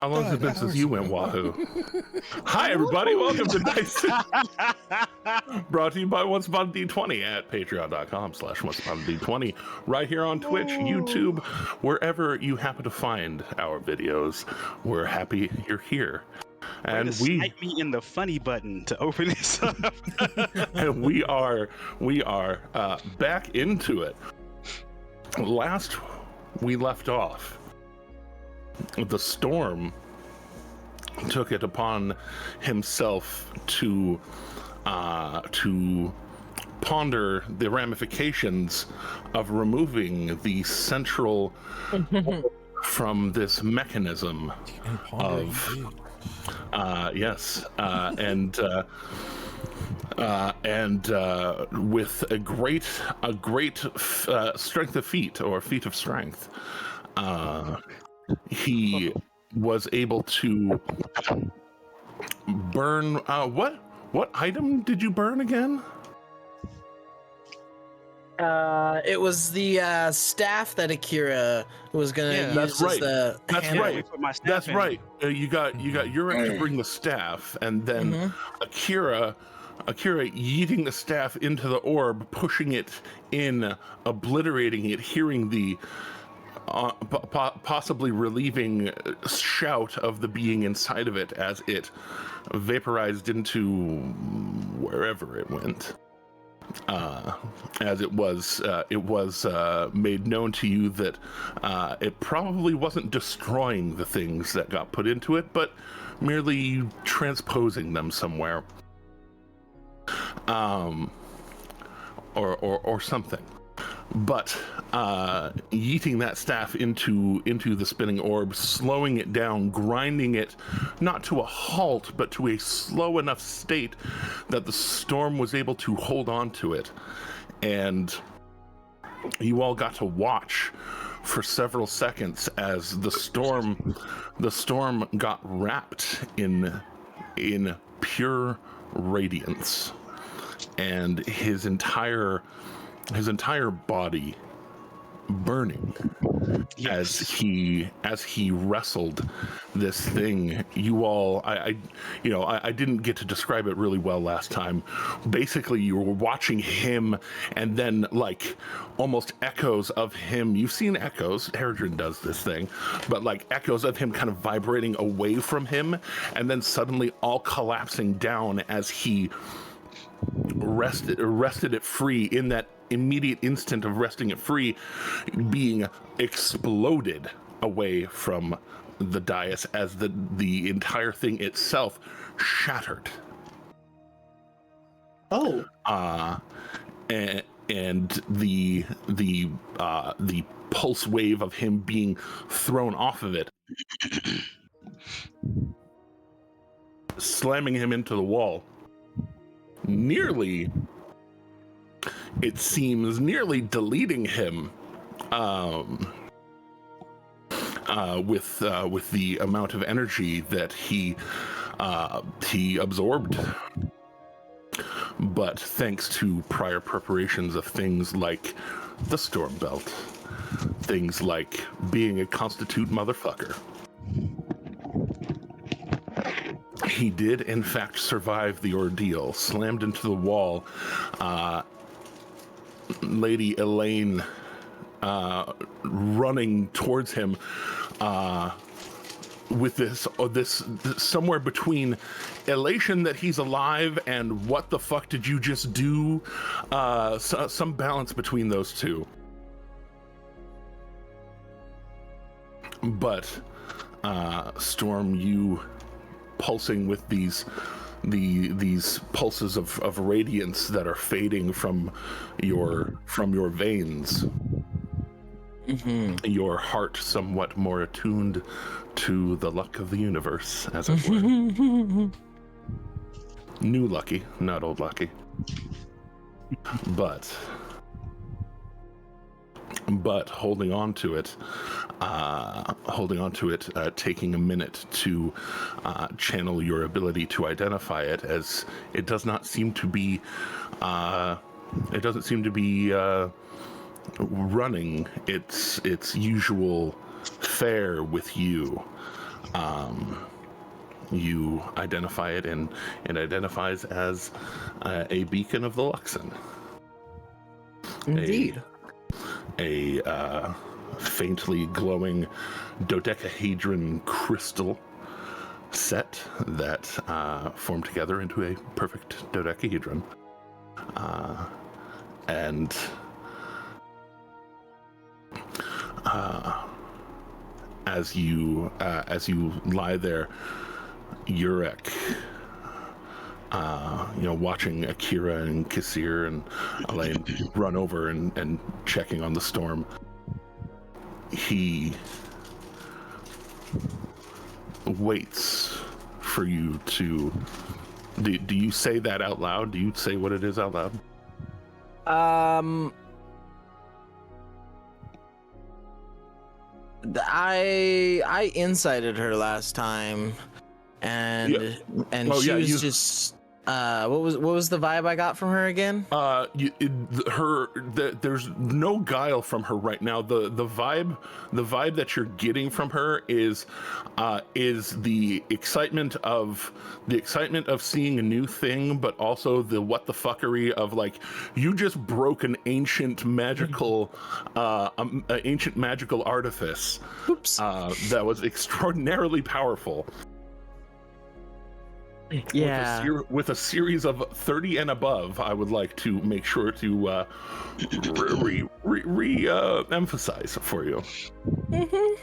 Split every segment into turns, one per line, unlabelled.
How long has it been since you went Wahoo? Hi, everybody. Welcome to Dice. Brought to you by Once Upon a D20 at patreon.com/OnceUponAD20. Right here on Twitch, YouTube, wherever you happen to find our videos. We're happy you're here. And
snipe me in the funny button to open this up.
And we are back into it. Last we left off, the storm took it upon himself to ponder the ramifications of removing the central from this mechanism of with a great strength of feet, or feat of strength, he was able to burn. What item did you burn again?
It was the staff that Akira was gonna use.
That's right. That's right. That's right. You got Urek to bring the staff, and then Akira yeeting the staff into the orb, pushing it in, obliterating it, hearing the possibly relieving shout of the being inside of it as it vaporized into wherever it went. As it was made known to you that it probably wasn't destroying the things that got put into it, but merely transposing them somewhere, or something. But yeeting that staff into the spinning orb, slowing it down, grinding it not to a halt, but to a slow enough state that the storm was able to hold on to it. And you all got to watch for several seconds as the storm got wrapped in pure radiance, and his entire body burning. Yes. as he wrestled this thing. You all, I didn't get to describe it really well last time. Basically, you were watching him, and then like almost echoes of him. You've seen echoes. Haradrim does this thing, but like echoes of him kind of vibrating away from him, and then suddenly all collapsing down as he rested it free. In that immediate instant of resting it free, being exploded away from the dais as the entire thing itself shattered.
Oh.
And the pulse wave of him being thrown off of it, slamming him into the wall. It seems nearly deleting him with the amount of energy that he absorbed. But thanks to prior preparations of things like the Storm Belt, things like being a constitute motherfucker, he did in fact survive the ordeal. Slammed into the wall. Lady Elaine running towards him with this somewhere between elation that he's alive and what the fuck did you just do, some balance between those two. But Storm, you pulsing with these pulses of radiance that are fading from your veins. Your heart somewhat more attuned to the luck of the universe, as it were. New lucky, not old lucky. But holding on to it, taking a minute to channel your ability to identify it, as it does not seem to be running its usual fare with you. You identify it, and it identifies as a beacon of the Luxon.
Indeed.
A faintly glowing dodecahedron crystal set that formed together into a perfect dodecahedron. And as you lie there, Urek, watching Akira and Kisir and Elaine run over and checking on the storm, he waits for you to... Do you say that out loud? Do you say what it is out loud?
I incited her last time, and she was just what was the vibe I got from her again?
There's no guile from her right now. The vibe that you're getting from her is the excitement of seeing a new thing, but also the what the fuckery of, like, you just broke an ancient magical artifice.
Oops.
That was extraordinarily powerful.
Yeah.
With a series of 30 and above, I would like to make sure to emphasize for you.
Mm-hmm.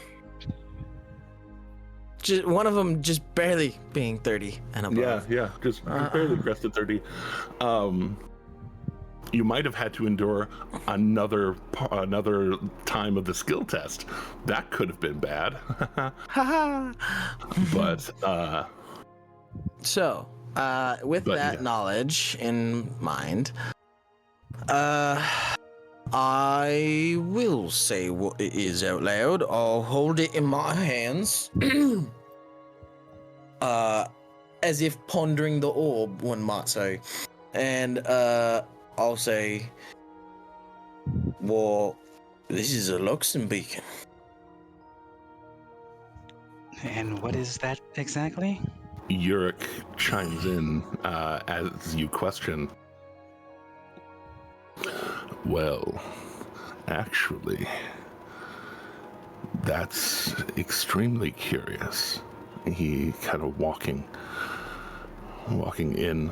Just one of them just barely being 30 and above.
Yeah, just barely crested 30. You might have had to endure another time of the skill test. That could have been bad. But
so, with that knowledge in mind, I will say what it is out loud. I'll hold it in my hands, as if pondering the orb, one might say, and I'll say, well, this is a Luxon beacon.
And what is that exactly?
Urek chimes in as you question. Well, actually, that's extremely curious. He kind of walking in,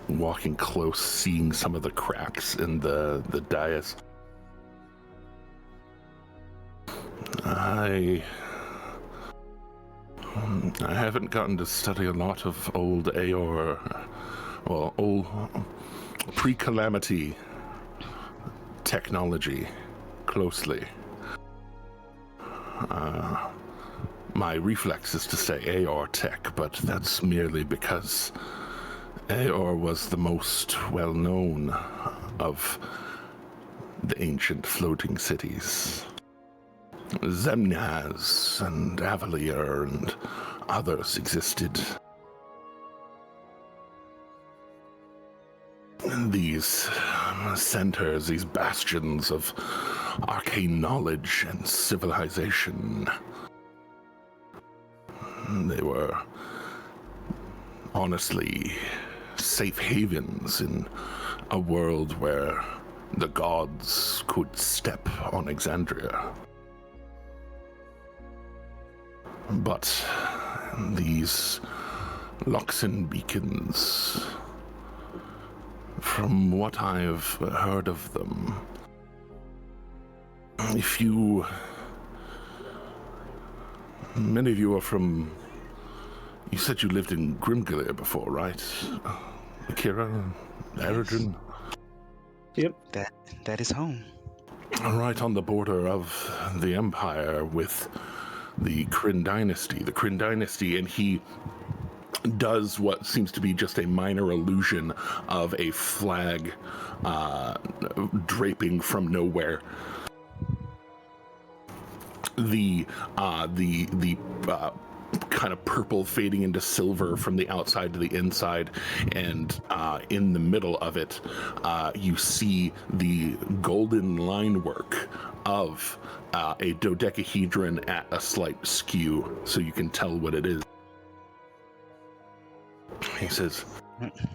walking close, seeing some of the cracks in the dais. I haven't gotten to study a lot of old Aeor, well, old pre-calamity technology closely. My reflex is to say Aeor tech, but that's merely because Aeor was the most well-known of the ancient floating cities. Zemniaz and Avalier and others existed. And these centers, these bastions of arcane knowledge and civilization, they were honestly safe havens in a world where the gods could step on Exandria. But these Luxon beacons, from what I've heard of them, many of you are from, you said you lived in Grimglir before, right? Akira, Eridrin?
Yep. That is home.
Right on the border of the Empire with the Kryn Dynasty, and he does what seems to be just a minor illusion of a flag draping from nowhere. The kind of purple fading into silver from the outside to the inside, and in the middle of it, you see the golden line work of a dodecahedron at a slight skew, so you can tell what it is. He says,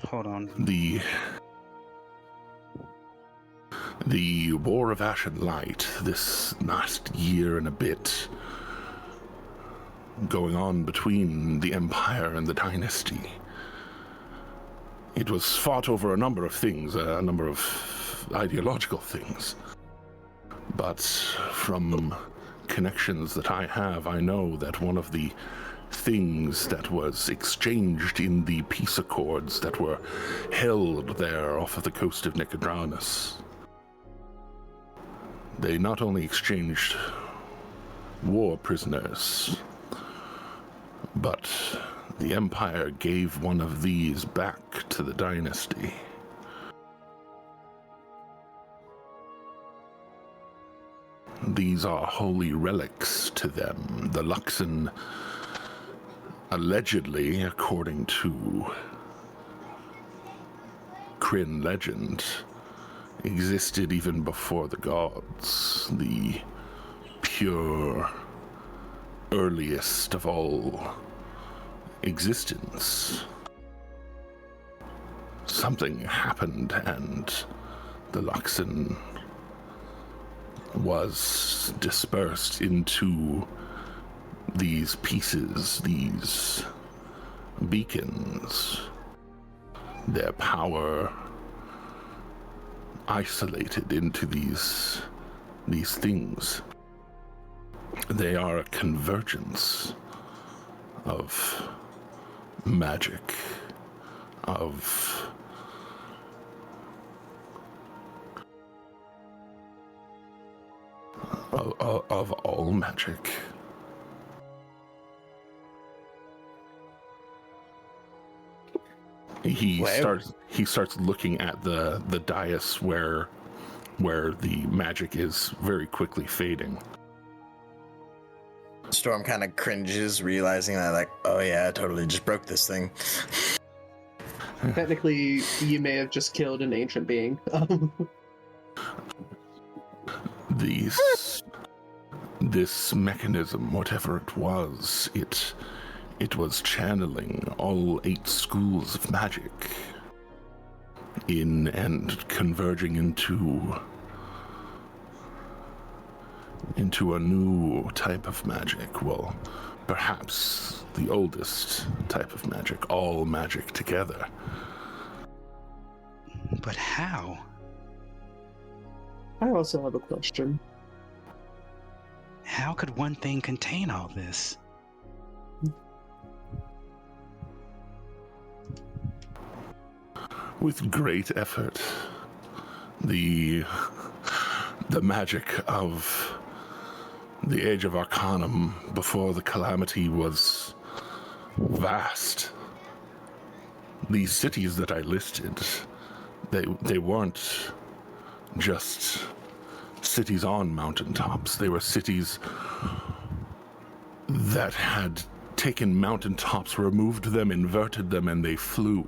Hold on.
The War of Ash and Light, this last year and a bit, going on between the Empire and the Dynasty. It was fought over a number of things, a number of ideological things. But from connections that I have, I know that one of the things that was exchanged in the peace accords that were held there off of the coast of Nicodranus, they not only exchanged war prisoners, but the Empire gave one of these back to the Dynasty. These are holy relics to them. The Luxon, allegedly, according to Kryn legend, existed even before the gods. The pure, earliest of all existence. Something happened and the Luxon was dispersed into these pieces, these beacons. Their power isolated into these things. They are a convergence of magic, of all magic. He starts looking at the dais where the magic is very quickly fading.
Storm kind of cringes, realizing that, like, oh yeah, I totally just broke this thing.
Technically, you may have just killed an ancient being.
This mechanism, whatever it was was channeling all 8 schools of magic in and converging into a new type of magic. Well, perhaps the oldest type of magic, all magic together.
But how?
I also have a question.
How could one thing contain all this?
With great effort, the magic of the Age of Arcanum before the Calamity was vast. These cities that I listed, they weren't just cities on mountaintops. They were cities that had taken mountaintops, removed them, inverted them, and they flew.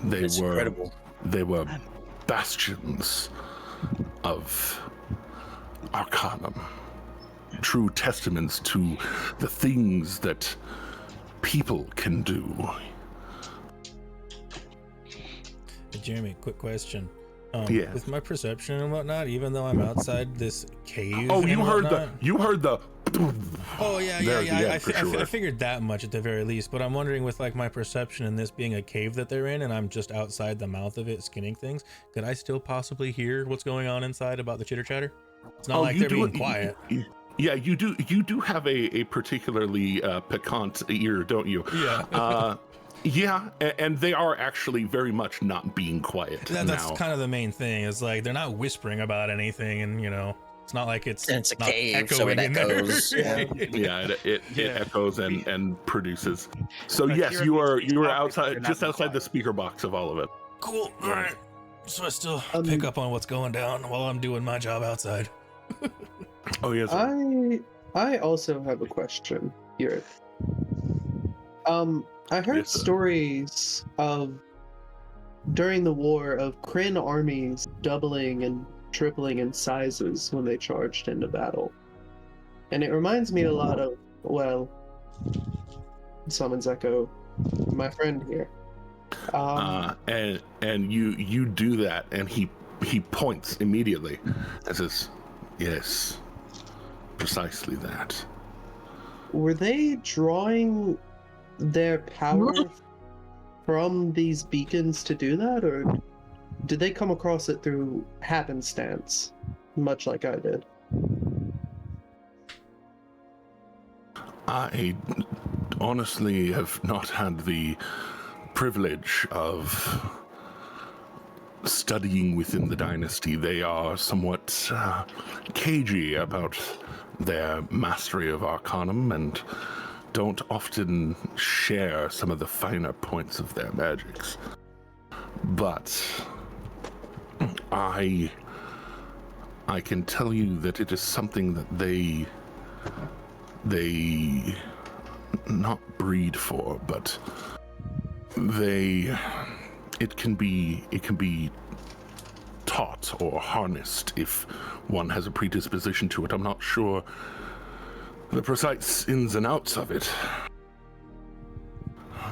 That's incredible.
They were bastions of Arcanum. True testaments to the things that people can do.
Hey, Jeremy, quick question.
Yeah.
With my perception and whatnot, even though I'm outside this cave.
Oh, you heard the.
Oh yeah.
Sure.
I figured that much at the very least. But I'm wondering, with like my perception and this being a cave that they're in, and I'm just outside the mouth of it skinning things, could I still possibly hear what's going on inside about the chitter chatter? It's not like they're being quiet.
Yeah, you do have a particularly piquant ear, don't you?
Yeah.
Yeah, and they are actually very much not being quiet.
That's kind of the main thing. Is like they're not whispering about anything, and it's not like it's
a cave, so it echoes.
It echoes and produces. So yes, you are outside, just outside the speaker box of all of it.
Cool. All right. So I still pick up on what's going down while I'm doing my job outside.
Oh yes.
I also have a question here. I heard stories of during the war of Kryn armies doubling and tripling in sizes when they charged into battle. And it reminds me a lot of, well, Summons Echo, my friend here.
And you do that, and he points immediately and says, "Yes, precisely that."
Were they drawing their power from these beacons to do that, or did they come across it through happenstance, much like I did?
I honestly have not had the privilege of studying within the dynasty. They are somewhat cagey about their mastery of Arcanum and don't often share some of the finer points of their magics. But I can tell you that it is something that they not breed for, but it can be taught or harnessed if one has a predisposition to it. I'm not sure the precise ins and outs of it,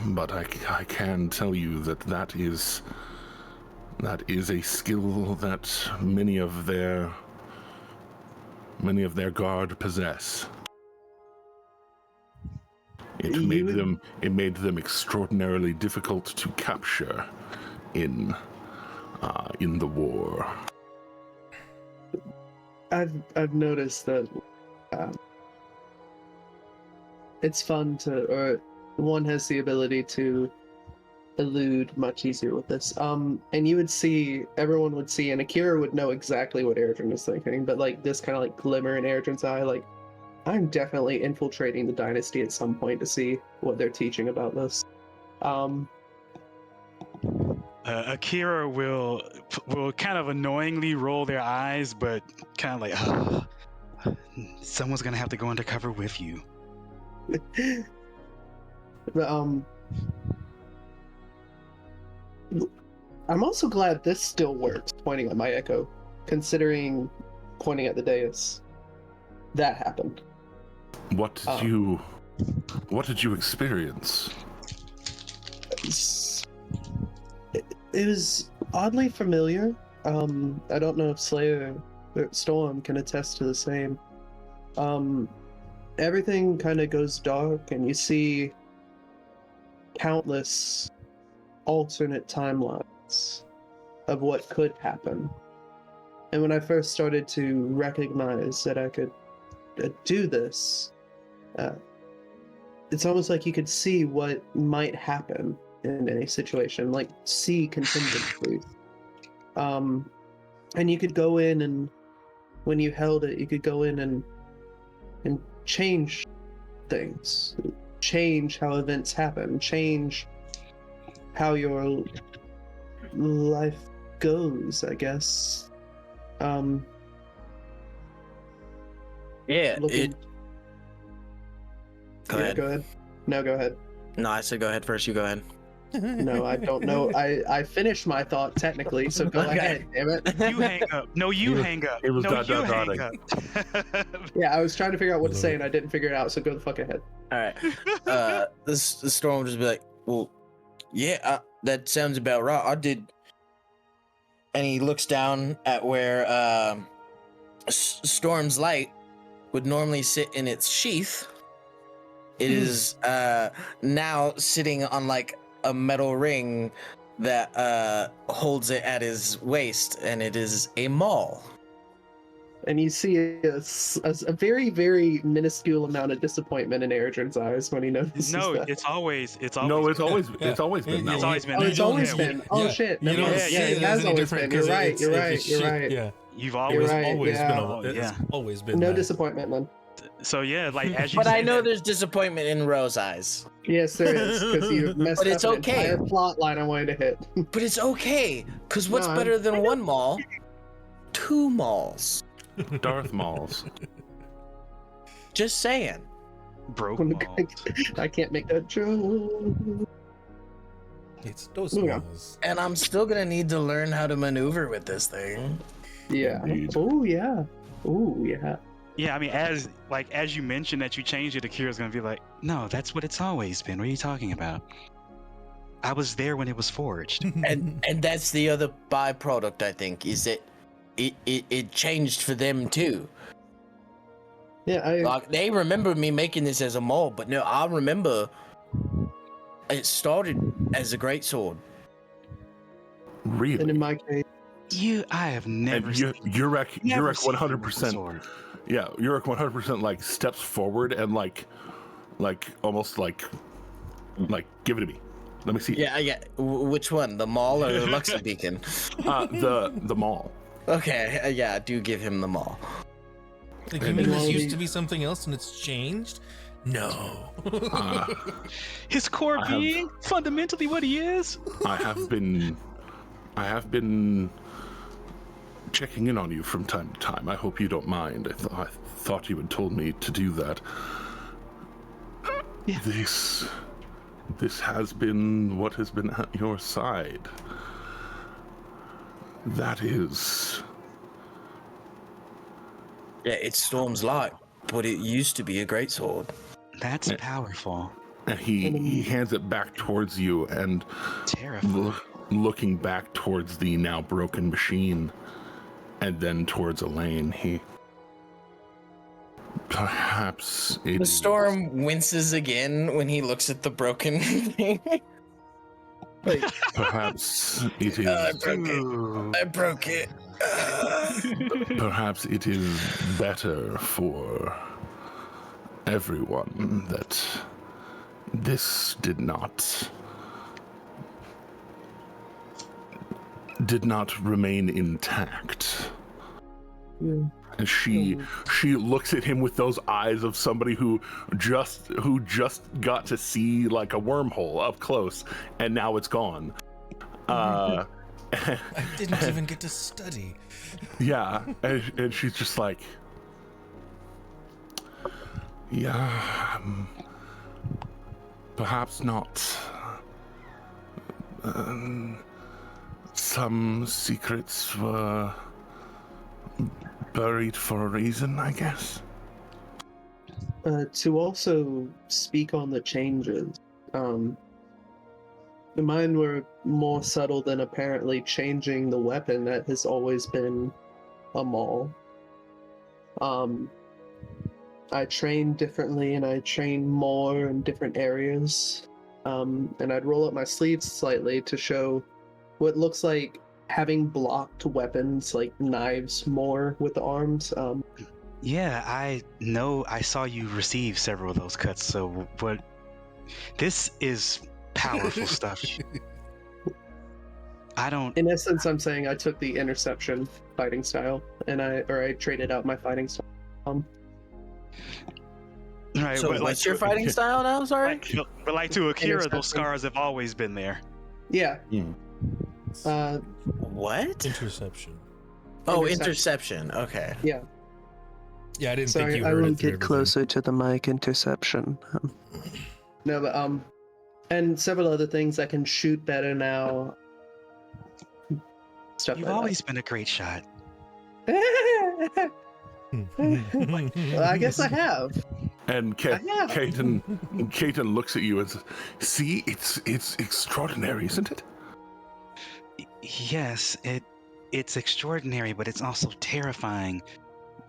but I can tell you that is a skill that many of their guard possess. It made them extraordinarily difficult to capture in the war.
I've noticed that it's fun or one has the ability to elude much easier with this. And everyone would see, and Akira would know exactly what Erdrin is thinking, but like this kind of like glimmer in Erdrin's eye, like, I'm definitely infiltrating the dynasty at some point to see what they're teaching about this.
Akira will kind of annoyingly roll their eyes, but kind of like, oh, someone's gonna have to go undercover with you.
But, I'm also glad this still works, pointing at my echo, considering pointing at the dais. That happened.
What did you experience?
It was oddly familiar. I don't know if Slayer or Storm can attest to the same. Everything kind of goes dark, and you see countless alternate timelines of what could happen. And when I first started to recognize that I could do this, it's almost like you could see what might happen in any situation, like see contingencies. And you could go in, and when you held it, you could go in and change things, change how events happen, change how your life goes, I guess.
Yeah, Go ahead.
Go ahead. No, go ahead.
No, I said go ahead first. You go ahead.
No, I don't know. I finished my thought technically, so go ahead, damn it.
You hang up. No, you hang up.
It was
no, you
dotting.
hang up.
Yeah, I was trying to figure out what to say, and I didn't figure it out, so go the fuck ahead.
All right. The Storm will just be like, well, yeah, that sounds about right. I did. And he looks down at where Storm's light would normally sit in its sheath. It is now sitting on like a metal ring that holds it at his waist, and it is a maul.
And you see a very, very minuscule amount of disappointment in Erdrin's eyes when he notices
No,
that.
it's always
It's always been that
It's
way.
always been.
Oh, it's always been. Oh shit!
You don't
Yeah,
see
it
it
has
as any
always
different
been. You're
'cause
right.
it's
You're
a
right. You're
shit.
right.
Yeah,
You've
You're
always
right,
always
yeah.
been. It's
Yeah.
always been.
No
that.
disappointment, man.
So yeah, like as you
But
say
I know
that-
there's disappointment in Ro's eyes.
Yes, there is, because you messed
But
up
it's
an
okay.
entire plot line I wanted to hit.
But it's okay, because what's
No,
better than one maul? Two mauls.
Darth Mauls.
Just saying.
broke balls.
I can't make that joke.
It's those
Moving on.
smalls.
And I'm still gonna need to learn how to maneuver with this thing.
Yeah.
Indeed.
Oh yeah. Oh yeah.
Yeah, I mean, as you mentioned that you changed it, Akira's gonna be like, no, that's what it's always been. What are you talking about? I was there when it was forged.
And that's the other byproduct, I think, is that it changed for them too.
Yeah.
Like, they remember me making this as a mold, but no, I remember it started as a greatsword.
And
Really?
in my case,
I have never
And
seen
Yurek
never seen
100%.
sword.
Yeah, Yurek 100% like steps forward and like almost like give it to me. Let me see.
Yeah. Which one, the mall or the Luxor Beacon?
The mall.
Okay, yeah, I do give him the mall.
Like, you mean this used to be something else and it's changed? No.
His core
I have-
being, fundamentally what he is.
I have been checking in on you from time to time. I hope you don't mind. I thought you had told me to do that.
Yeah.
This has been what has been at your side. That is...
Yeah, it's Storm's Light, but it used to be a greatsword.
That's powerful.
And he hands it back towards you, and
Terrifying.
looking back towards the now broken machine, and then towards Elaine, perhaps it
The
is-
Storm winces again when he looks at the broken thing. Like,
Perhaps it is.
I broke it.
Perhaps it is better for everyone that this did not remain intact.
yeah.
And she looks at him with those eyes of somebody who just got to see like a wormhole up close, and now it's gone.
I didn't even get to study.
Yeah, and she's just like, yeah, perhaps not. Some secrets were buried for a reason, I guess.
To also speak on the changes, mine were more subtle than apparently changing the weapon that has always been a maul. I train differently and I train more in different areas. And I'd roll up my sleeves slightly to show what looks like having blocked weapons like knives more with the arms.
Yeah, I know. I saw you receive several of those cuts. So what? This is powerful stuff. I don't.
In essence, I'm saying I took the interception fighting style and I traded out my fighting style.
Right,
So
but
what's your fighting style now? Sorry.
But like to Akira, those
Interception.
scars have always been there.
Yeah.
What?
Interception.
Oh,
Interception.
interception. Okay.
Yeah, I didn't think
Sorry,
you
I
heard
will
it through
get
everything.
closer to the mic. Interception. No, but and several other things. I can shoot better now. Stuff
You've
like
always been a great shot.
that. Well, I guess I have.
And
I have.
Kaiten looks at you and says, "See, it's extraordinary, isn't it?"
Yes, it's extraordinary, but it's also terrifying.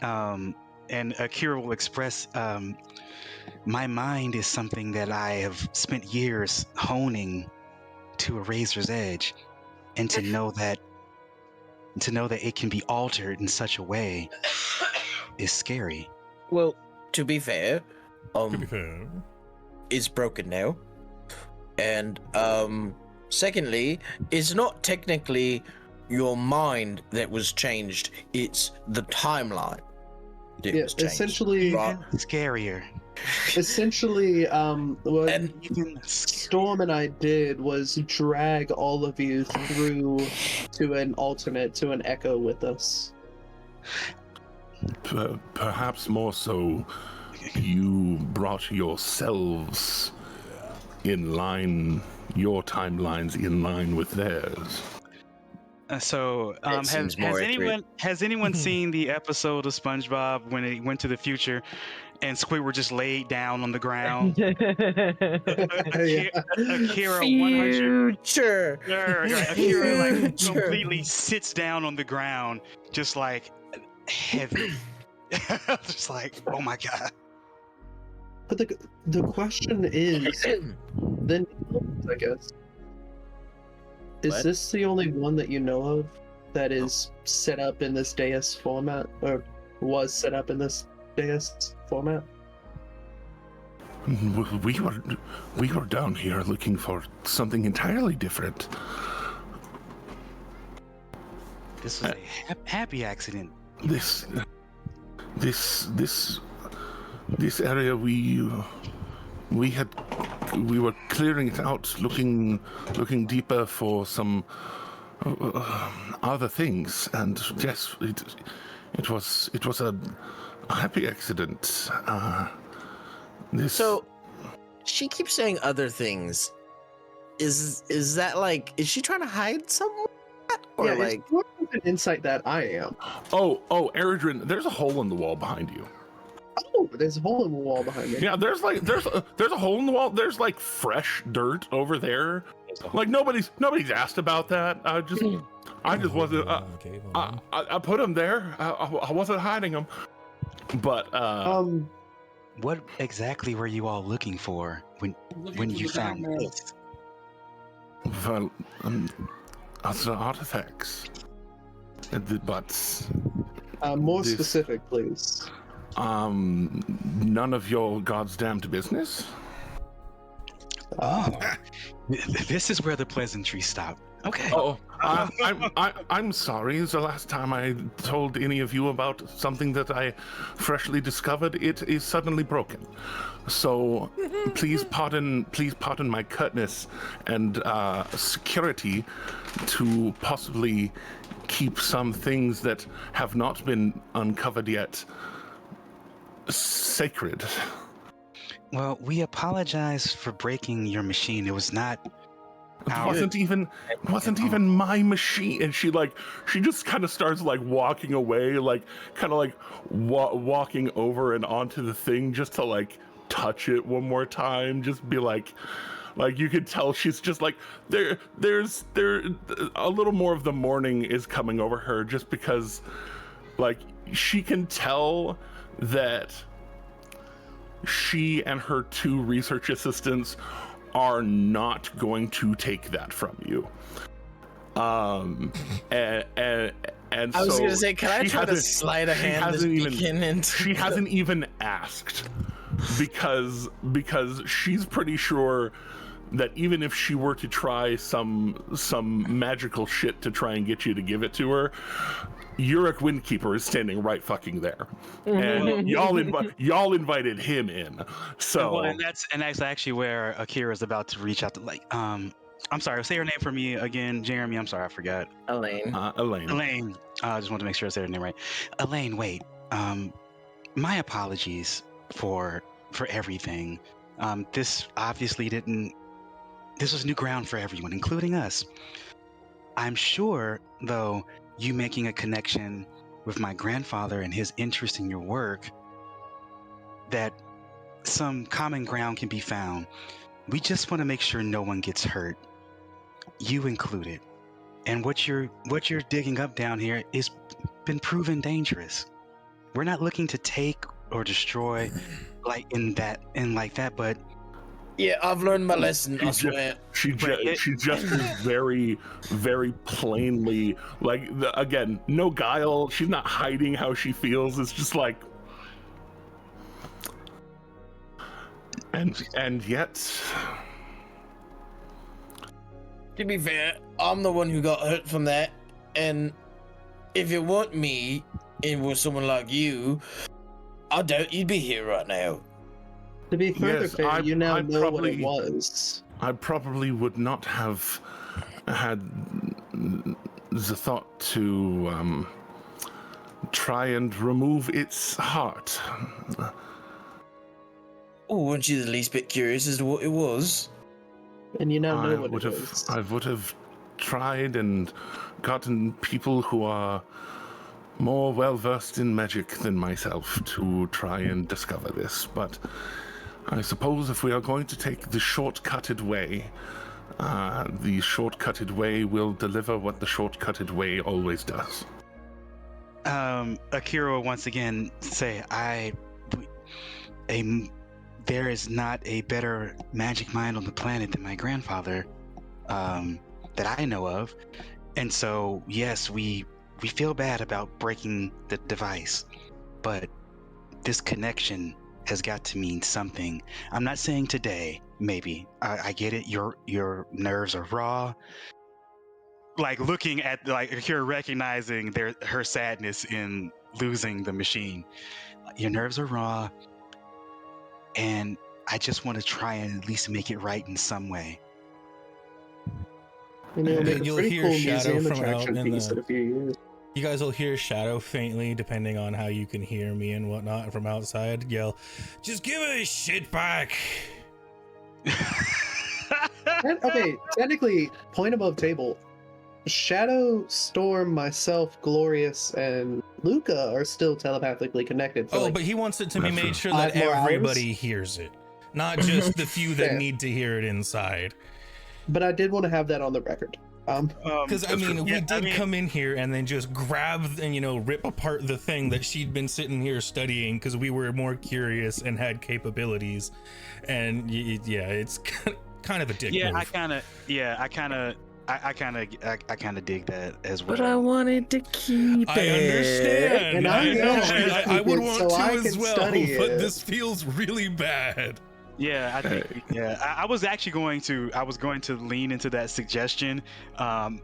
And Akira will express, my mind is something that I have spent years honing to a razor's edge, and to know that it can be altered in such a way is scary.
Well, to be fair,
To be fair.
it's broken now. And secondly, it's not technically your mind that was changed, it's the timeline that
Yeah,
was changed.
essentially,
Right.
Scarier.
what
And
Even
Storm and I did was drag all of you through to an alternate, to an echo with us.
Perhaps more so, you brought yourselves in line, your timelines in line with theirs.
It seems more accurate.
has anyone seen the episode of SpongeBob when it went to the future and Squidward just laid down on the ground? Akira 100.
Future.
Akira like
Future.
completely sits down on the ground, just like heavy. Just like, oh my god.
But the question is, then, I guess, is
What?
this the only one that you know of that is set up in this Deus format, or was set up in this Deus format?
We were down here looking for something entirely different.
This was a happy accident.
This area we were clearing it out, looking deeper for some other things, and yes, it was a happy accident.
So, she keeps saying other things. Is that like, is she trying to hide something? Or
Yeah,
like,
it's more of an insight that I am.
Oh, Eridrin, there's a hole in the wall behind you.
Oh, there's a hole in the wall behind me.
Yeah, there's a hole in the wall. There's like fresh dirt over there. Like nobody's asked about that. I just wasn't. I put them there. I wasn't hiding them. But
What exactly were you all looking for when you found this?
well, that's the artifacts. But
More
this-
specific, please.
none of your God's damned business.
Oh, this is where the pleasantries stop. Okay.
Oh, I'm sorry. It's the last time I told any of you about something that I freshly discovered. It is suddenly broken. So please pardon my curtness and security to possibly keep some things that have not been uncovered yet sacred.
Well, we apologize for breaking your machine. It was not.
It wasn't even my machine. And she just kind of starts like walking away, like kind of like walking over and onto the thing just to like touch it one more time. Just be like you could tell she's just like there's a little more of the morning is coming over her, just because like she can tell that she and her two research assistants are not going to take that from you. And
I was gonna say, can I try to slide a hand this beacon into?
She hasn't even asked because she's pretty sure that even if she were to try some magical shit to try and get you to give it to her, Uric Windkeeper is standing right fucking there, and y'all invited him in. So
Well, and that's actually where Akira's about to reach out to, like, I'm sorry, say her name for me again, Jeremy. I'm sorry, I forgot.
Elaine.
Elaine.
I just want to make sure I say her name right. Elaine, wait. My apologies for everything. This obviously didn't. This was new ground for everyone, including us. I'm sure, though, you making a connection with my grandfather and his interest in your work, that some common ground can be found. We just want to make sure no one gets hurt, you included. And what you're digging up down here is been proven dangerous. We're not looking to take or destroy like that, but
Yeah, I've learned my lesson. I swear.
She gestures very, very plainly, like again, no guile. She's not hiding how she feels. It's just like, and yet,
To be fair, I'm the one who got hurt from that, and if it weren't me, it was someone like you, I doubt you'd be here right now.
To be further
Yes,
fair, you now
I
know what it
probably-
was.
I probably would not have had the thought to try and remove its heart.
Oh, weren't you the least bit curious as to what it was?
And you now know
I
what
would
it
have.
is.
I would have tried and gotten people who are more well-versed in magic than myself to try and discover this, but I suppose if we are going to take the shortcutted way, the shortcutted way will deliver what the shortcutted way always does.
Akira will once again say, there is not a better magic mind on the planet than my grandfather, that I know of. And so, yes, we feel bad about breaking the device, but this connection has got to mean something. I'm not saying today, maybe. I get it. Your nerves are raw. Like looking at, like, Akira recognizing her sadness in losing the machine. Your nerves are raw, and I just want to try and at least make it right in some way.
And it'll make a
You'll
pretty
hear
cool
Shadow
museum
from out
attraction
in
piece
the-
in a few years.
You guys will hear Shadow faintly, depending on how you can hear me and whatnot from outside, yell, "Just give us shit back!"
Okay, technically, point above table. Shadow, Storm, myself, Glorious, and Luca are still telepathically connected. For
But he wants it to be made sure
5
that
more hours?
everybody hears it, not just the few that
Fair.
need to hear it inside.
But I did want to have that on the record.
Because I mean, we did come in here and then just grab and rip apart the thing that she'd been sitting here studying because we were more curious and had capabilities, and yeah, it's kind of a dick move.
I kind of dig that as well.
But I wanted to keep
I understand.
And
I know.
I
I would want
so
to
I
as
can
well,
study
but
it.
this feels really bad.
Yeah, I think. Yeah, I was actually going to lean into that suggestion, and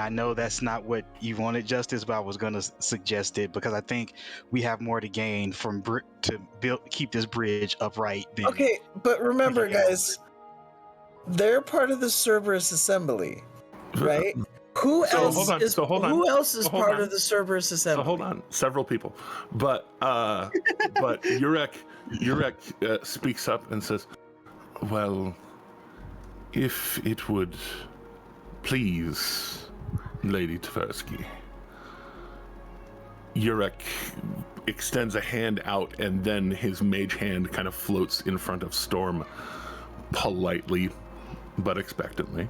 I know that's not what you wanted, Justice, but I was going to suggest it because I think we have more to gain from keep this bridge upright. Than,
Okay, but remember,
Yeah.
guys, they're part of the Cerberus Assembly, right? Who
So,
else
hold on,
is
so hold on,
who else is
so hold
part
on.
of the Cerberus Assembly?
So hold on, several people, but Urek speaks up and says, "Well, if it would please, Lady Tversky." Urek extends a hand out, and then his mage hand kind of floats in front of Storm, politely but expectantly.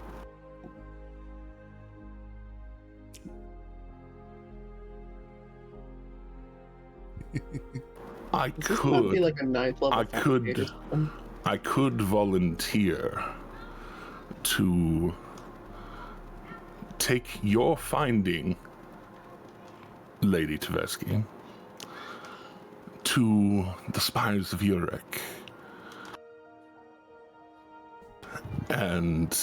I
This might be
could
like a 9th level.
I could-
faculty or something.
I could volunteer to take your finding, Lady Tversky, to the spires of Urek, and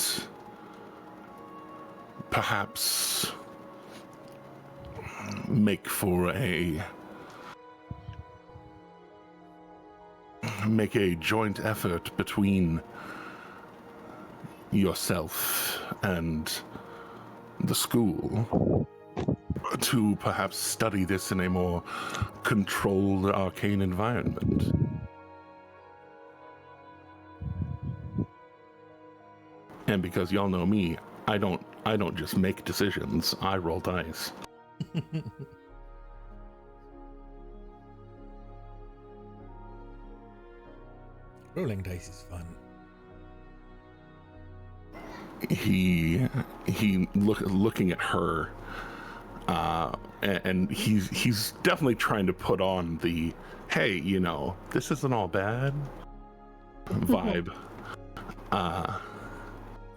perhaps make a joint effort between yourself and the school to perhaps study this in a more controlled arcane environment. And because y'all know me, I don't just make decisions, I roll dice.
Rolling dice is fun.
He looking at her, and he's definitely trying to put on the, hey, this isn't all bad vibe.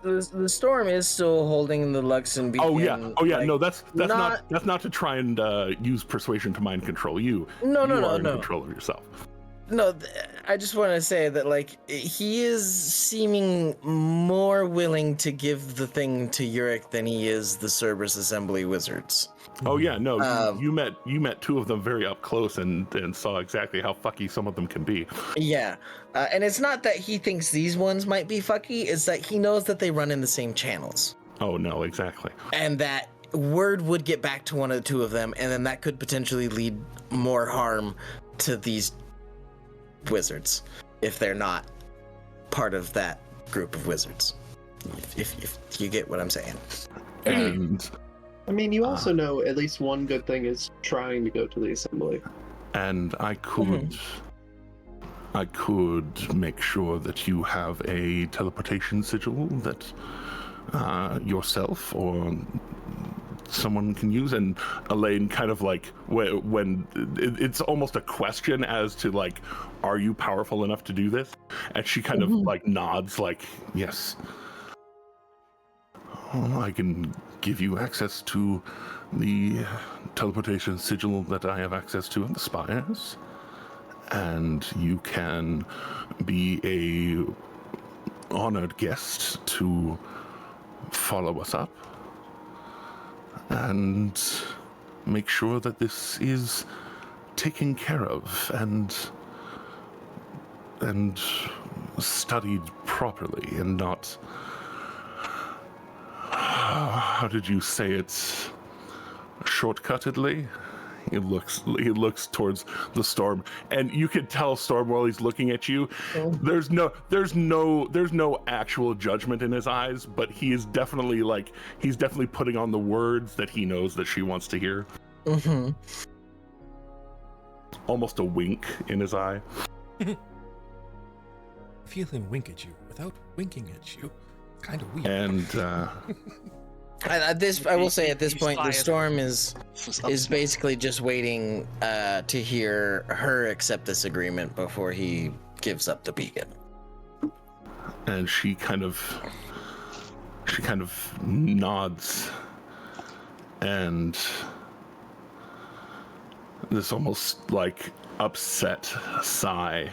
The Storm is still holding the Luxon beacon.
Oh yeah.
like,
No, that's
not-
not to try and use persuasion to mind control you.
No,
You are in
no.
control of yourself.
No, I just want to say that, like, he is seeming more willing to give the thing to Urek than he is the Cerberus Assembly wizards.
Oh yeah, no,
Um,
you met two of them very up close and saw exactly how fucky some of them can be.
Yeah, and it's not that he thinks these ones might be fucky, it's that he knows that they run in the same channels.
Oh no, exactly.
And that word would get back to one of the two of them, and then that could potentially lead more harm to these wizards if they're not part of that group of wizards. if you get what I'm saying.
And
I mean, you also know at least one good thing is trying to go to the assembly.
and I could make sure that you have a teleportation sigil that yourself or someone can use. And Elaine kind of like when it's almost a question as to like, are you powerful enough to do this? And she kind of like nods like, yes. Well, I can give you access to the teleportation sigil that I have access to at the spires, and you can be a honored guest to follow us up and make sure that this is taken care of and studied properly and not, how did you say it, shortcuttedly? He looks towards the Storm, and you can tell Storm while he's looking at you. There's no actual judgment in his eyes, but he's definitely putting on the words that he knows that she wants to hear.
Mm-hmm.
Almost a wink in his eye.
I feel him wink at you without winking at you. Kind of weird.
And
I will say at this point, the Storm is basically just waiting to hear her accept this agreement before he gives up the beacon.
And she kind of nods, and this almost like upset sigh.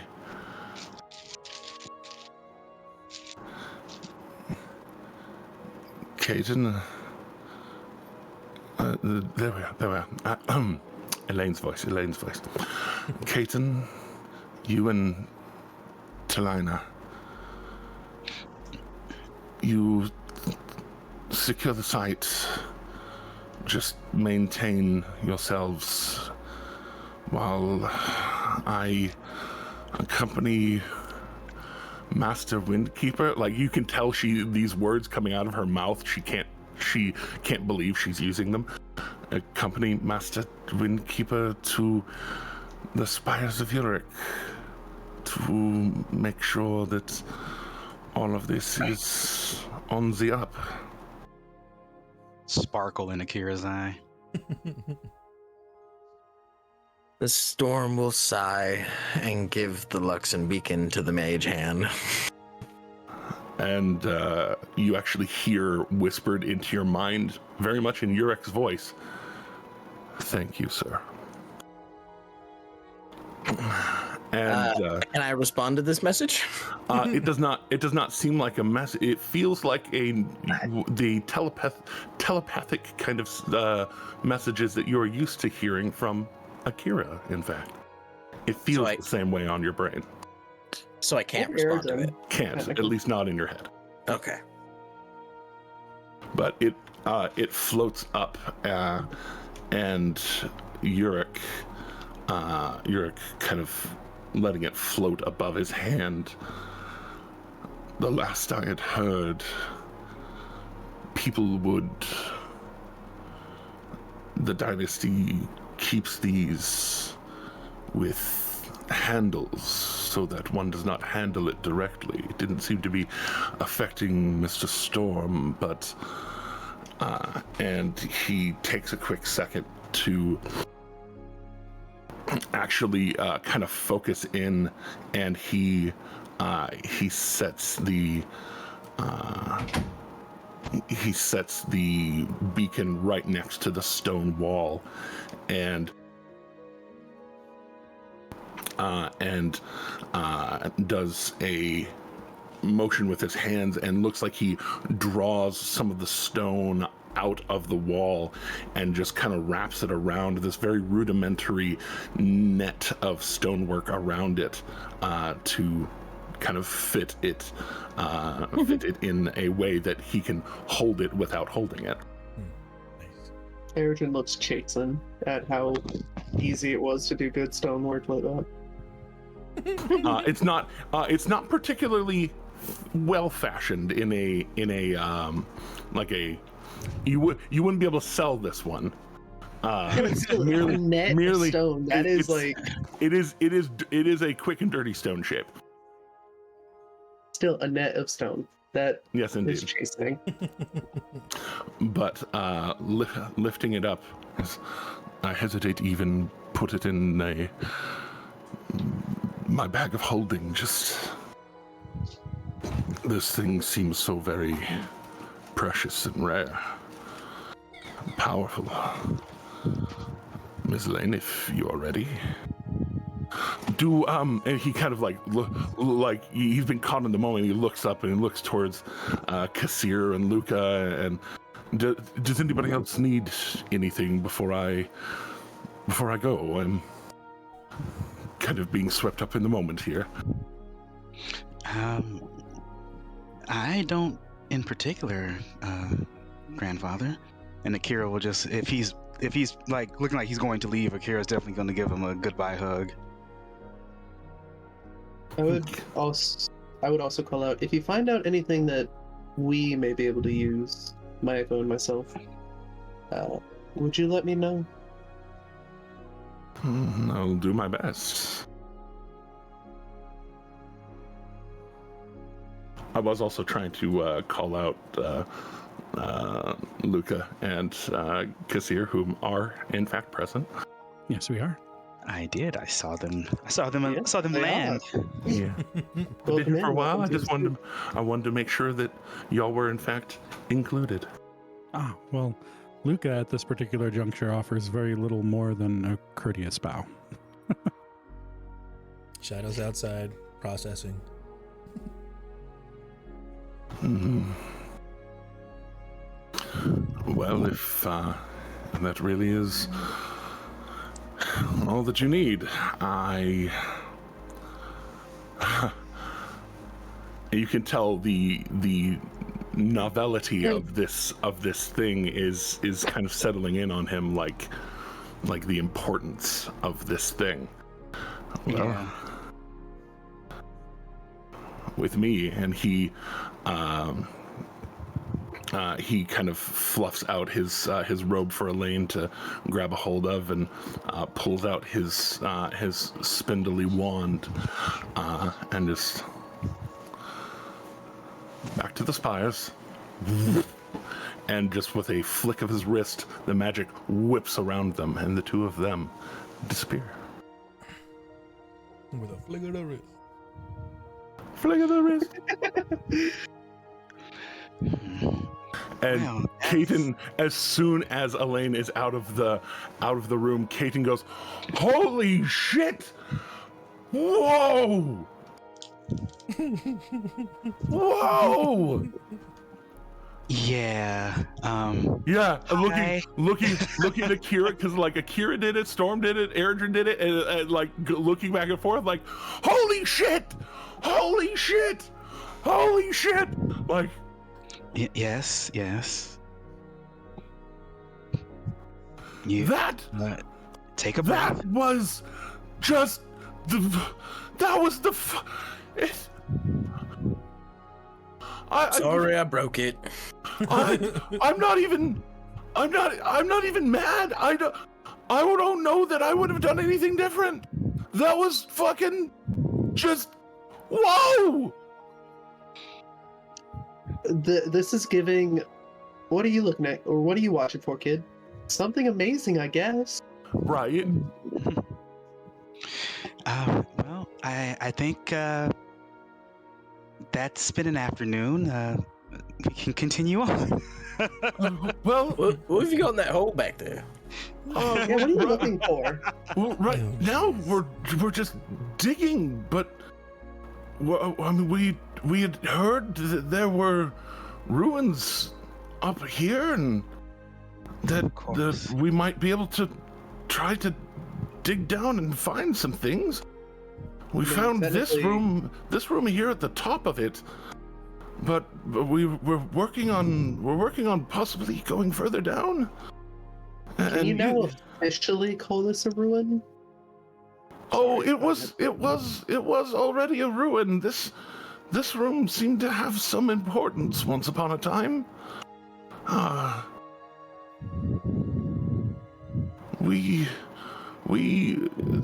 Caden, there we are. Elaine's voice. Caden, you and Talina, you secure the site. Just maintain yourselves while I accompany Master Windkeeper. Like, you can tell these words coming out of her mouth, she can't believe she's using them. Accompany Master Windkeeper to the Spires of Yurik to make sure that all of this is on the up.
Sparkle in Akira's eye.
The Storm will sigh and give the Luxon beacon to the mage hand.
And you actually hear whispered into your mind, very much in Yurek's voice, "Thank you, sir." And
can I respond to this message?
it does not seem like a mess. It feels like the telepathic kind of messages that you're used to hearing from Akira. In fact, it feels the same way on your brain.
So I can't respond to it.
Can't, at least not in your head.
Okay.
But it floats up, and Yurik kind of letting it float above his hand. The last I had heard, the dynasty keeps these with handles so that one does not handle it directly. It didn't seem to be affecting Mr. Storm, but and he takes a quick second to actually kind of focus in, and he sets the beacon right next to the stone wall, and does a motion with his hands, and looks like he draws some of the stone out of the wall and just kind of wraps it around this very rudimentary net of stonework around it to kind of fit it in a way that he can hold it without holding it.
Nice.
Ergen looks chastened at how easy it was to do good stonework like that.
It's not particularly well fashioned in a like a you wouldn't be able to sell this one.
It's still a net of stone. That is like
it is a quick and dirty stone shape.
Still a net of stone. That
Yes, indeed.
is chasing.
But lifting it up, I hesitate to even put it in my bag of holding. Just this thing seems so very precious and rare, and powerful. Miss Lane, if you are ready. And he kind of like he's been caught in the moment. He looks up and he looks towards Kassir and Luca. And does anybody else need anything before I go? I'm kind of being swept up in the moment here.
I don't in particular, grandfather. And Akira will just, if he's like looking like he's going to leave, Akira's definitely going to give him a goodbye hug.
I would also call out, if you find out anything that we may be able to use, Mayako and myself, would you let me know?
I'll do my best. I was also trying to call out Luca and Kassir, whom are in fact present.
Yes, we are.
I did. I saw them. I saw them
they
land.
Yeah. I've been here for a while. I wanted to make sure that y'all were in fact included.
Ah, well, Luca at this particular juncture offers very little more than a courteous bow.
Shadows outside, processing.
Well, if that really is all that you need, you can tell the novelty of this thing is kind of settling in on him, like the importance of this thing. Well,
Yeah.
with me, and he kind of fluffs out his robe for Elaine to grab a hold of, and pulls out his spindly wand, and just back to the spires. And just with a flick of his wrist, the magic whips around them, and the two of them disappear.
With a flick of the wrist.
Flick of the wrist. And
Wow,
Kaiten, as soon as Elaine is out of the room, Kaiten goes, "Holy shit! Whoa! Whoa!"
Yeah.
Yeah,
Hi.
looking at Akira, because like Akira did it, Storm did it, Erdrin did it, and like looking back and forth, like, "Holy shit! Holy shit! Holy shit!" Like.
Yes. You take a breath.
That was just
Sorry, I broke it.
I'm not even mad. I don't know that I would have done anything different. That was fucking just whoa.
This is giving. What are you looking at, or what are you watching for, kid? Something amazing, I guess.
Right.
Well, I think that's been an afternoon. We can continue on.
Well,
What have you got in that hole back there?
Yeah, what are you looking for?
well, right now we're just digging, but I mean we had heard that there were ruins up here, and that we might be able to try to dig down and find some things. We found this room here at the top of it, but we're working on possibly going further down.
Can you now officially call this a ruin?
Oh, it was already a ruin. this room seemed to have some importance once upon a time.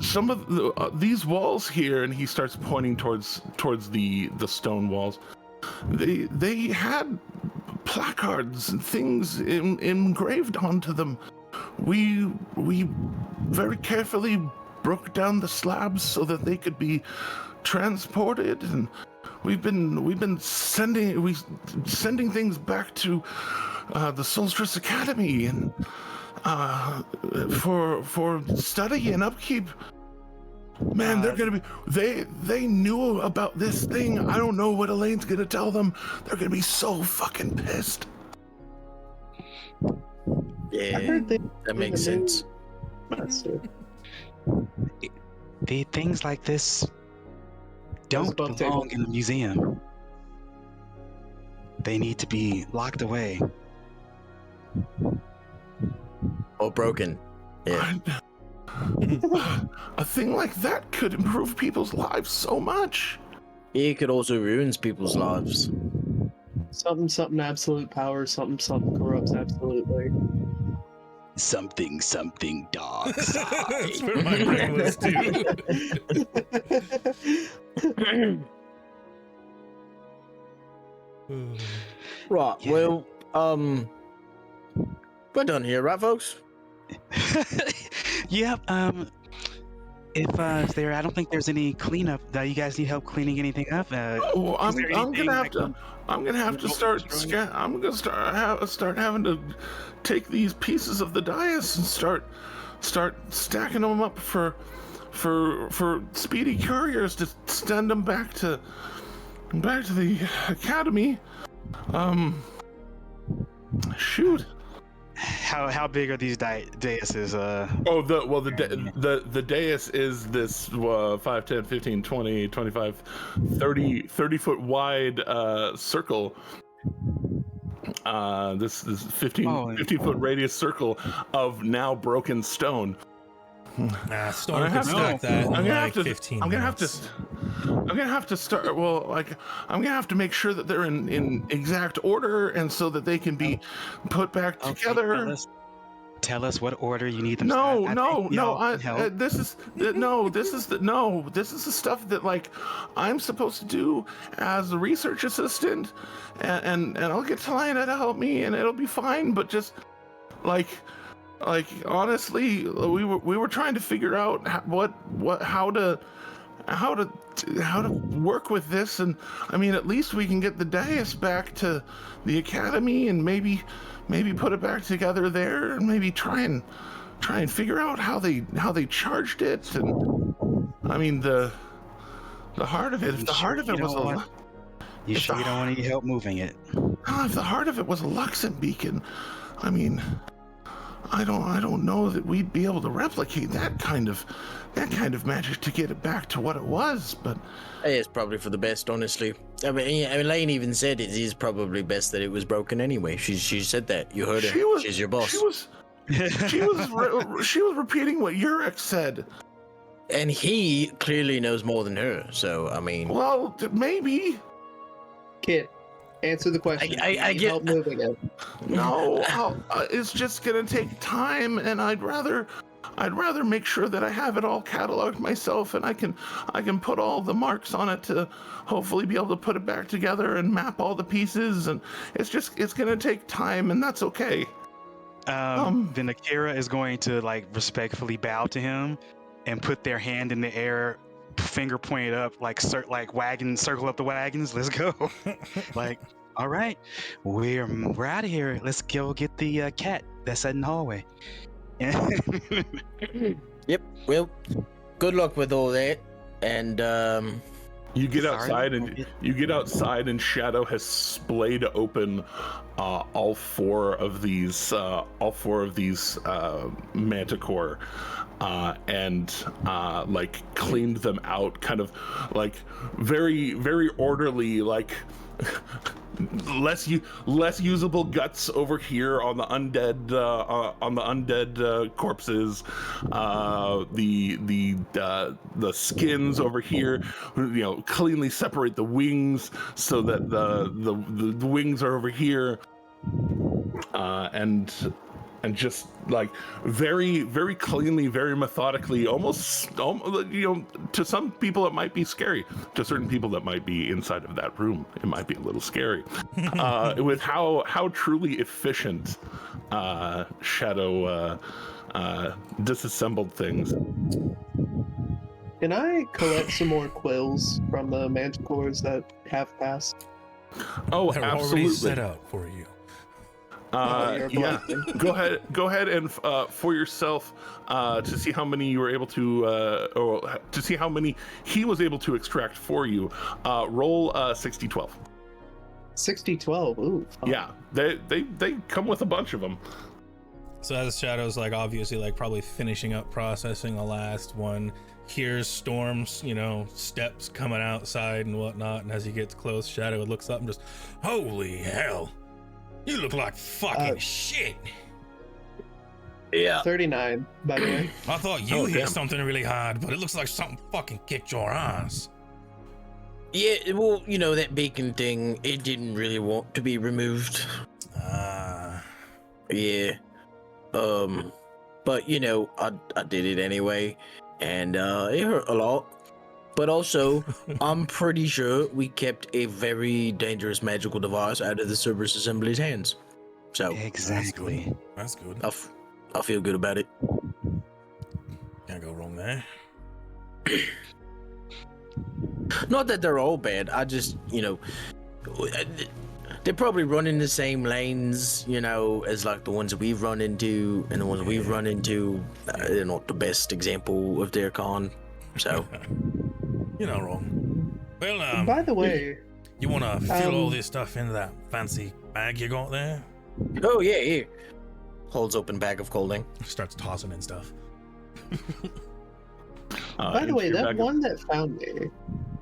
Some of these walls here, and he starts pointing towards the stone walls. They had placards and things engraved onto them. We very carefully broke down the slabs so that they could be transported, and we've been sending things back to the Soulstar Academy and for study and upkeep. Man, they're gonna be they knew about this thing. I don't know what Elaine's gonna tell them. They're gonna be so fucking pissed.
Yeah, that makes sense.
Master.
The things like this don't
above
belong
table.
in a museum. They need to be locked away.
Or broken. Yeah.
A thing like that could improve people's lives so much.
It could also ruin people's lives.
Something absolute power, something corrupts absolutely.
Something dark side.
That's where my brain was too.
Right,
Yeah.
well, we're done here, right, folks?
Yep. If there, I don't think there's any cleanup. You guys need help cleaning anything up?
Oh, I'm
there
gonna
anything
have
that
to. I'm gonna have to start. I'm gonna start having to take these pieces of the dais and start stacking them up for speedy couriers to send them back to the academy. Shoot.
How big are these daises?
Oh, the dais is this 5, 10, 15, 20, 25, 30 foot wide circle. This is 15 foot radius circle of now broken stone.
Nah, Storm could stack that in like 15
I'm gonna
minutes.
have to start. Well, like I'm gonna have to make sure that they're in exact order, and so that they can be put back together.
Tell us what order you need them.
No. This is the stuff that like I'm supposed to do as a research assistant, and I'll get Talina to help me, and it'll be fine. But just like honestly, we were trying to figure out how to work with this, and I mean, at least we can get the dais back to the academy, and maybe put it back together there, and maybe try and figure out how they charged it. And I mean, the heart of it. If the heart of it was
you sure you don't want any help moving it?
if the heart of it was a Luxon beacon, I mean, I don't know that we'd be able to replicate that kind of magic to get it back to what it was, but
Hey, it's probably for the best, honestly. I mean, Elaine even said it is probably best that it was broken anyway. She said that. You heard her. She's your boss.
She was repeating what Urek said.
And he clearly knows more than her, so I mean.
Well, maybe.
Kid, answer the question.
I get-
help moving it.
No, it's just gonna take time, and I'd rather make sure that I have it all cataloged myself, and I can put all the marks on it to hopefully be able to put it back together and map all the pieces. And it's gonna take time, and that's okay.
Then Akira is going to like respectfully bow to him and put their hand in the air, finger pointed up, like circle up the wagons. Let's go. Like, all right, we're out of here. Let's go get the cat that's in the hallway.
Yep. Well, good luck with all that. And
You get
Sorry?
outside, and Shadow has splayed open all four of these manticore, and like cleaned them out, kind of like very, very orderly, like less usable guts over here on the undead corpses. The skins over here, cleanly separate the wings so that the wings are over here, and just like very, very cleanly, very methodically, almost, to some people it might be scary. To certain people that might be inside of that room, it might be a little scary. With how truly efficient Shadow disassembled things.
Can I collect some more quills from the manticores that have passed?
Oh,
They're
absolutely.
already set out for you.
You're
Yeah.
collecting.
Go ahead and for yourself to see how many you were able to, or to see how many he was able to extract for you. Roll 60-12.
60-12. Ooh. Fun.
Yeah, they come with a bunch of them.
So as Shadow's like obviously like probably finishing up processing the last one, hears Storm's, steps coming outside and whatnot, and as he gets close, Shadow looks up and just, holy hell, you look like fucking shit.
Yeah.
39, by the way.
I thought you hit
damn.
something really hard, but it looks like something fucking kicked your ass.
Yeah, well, that bacon thing, it didn't really want to be removed.
Ah.
Yeah. But I did it anyway, and it hurt a lot. But also, I'm pretty sure we kept a very dangerous magical device out of the Cerberus Assembly's hands. So
Exactly.
That's good.
I feel good about it.
Can't go wrong there.
Not that they're all bad. I just, they're probably running the same lanes, as like the ones that we've run into, and the ones we've run into, they're not the best example of their con. So,
You're not wrong. Well,
By the way,
you want to fill all this stuff into that fancy bag you got there?
oh yeah, here. Holds open bag of colding.
Starts tossing in stuff.
by the way, that one that found me.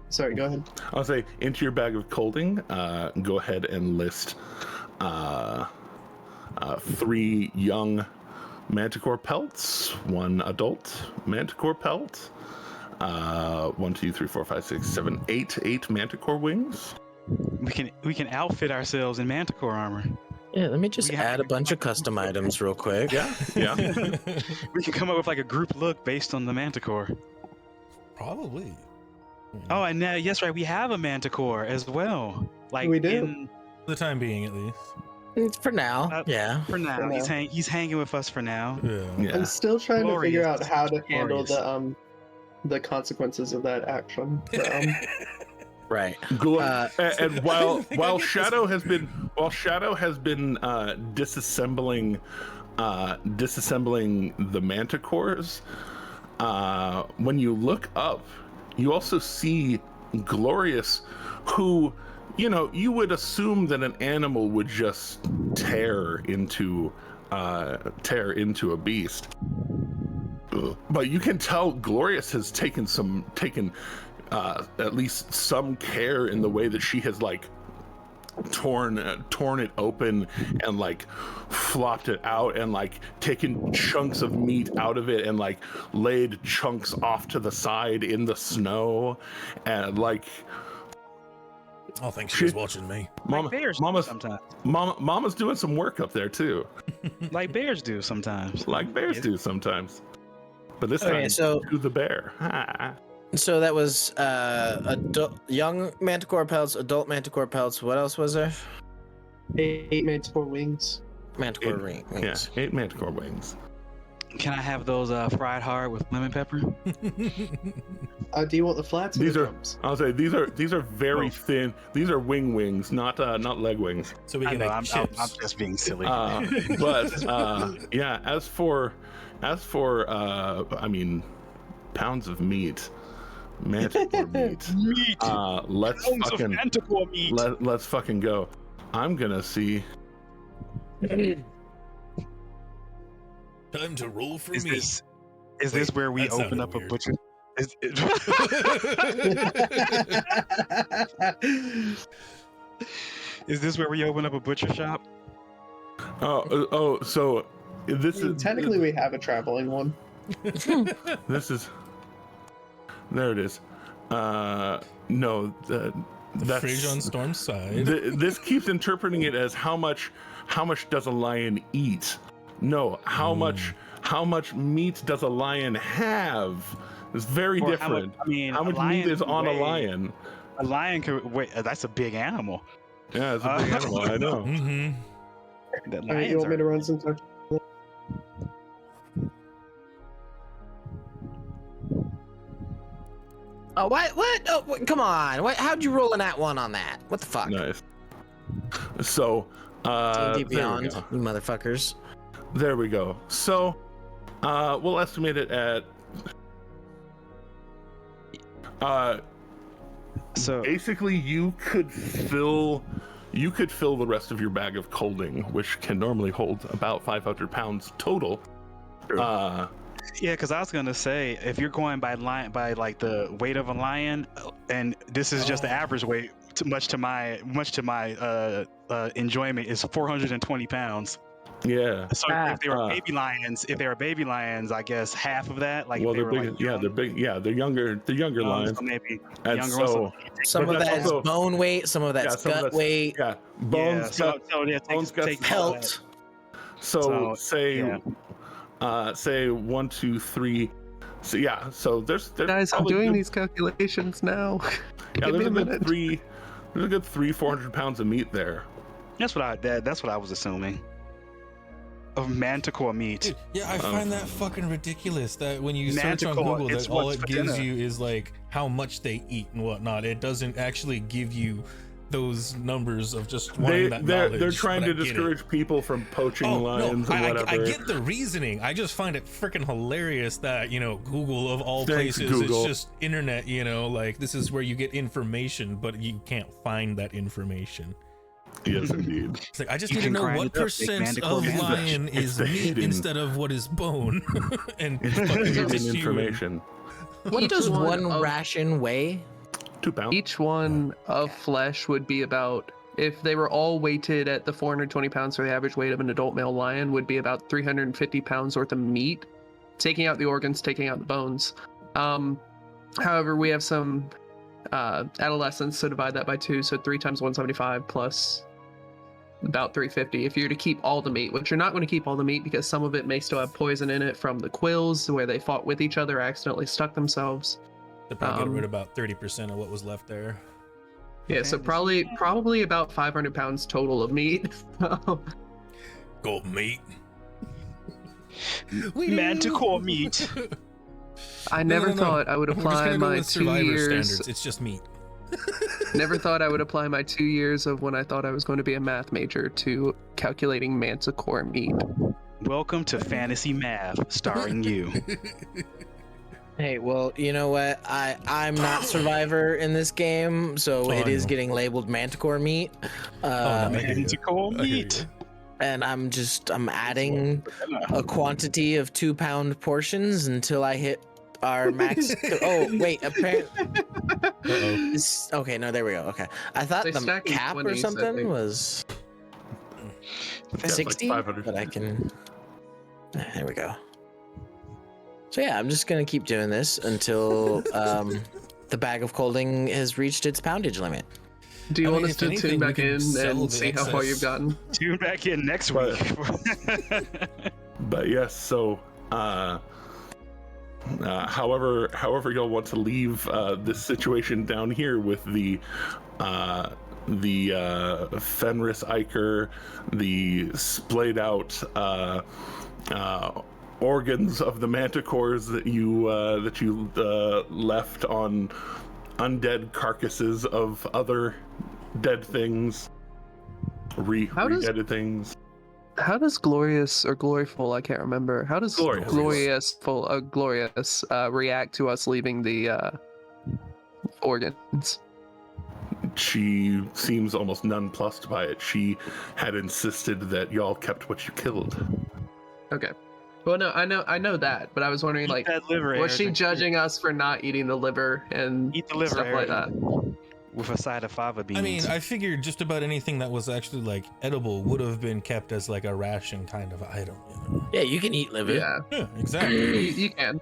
Sorry, go ahead.
I'll say into your bag of colding. Go ahead and list 3 young manticore pelts, 1 adult manticore pelt, 1, 2, 3, 4, 5, 6, 7, 8 manticore wings.
We can outfit ourselves in manticore armor.
Yeah, let me just
We have-
add a bunch of custom items real quick.
Yeah.
We can come up with like a group look based on the manticore.
Probably.
Oh, and yes, right, we have a manticore as well. Like
We do.
in-
For the time being, at least.
For now, yeah.
for now,
For now.
he's hanging with us for now.
Yeah.
I'm still trying to figure
Glorious.
out how to handle
Glorious.
the consequences of that action.
Right.
And while Shadow has been disassembling the manticores, when you look up, you also see Glorious, who you would assume that an animal would just tear into a beast, but you can tell Glorious has taken at least some care in the way that she has like torn it open and like flopped it out and like taken chunks of meat out of it and like laid chunks off to the side in the snow, and like
I think she's watching me.
Like bears do sometimes.
Mama's doing some work up there too,
Like bears do sometimes.
like bears do sometimes. But this
Okay,
time,
so-
to the bear. Ha.
So that was young manticore pelts, adult manticore pelts. What else was there?
8 manticore wings.
Manticore wings.
Yeah, 8 manticore wings.
Can I have those fried hard with lemon pepper?
Do you want the flats or
These
the
are,
drums?
I'll say these are very
Oh.
thin. These are wings, not leg wings.
So we
I
can
know,
make
I'm
chips.
just being silly.
But yeah, as for I mean, pounds of meat, manticore meat.
Meat.
Let's
Pounds of
fucking
manticore meat.
let's fucking go. I'm gonna see.
Time to roll for
Is
me.
this where we
that
open
sounded
up a
weird.
butcher? Is this where we open up a butcher shop?
So this is
Technically, we have a traveling one.
this is there. It is. No, that's
fridge on Storm's side.
This keeps interpreting it as how much does a lion eat? No, how much meat does a lion have? It's very
Or
different.
how much
How much meat is on a lion?
A lion could wait. That's a big animal.
Yeah, it's a big animal. I know.
Mm-hmm.
The
All right,
lions
you want me
are-
to run some time?
Oh, what? Oh, come on. How'd you roll an at one on that? What the fuck?
Nice. So,
D&D
there we
Beyond,
go.
you motherfuckers.
There we go. So, we'll estimate it at.
So
Basically, you could fill the rest of your bag of colding, which can normally hold about 500 pounds total.
yeah, because I was gonna say if you're going by like the weight of a lion, and this is just the average weight, much to my enjoyment, is 420 pounds.
Yeah.
So if they were baby lions, I guess half of that. Like
Well,
if they
they're
were
big.
like
Yeah, they're big. Yeah, they're younger. The younger lions.
so maybe
And
younger
so,
ones.
Some
But
of
that's
that is
also-
bone weight, some of that's
some of
gut
that's-
weight,
Yeah, bones.
yeah,
gut,
so yeah,
bones, guts,
take
pelt.
So, say,
yeah.
say 1, 2, 3. So yeah, so there's
Guys, I'm
probably
doing
good-
these calculations now.
Yeah,
Give me
there's
a
a good
minute.
three. There's a good 300-400 pounds of meat there.
That's what I was assuming. Of manticore meat.
Dude, yeah, I find that fucking ridiculous that when you search on
Manticore,
Google,
it's
that all
what's
it
for
gives
dinner.
you is like how much they eat and whatnot. It doesn't actually give you those numbers of just wanting that knowledge.
They're trying
but
to
I get it.
discourage people from poaching lions and whatever.
I get the reasoning. I just find it freaking hilarious that, Google of all
Thanks,
places,
Google.
it's just internet, like this is where you get information, but you can't find that information.
Yes, indeed.
It's like, I just
You
need to
can
know
grind
what
it up, make
percent
manticore
of
meat.
lion
It's
is
the
meat
hidden-
instead of what is bone. And
It's
fucking
hidden
tissue and-
information.
What
Each
does one
of-
ration weigh?
2 pounds.
Each one of flesh would be about, if they were all weighted at the 420 pounds for the average weight of an adult male lion, would be about 350 pounds worth of meat, taking out the organs, taking out the bones. However, we have some adolescents, so divide that by 2, so 3 times 175 plus about 350 if you're to keep all the meat, which you're not going to keep all the meat because some of it may still have poison in it from the quills where they fought with each other, accidentally stuck themselves.
They probably got rid of about 30% of what was left there.
Yeah, so probably about 500 pounds total of meat.
Gold meat.
Manticore meat.
I never
No.
thought I would
We're just
apply
gonna go
my
with
2
Survivor
years.
standards. It's just meat.
Never thought I would apply my 2 years of when I thought I was going to be a math major to calculating manticore meat.
Welcome to Fantasy Math, starring you.
Hey, well, you know what? I'm not Survivor in this game, so it
I
is
know.
getting labeled manticore meat.
no. I hear ya.
Manticore
I hear
meat.
And I'm adding a quantity of 2-pound portions until I hit our max. Oh, wait, apparently.
Uh-oh.
Okay, no, there we go. Okay. I thought
They
the
stack in
cap
20s,
or
I
something
think.
was
like
60,
500.
but I can. There we go. So yeah, I'm just gonna keep doing this until the bag of colding has reached its poundage limit.
Do you
I
want
mean,
us
if
to
anything,
tune
we
back
can
in
sell
and
the
see how far
excess.
you've gotten?
Tune back in next
But-
week.
But yes, so however you'll want to leave this situation down here with the Fenris Iker, the splayed out organs of the manticores that you left on undead carcasses of other dead things,
How does-
re-deaded things.
How does glorious or gloryful? I can't remember. How does
Glorious.
glorious react to us leaving the organs?
She seems almost nonplussed by it. She had insisted that y'all kept what you killed.
Okay. Well, no, I know that, but I was wondering,
Eat
like,
that liver,
was she
Eric.
judging us for not eating the liver and
Eat the liver,
stuff like
Eric.
that?
with a side of fava beans.
I mean, I figured just about anything that was actually like edible would have been kept as like a ration kind of item. You know?
Yeah, you can eat liver.
Yeah,
Yeah, exactly.
you can.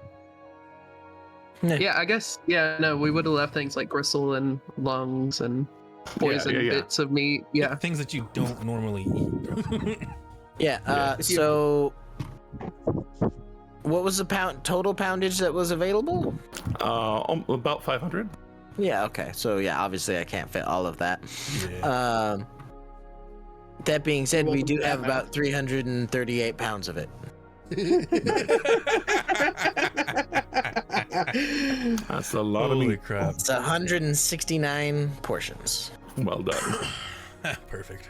Yeah.
Yeah, I guess. Yeah, no, we would have left things like gristle and lungs and poison
yeah.
bits of meat. Yeah.
Things that you don't normally eat.
Yeah.
If you-
So, what was the total poundage that was available?
About 500.
Yeah. Okay. So yeah, obviously I can't fit all of that.
Yeah.
That being said, we do
Welcome to
have
that
about 338 pounds of it.
That's a lot of
Holy
meat.
crap.
It's 169 portions.
Well done.
Perfect.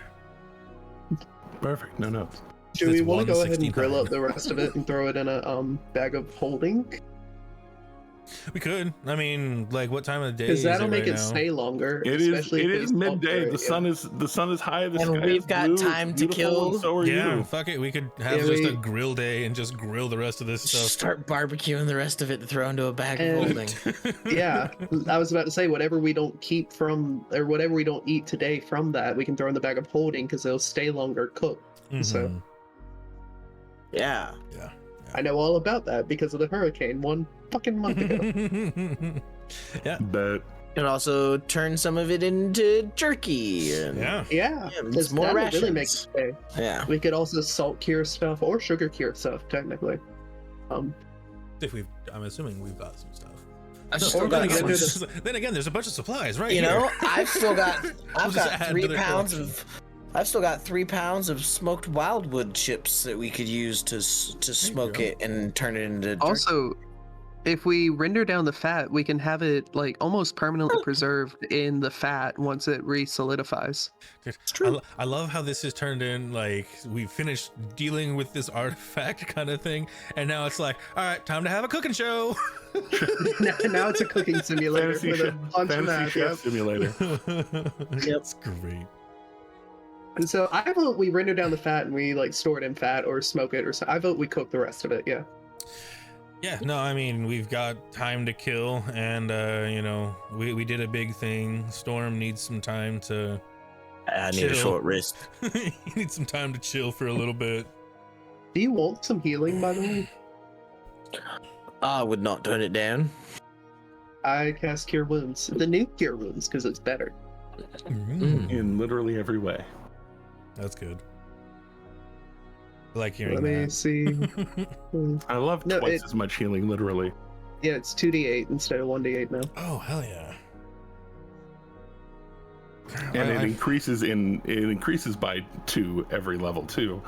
Perfect. No.
Do we
It's
want to go ahead and
169.
grill up the rest of it and throw it in a bag of holding?
We could. I mean, like, what time of the day
Because
is
that'll
it
make
right
it
now?
stay longer.
It is.
especially
It
if we
is
salt
midday.
it,
The sun is high. The
And
sky
we've
is
got
blue,
time
it's
to
beautiful,
kill.
and so are
Yeah,
you.
fuck it. We could have
Yeah,
just a
we-
grill day and just grill the rest of this stuff.
Start barbecuing the rest of it to throw into a bag of
And-
holding.
Yeah, I was about to say whatever we don't keep from, or whatever we don't eat today from that, we can throw in the bag of holding because they'll stay longer cooked. So-
Mhm.
Yeah.
Yeah.
I know all about that because of the hurricane one fucking month ago.
Yeah.
But
And also turn some of it into jerky. And,
Yeah.
Yeah,
Yeah,
it's
more
that'll really make it
rations.
stay.
Yeah.
We could also salt cure stuff or sugar cure stuff technically.
I'm assuming we've got some stuff.
I've
No,
still
we're gonna
got
get
some,
rid of-
then again, there's a bunch of supplies right
you
here.
know, I've
We'll
got
just add to
3
their
pounds
collection.
I've still got 3 pounds of smoked wildwood chips that we could use to smoke
go.
it and turn it into jerky.
Also, if we render down the fat, we can have it like almost permanently preserved in the fat once it re-solidifies.
Dude, I love how this has turned in, like, we finished dealing with this artifact kind of thing, and now it's like, all right, time to have a cooking show.
Now it's a cooking simulator
fancy
with a bunch of
fancy
that.
chef
Yep.
simulator.
That's great.
And so I vote we render down the fat and we like store it in fat or smoke it, or so. I vote we cook the rest of it. Yeah.
Yeah, no, I mean, we've got time to kill, and, you know, we did a big thing. Storm needs some time to...
I need a
chill.
short rest.
He needs some time to chill for a little bit.
Do you want some healing, by the way?
I would not turn it down.
I cast Cure Wounds. The new Cure Wounds, because it's better.
In literally every way.
That's good. I like hearing
Let me
that.
see.
I love
No,
twice
it-
as much healing, literally.
Yeah, it's 2d8 instead of 1d8 now.
Oh, hell yeah.
And it increases by 2 every level too.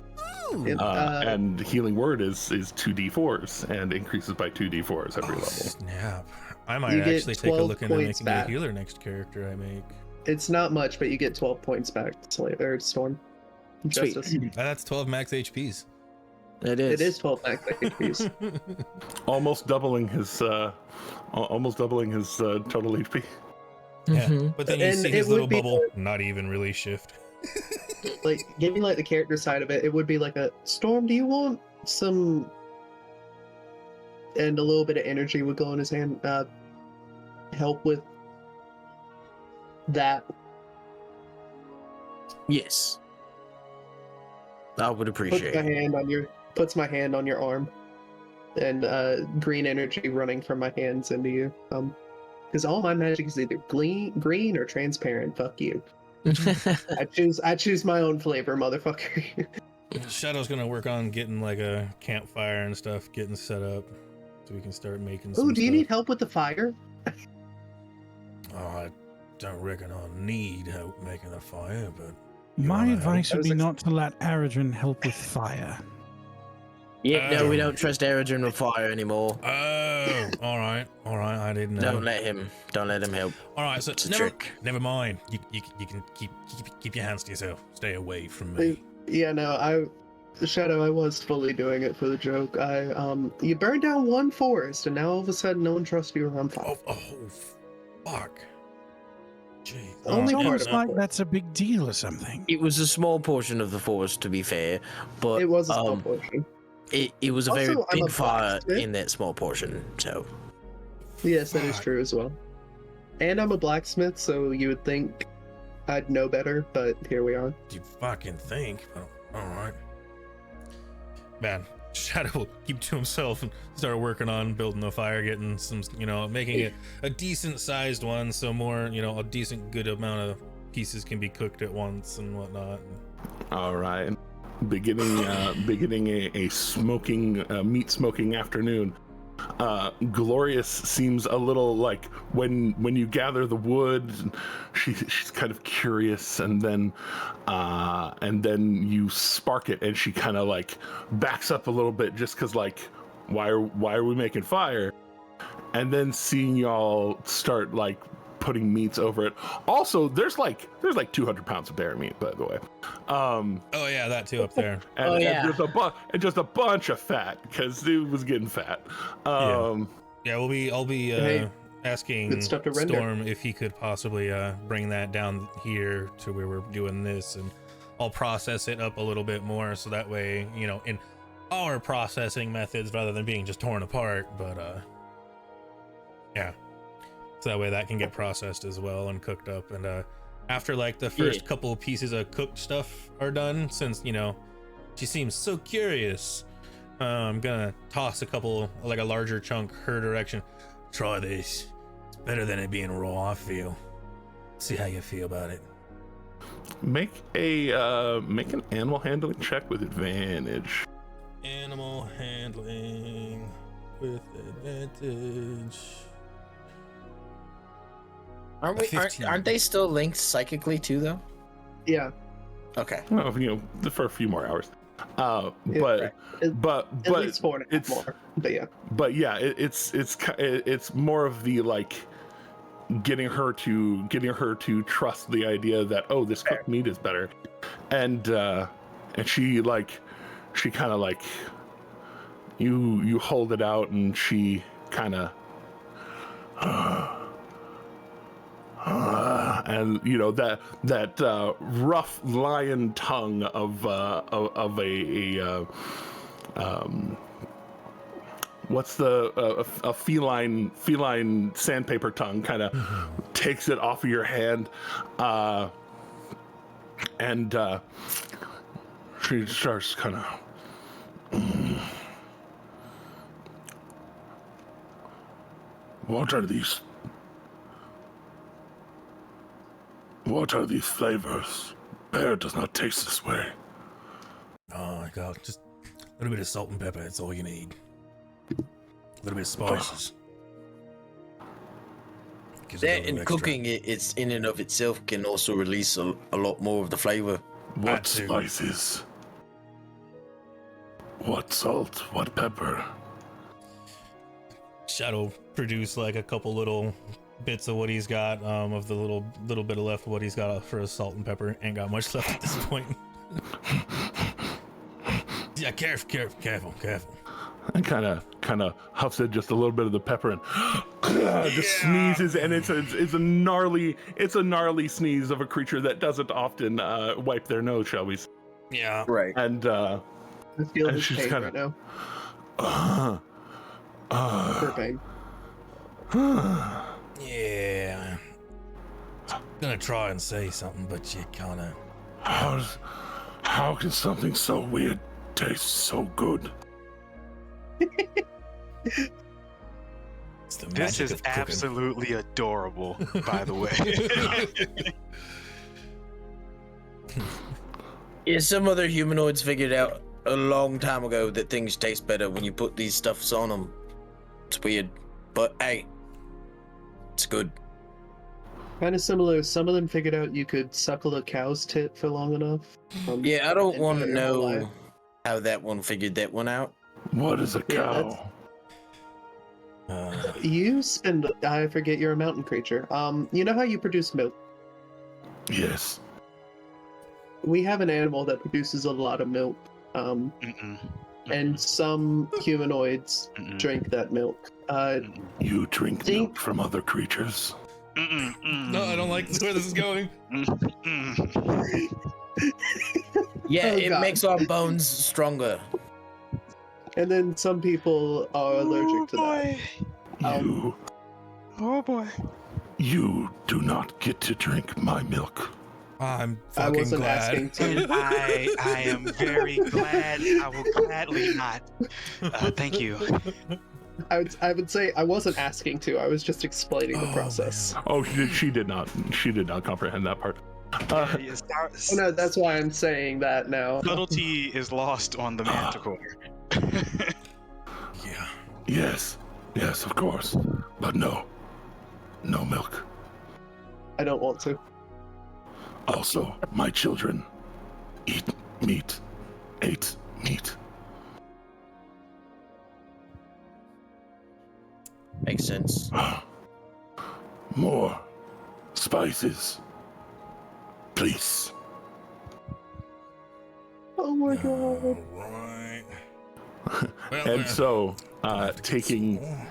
Yep.
And healing word is 2d4s and increases by 2d4s every level.
Snap. I might
You get
actually take a
12
look into
points
making
back.
a healer next character I make.
It's not much, but you get 12 points back. Storm.
Sweet.
Justice.
That's 12 max HPs.
It is.
It is 12 max HPs.
Almost doubling his total HP.
Yeah,
Mhm.
but then you
And
see
it
his
would
little
be
bubble not even really shift.
Like, giving like the character side of it, it would be like a Storm, do you want some? And a little bit of energy would go in his hand. Help with that.
Yes. I would appreciate it.
Puts my hand on your arm, and green energy running from my hands into you. Because all my magic is either green or transparent. Fuck you. I choose my own flavor, motherfucker.
Shadow's gonna work on getting like a campfire and stuff, getting set up, so we can start making some
Oh, do you
stuff.
need help with the fire?
Oh, I don't reckon I'll need help making a fire, but
My
wanna
advice
help?
would be not to let Aradrin help with fire.
Yeah, no, we don't trust Aradrin with fire anymore.
oh, all right, I didn't know.
Don't let him help.
All right, so
It's a
never,
trick.
never mind. You can keep your hands to yourself. Stay away from me.
Yeah, no, Shadow, I was fully doing it for the joke. You burned down one forest, and now all of a sudden, no one trusts you around fire.
Oh, fuck. Gee.
Only
It
part
sounds
of
like
it.
that's a big deal or something.
It was a small portion of the forest, to be fair, but
It was a small portion.
it was a very
Also, I'm
big
a
fire
blacksmith.
in that small portion. So
Yes, that is
Fuck.
true as well. And I'm a blacksmith, so you would think I'd know better, but here we are.
You fucking think, but all right. Man, Shadow will keep to himself and start working on building the fire, getting some, making it a decent sized one, so more, a decent good amount of pieces can be cooked at once and whatnot.
All right. Beginning a smoking meat smoking afternoon. Glorious seems a little like when you gather the wood, she's kind of curious, and then you spark it, and she kind of like backs up a little bit just because like why are we making fire? And then seeing y'all start like putting meats over it. Also, there's like 200 pounds of bear meat, by the way.
Oh yeah, that too up there.
And just a bunch of fat because it was getting fat.
Yeah, I'll be asking
Storm
if he could possibly bring that down here to where we're doing this, and I'll process it up a little bit more so that way, in our processing methods rather than being just torn apart. But yeah. So that way that can get processed as well and cooked up. And after like the first couple of pieces of cooked stuff are done, since she seems so curious, I'm gonna toss a couple, like a larger chunk her direction. Try this. It's better than it being raw, I feel. See how you feel about it.
Make an animal handling check with advantage.
Animal handling with advantage.
Aren't they still linked psychically too, though?
Yeah.
Okay.
Well, for a few more hours.
At least 4.5 more. But yeah.
It's more of the like getting her to trust the idea that this cooked meat is better, and she kind of like you hold it out, and she kind of. And that rough lion tongue of a what's the a feline sandpaper tongue kind of takes it off of your hand, and she starts kind of. What are these? What are these flavors? Bear does not taste this way.
Oh my god, just a little bit of salt and pepper, that's all you need. A little bit of spices.
That and cooking it's in and of itself can also release a lot more of the flavor.
What spices? What salt? What pepper?
Shadow produce like a couple little bits of what he's got, of the little bit of left of what he's got for his salt and pepper. Ain't got much left at this point. Yeah, careful.
And kind of huffs it just a little bit of the pepper and just sneezes, and it's a gnarly sneeze of a creature that doesn't often wipe their nose, shall we say.
Yeah.
Right.
And
I feel this pain right now. Burping.
Yeah. I'm gonna try and say something, but you kinda...
How can something so weird taste so good?
This is absolutely adorable, by the way.
Yeah, some other humanoids figured out a long time ago that things taste better when you put these stuffs on them. It's weird, but hey, it's good.
Kind of similar. Some of them figured out you could suckle a cow's tit for long enough.
Yeah, I don't want to know how that one figured that one out.
What is a cow?
You spend. I forget you're a mountain creature. You know how you produce milk?
Yes.
We have an animal that produces a lot of milk. And some humanoids drink that milk.
You drink milk from other creatures?
No, I don't like where this is going.
Yeah,
Oh,
it
God.
makes our bones stronger.
And then some people are allergic to that.
You.
Oh boy.
You do not get to drink my milk.
I'm
I
fucking
wasn't
glad.
asking to.
I am very glad. I will gladly not. Thank you.
I would say I wasn't asking to. I was just explaining the
Oh,
process.
man.
Oh, she did not comprehend that part.
Yes,
Oh no, that's why I'm saying that now.
subtlety is lost on the manticore.
Yeah.
Yes, of course, but no milk.
I don't want to.
Also, my children ate meat.
Makes sense.
More spices, please.
Oh my god.
All right. Well,
And so,
I have to get some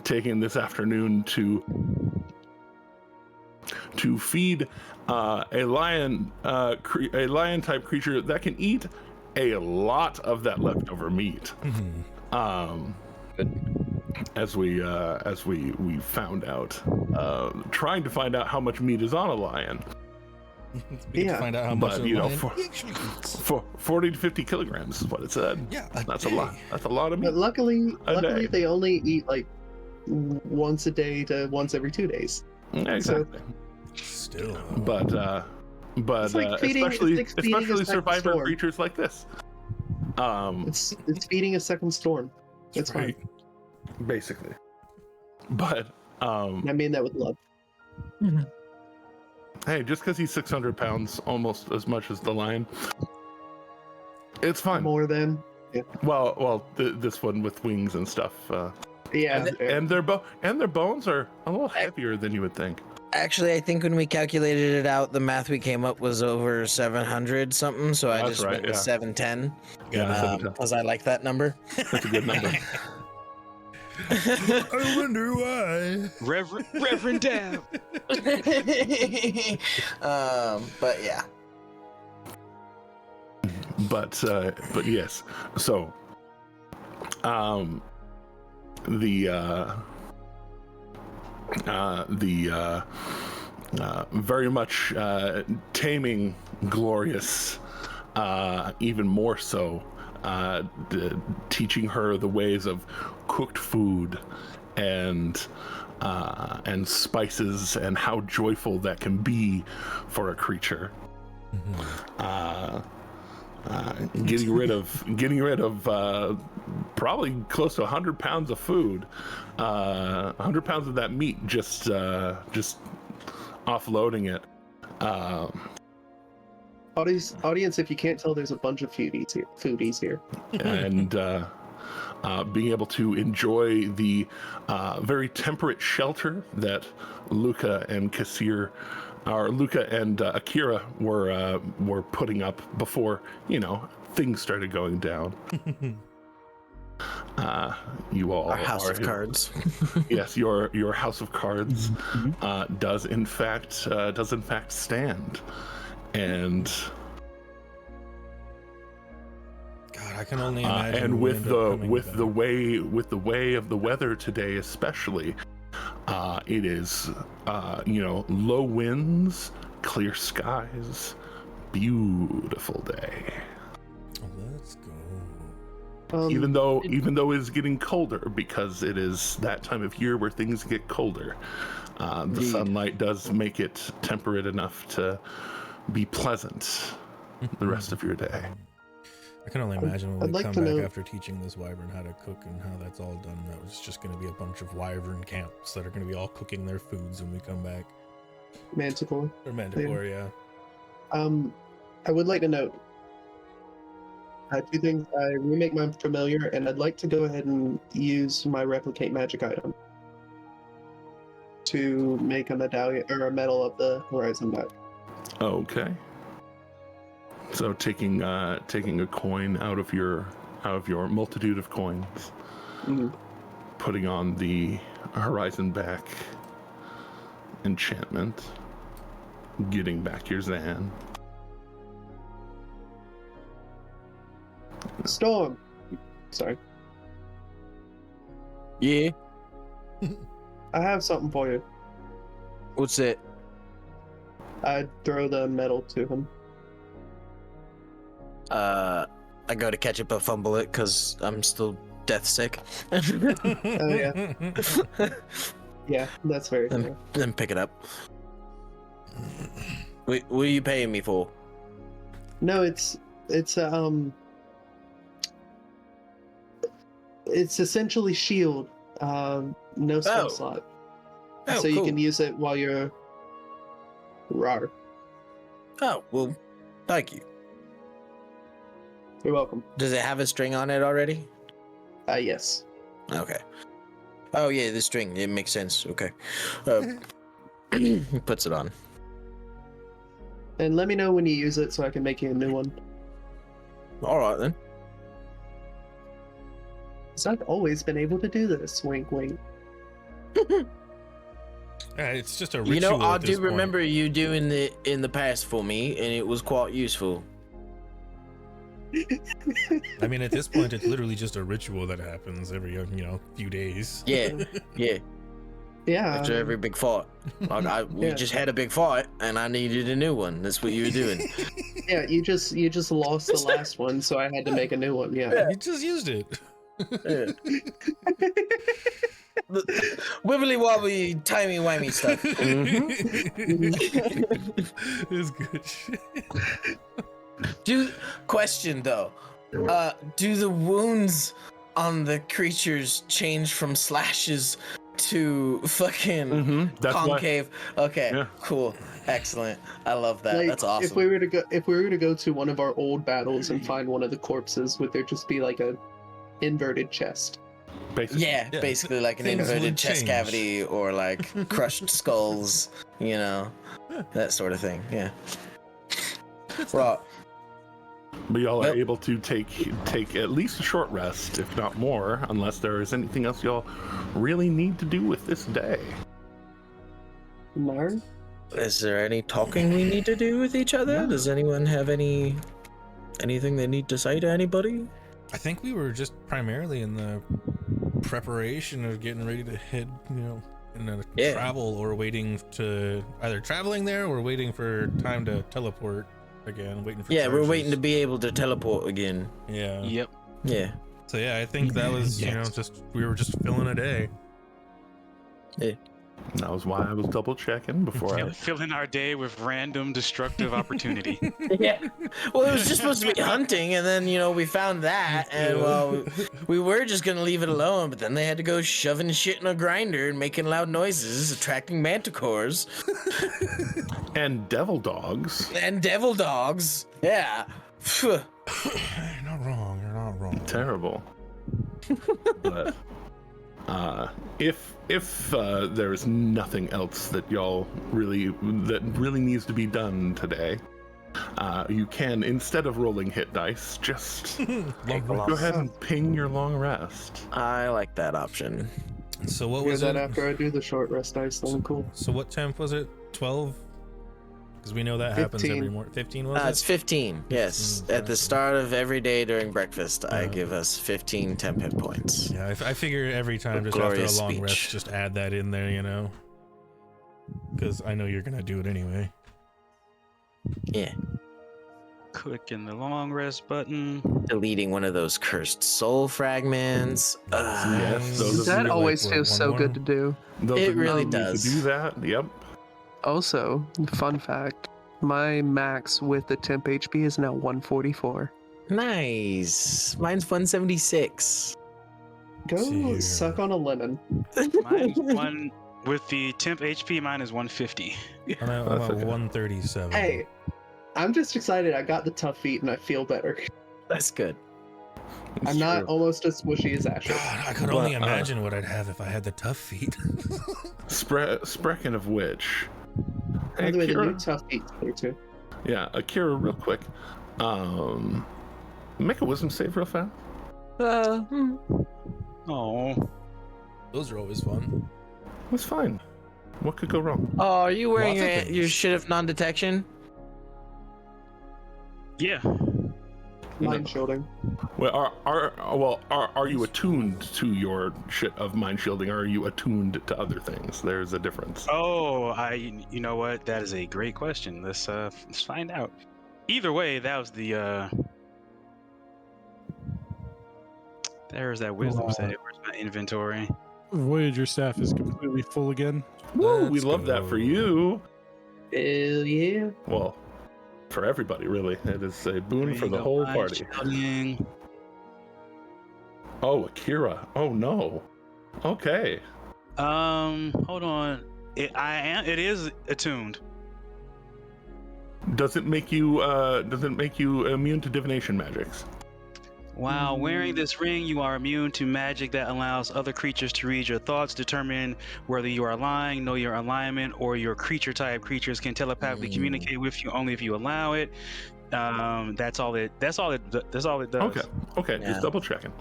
taking
more.
this afternoon to feed a lion type creature that can eat a lot of that leftover meat.
Mhm.
As we found out, trying to find out how much meat is on a lion.
We get to
Yeah.
find out how much
But,
of
you know,
lion
for-
actually eats.
For 40 to 50 kilograms is what it said.
Yeah,
That's a lot. That's a lot of meat.
But luckily
A day.
they only eat like once a day to once every 2 days.
Exactly.
Still.
But
It's like feeding- it's like feeding a
especially
second
survivor
storm.
creatures like this.
It's feeding a second storm. It's fine.
right.
Basically. But
And I mean that with love.
hey, just because he's 600 pounds, almost as much as the lion, it's fine.
More than
Well, this one with wings and stuff,
yeah.
and their bones are a little heavier than you would think.
Actually, I think when we calculated it out, the math we came up was over 700 something. So I
That's
just
right,
went with
yeah.
710
Yeah, 710.
because I like that number.
That's a good number.
I wonder why.
Reverend Dab.
But yeah.
But yes. So, the very much taming Glorious, even more so, teaching her the ways of cooked food and spices and how joyful that can be for a creature. Getting rid of probably close to 100 pounds of food, 100 pounds of that meat, just offloading it.
Audience, if you can't tell, there's a bunch of foodies here.
And being able to enjoy the very temperate shelter that Luca and Akira were putting up before, things started going down. You all
Our house
are
of cards.
Yes, your house of cards does in fact stand, and
God, I can only imagine.
and
what
with
ended up coming of
the
that.
way of the weather today, especially, it is low winds, clear skies, beautiful day.
Let's go.
Even though it's getting colder, because it is that time of year where things get colder. The
Indeed.
sunlight does make it temperate enough to be pleasant the rest of your day.
I can only imagine when
I'd
we
like
come
to
back
know-
after teaching this wyvern how to cook and how that's all done. That was just going to be a bunch of wyvern camps that are going to be all cooking their foods when we come back.
Manticore.
Or manticore, yeah.
I would like to note 2 things. I remake my familiar, and I'd like to go ahead and use my replicate magic item to make a medallion or a medal of the Horizon back.
Okay. So taking a coin out of your multitude of coins, putting on the Horizon back enchantment, getting back your Zan.
Storm. Sorry.
Yeah.
I have something for you.
What's it?
I throw the medal to him.
I go to catch it but fumble it because I'm still death sick.
Oh yeah. Yeah, that's very fair.
Then pick it up. Wait, what are you paying me for?
No, it's essentially shield. No spell slot.
Oh,
so you
cool.
can use it while you're rar.
Oh, well, thank you.
You're welcome.
Does it have a string on it already?
Yes.
Okay. Oh yeah, the string. It makes sense. Okay. Puts it on.
And let me know when you use it so I can make you a new one.
All right then.
Because I've always been able to do this. Wink, wink.
It's just a ritual.
You know, I
at this
do
point.
remember you doing it in the past for me, and it was quite useful.
I mean, at this point, it's literally just a ritual that happens every few days.
Yeah, yeah.
Yeah.
After every big fight, we just had a big fight, and I needed a new one. That's what you were doing.
Yeah, you just lost the last one, so I had to make a new one. Yeah.
You just used it.
Yeah. Wibbly wobbly, timey wimey stuff.
It's good shit.
Question though, do the wounds on the creatures change from slashes to fucking
That's
concave? Okay,
Yeah.
cool, excellent. I love that.
Like,
That's awesome.
If we were to go to one of our old battles and find one of the corpses, would there just be like a inverted chest?
Basically.
Yeah,
Yeah,
basically like an
things
inverted
would
chest
change.
cavity or like crushed skulls, that sort of thing. Yeah. Right.
But y'all are
Yep.
able to take at least a short rest, if not more, unless there is anything else y'all really need to do with this day.
No.
Is there any talking we need to do with each other?
No.
Does anyone have anything they need to say to anybody?
I think we were just primarily in the preparation of getting ready to head, in a
Yeah.
travel or waiting to either traveling there or waiting for time to teleport again, waiting for
Yeah, we're
charges.
waiting to be able to teleport again.
Yeah.
Yep.
Yeah.
So yeah, I think that was, we were just filling a day.
That was why I was double checking before I.
Filling our day with random destructive opportunity.
Yeah. Well, it was just supposed to be hunting, and then we found that, and we were just gonna leave it alone, but then they had to go shoving shit in a grinder and making loud noises, attracting manticores
And devil dogs.
and devil dogs. Yeah. Phew.
You're not wrong. You're not wrong.
Terrible. But if there is nothing else that y'all really needs to be done today, you can, instead of rolling hit dice, just go ahead and ping your long rest.
I like that option.
So what
Do
was
that
it?
after I do the short rest dice. Then cool.
So what temp was it? 12? Because we know that happens
15.
every morning. 15 was
It's
it?
15. Yes. At the start of every day during breakfast, I give us 15 temp hit points.
Yeah, I figure every time just after a
Glorious
long
speech.
rest, just add that in there, because I know you're gonna do it anyway.
Yeah.
Clicking the long rest button.
Deleting one of those cursed soul fragments.
Yes, those
That
of you
always
like,
feels
what,
so
one
good to do.
Those
It
of you
really
who need
does.
to do that. Yep.
Also, fun fact: my max with the temp HP is now 144.
Nice. Mine's 176.
Go
See here.
suck on a lemon.
Mine's one with the temp HP. Mine is 150.
I'm at
That's okay.
137.
Hey, I'm just excited. I got the tough feet and I feel better.
That's good.
It's
I'm not
true.
almost as squishy as Asher.
God, I could
But,
only imagine what I'd have if I had the tough feet.
Sprechen of which.
By the way, the
Akira-
new tough feet's there too.
Yeah, Akira, real quick. Make a wisdom save real fast.
Oh.
Those are always fun.
That's fine. What could go wrong?
Oh, are you wearing
Lots of
your
things.
shit of non-detection?
Yeah.
Mind shielding.
Well, are you attuned to your shit of mind shielding, or are you attuned to other things? There's a difference.
Oh, you know what? That is a great question. Let's find out. Either way, that was the there's that wisdom save. Where's my inventory?
Voyager staff is completely full again.
Woo, we
Let's
love that for
go.
you.
Hell yeah.
Well, for everybody, really. It is a boon for the
Ring of
whole
mind
party.
shielding.
Oh, Akira. Oh no. Okay.
Hold on. It is attuned.
Does it make you immune to divination magics?
While wearing this ring, you are immune to magic that allows other creatures to read your thoughts, determine whether you are lying, know your alignment, or your creature type. Creatures can telepathically communicate with you only if you allow it. That's all it does.
Okay,
Yeah.
just double checking.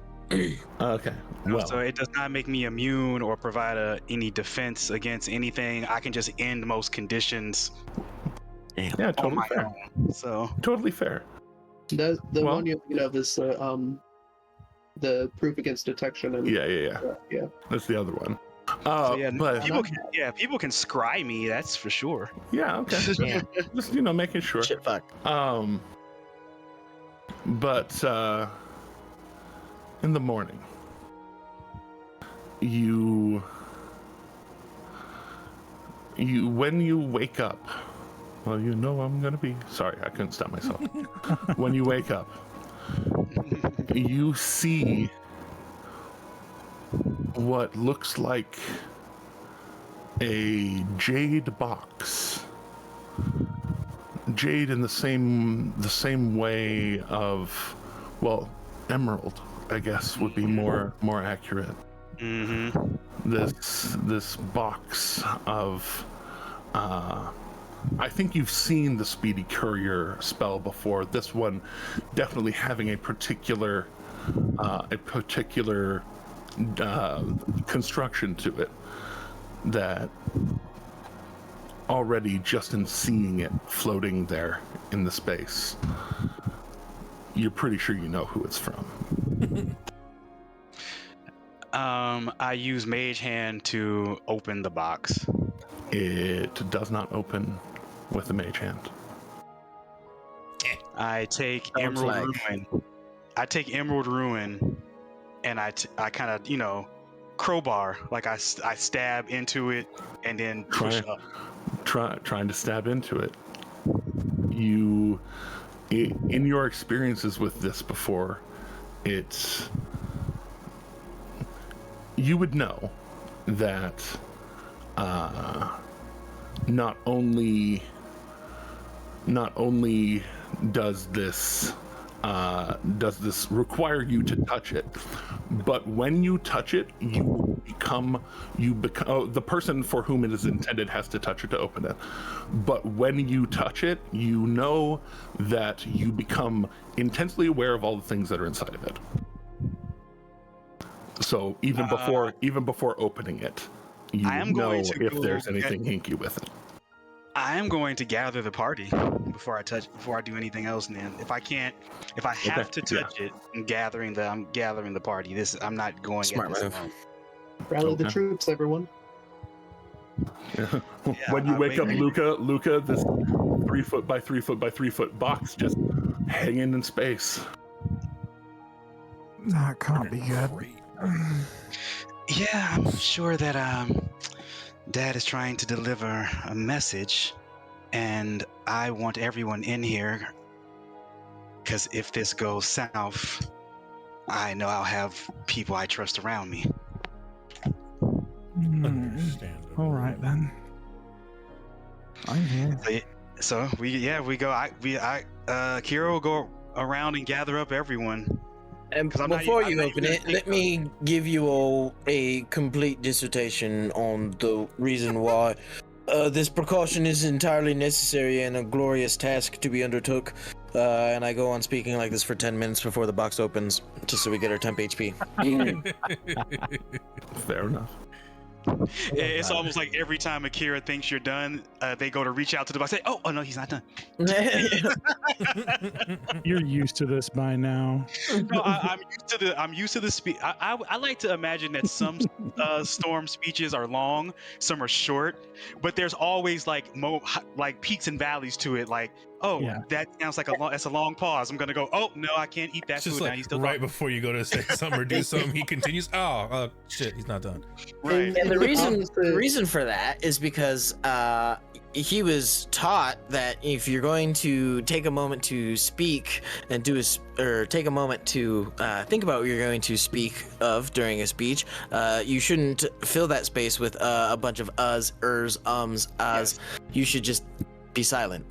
Okay. Well,
So it does not make me immune or provide any defense against anything. I can just end most conditions
yeah,
on
totally
my
fair.
own. So
Totally fair.
The
Well-
one you're thinking of is the proof against detection and
Yeah.
yeah.
That's the other one.
yeah,
But
people can scry me. That's for sure.
yeah, okay.
Yeah.
Just making sure.
Shit, fuck.
But in the morning, you when you wake up, well, I'm gonna be sorry, I couldn't stop myself. When you wake up, you see what looks like a jade box. Jade in the same way of, well, emerald, I guess, would be more accurate.
Mm-hmm.
This box of I think you've seen the Speedy Courier spell before. This one definitely having a particular construction to it that already, just in seeing it floating there in the space, you're pretty sure you know who it's from.
I use Mage Hand to open the box.
It does not open with the Mage Hand.
I take
Sounds
Emerald
like-
Ruin. I take Emerald Ruin, and I kind of crowbar, like I stab into it and then push up.
Trying to stab into it. You, in your experiences with this before, you would know that not only does this require you to touch it, but when you touch it, you become the person for whom it is intended has to touch it to open it. But when you touch it, you know that you become intensely aware of all the things that are inside of it. So even before opening it, you
I am
know
going to
if
go
there's anything hinky with it.
I am going to gather the party before I do anything else. And then if I have to touch it, I'm gathering the party. I'm not going
Smart
at this
move.
alone.
Rally the
Okay.
troops, everyone.
When you wake up,
maybe-
Luca, this 3 foot by 3 foot by 3 foot box just hanging in space.
That can't be good.
Yeah, I'm sure that Dad is trying to deliver a message, and I want everyone in here, because if this goes south, I know I'll have people I trust around me.
Understandable.
All right then. I'm here.
So Kira will go around and gather up everyone.
And
'Cause I'm not
before
even-
you
I'm not
open
even
it,
gonna
let me give you all a complete dissertation on the reason why this precaution is entirely necessary and a glorious task to be undertook. And I go on speaking like this for 10 minutes before the box opens, just so we get our temp HP.
Fair enough.
It's almost like every time Akira thinks you're done, they go to reach out to the box. Say, "Oh no, he's not done."
You're used to this by now.
No, I'm used to the speech. I like to imagine that some storm speeches are long, some are short, but there's always like peaks and valleys to it. Like, oh,
Yeah.
that sounds like that's a long pause. I'm gonna go. Oh no, I can't eat that
It's just
food now.
like
He's still
right
talking.
before you go to say something or do something, he continues. Oh, shit, he's not done.
Right.
And the
Opposite-
reason for that is because he was taught that if you're going to take a moment to speak and take a moment to think about what you're going to speak of during a speech, you shouldn't fill that space with a bunch of uhs, ers, ums, ahs.
Yes.
You should just be silent.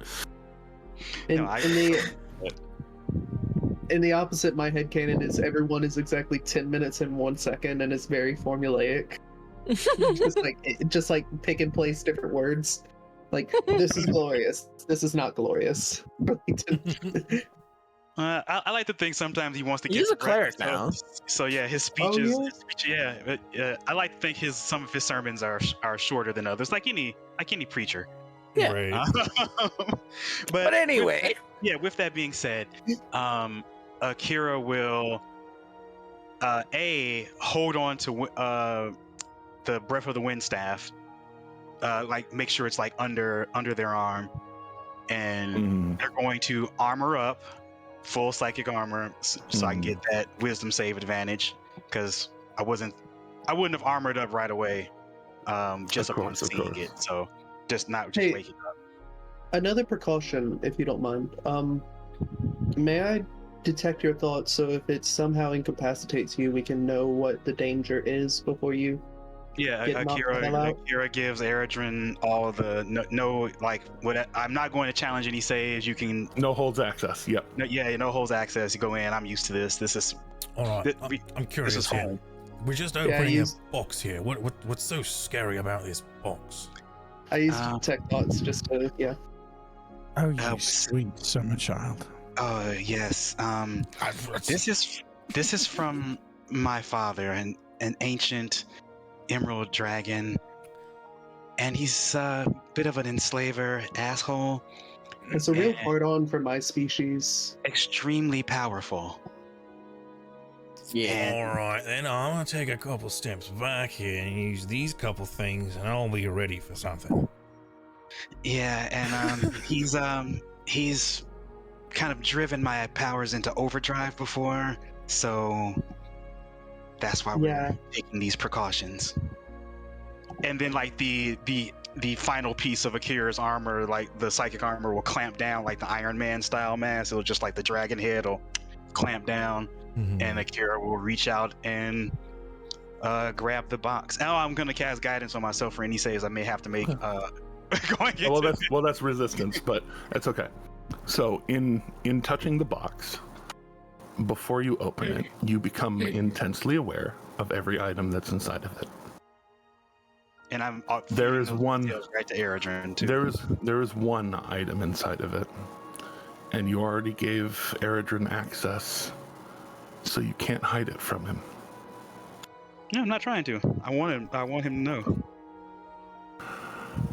In the opposite, my headcanon is everyone is exactly 10 minutes and 1 second and is very formulaic. just like pick and place different words. Like, this is glorious. This is not glorious.
I like to think sometimes he wants to get.
He's a
to breakfast,
cleric now.
So yeah, his
Oh,
speeches.
yeah?
I like to think some of his sermons are shorter than others, like any preacher.
Yeah.
Right.
But anyway,
With that being said, Akira will hold on to the breath of the wind staff, like make sure it's like under their arm, and they're going to armor up, full psychic armor, so I can get that wisdom save advantage, because I wouldn't have armored up right away, just upon seeing it. So just waking up.
Another precaution, if you don't mind. May I detect your thoughts so if it somehow incapacitates you, we can know what the danger is before you
Yeah,
get knocked the hell out?
Akira gives Eredrin all the I'm not going to challenge any saves. You can
No holds access. Yep.
no holds access. You go in. I'm used to this. This is
All right. I'm curious
is
here.
home.
We're just opening a box here. What's so scary about this box?
I use detect thoughts just to, yeah.
Oh, you sweet summer child.
Oh yes. This is from my father, an ancient emerald dragon, and he's a bit of an enslaver, asshole.
It's a real hard-on for my species.
Extremely powerful.
yeah.
All right, then I'm gonna take a couple steps back here and use these couple things, and I'll be ready for something.
Yeah, and he's kind of driven my powers into overdrive before, so that's why we're taking these precautions. And then like the final piece of Akira's armor, like the psychic armor, will clamp down like the Iron Man style mask. It'll just like the dragon head will clamp down, and Akira will reach out and grab the box. Now I'm gonna cast guidance on myself for any saves I may have to make.
That's resistance, but that's okay. So in touching the box, before you open it, you become intensely aware of every item that's inside of it.
And I'm
there is one
right to Eredrin too.
There is one item inside of it, and you already gave Eredrin access, so you can't hide it from him.
No, I'm not trying to. I want him to know.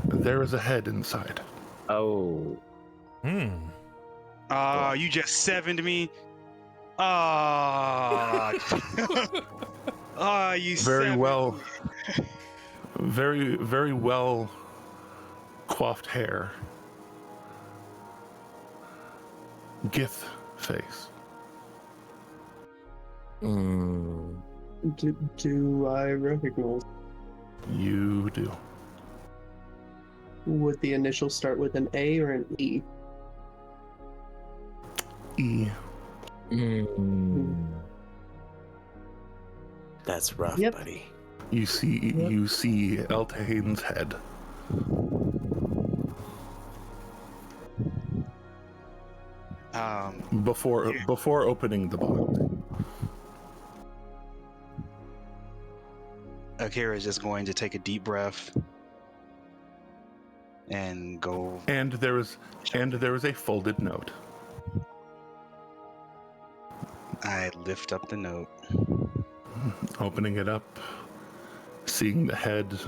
There is a head inside.
Oh.
You just sevened me. Oh. You
very well. Very, very well coiffed hair. Gith face.
Do I recognize?
You do.
Would the initial start with an A or an E?
E.
That's rough, buddy.
You see Eltahane's head. Before opening the box.
Akira is just going to take a deep breath and go.
And there is a folded note.
I lift up the note.
Opening it up, seeing the head.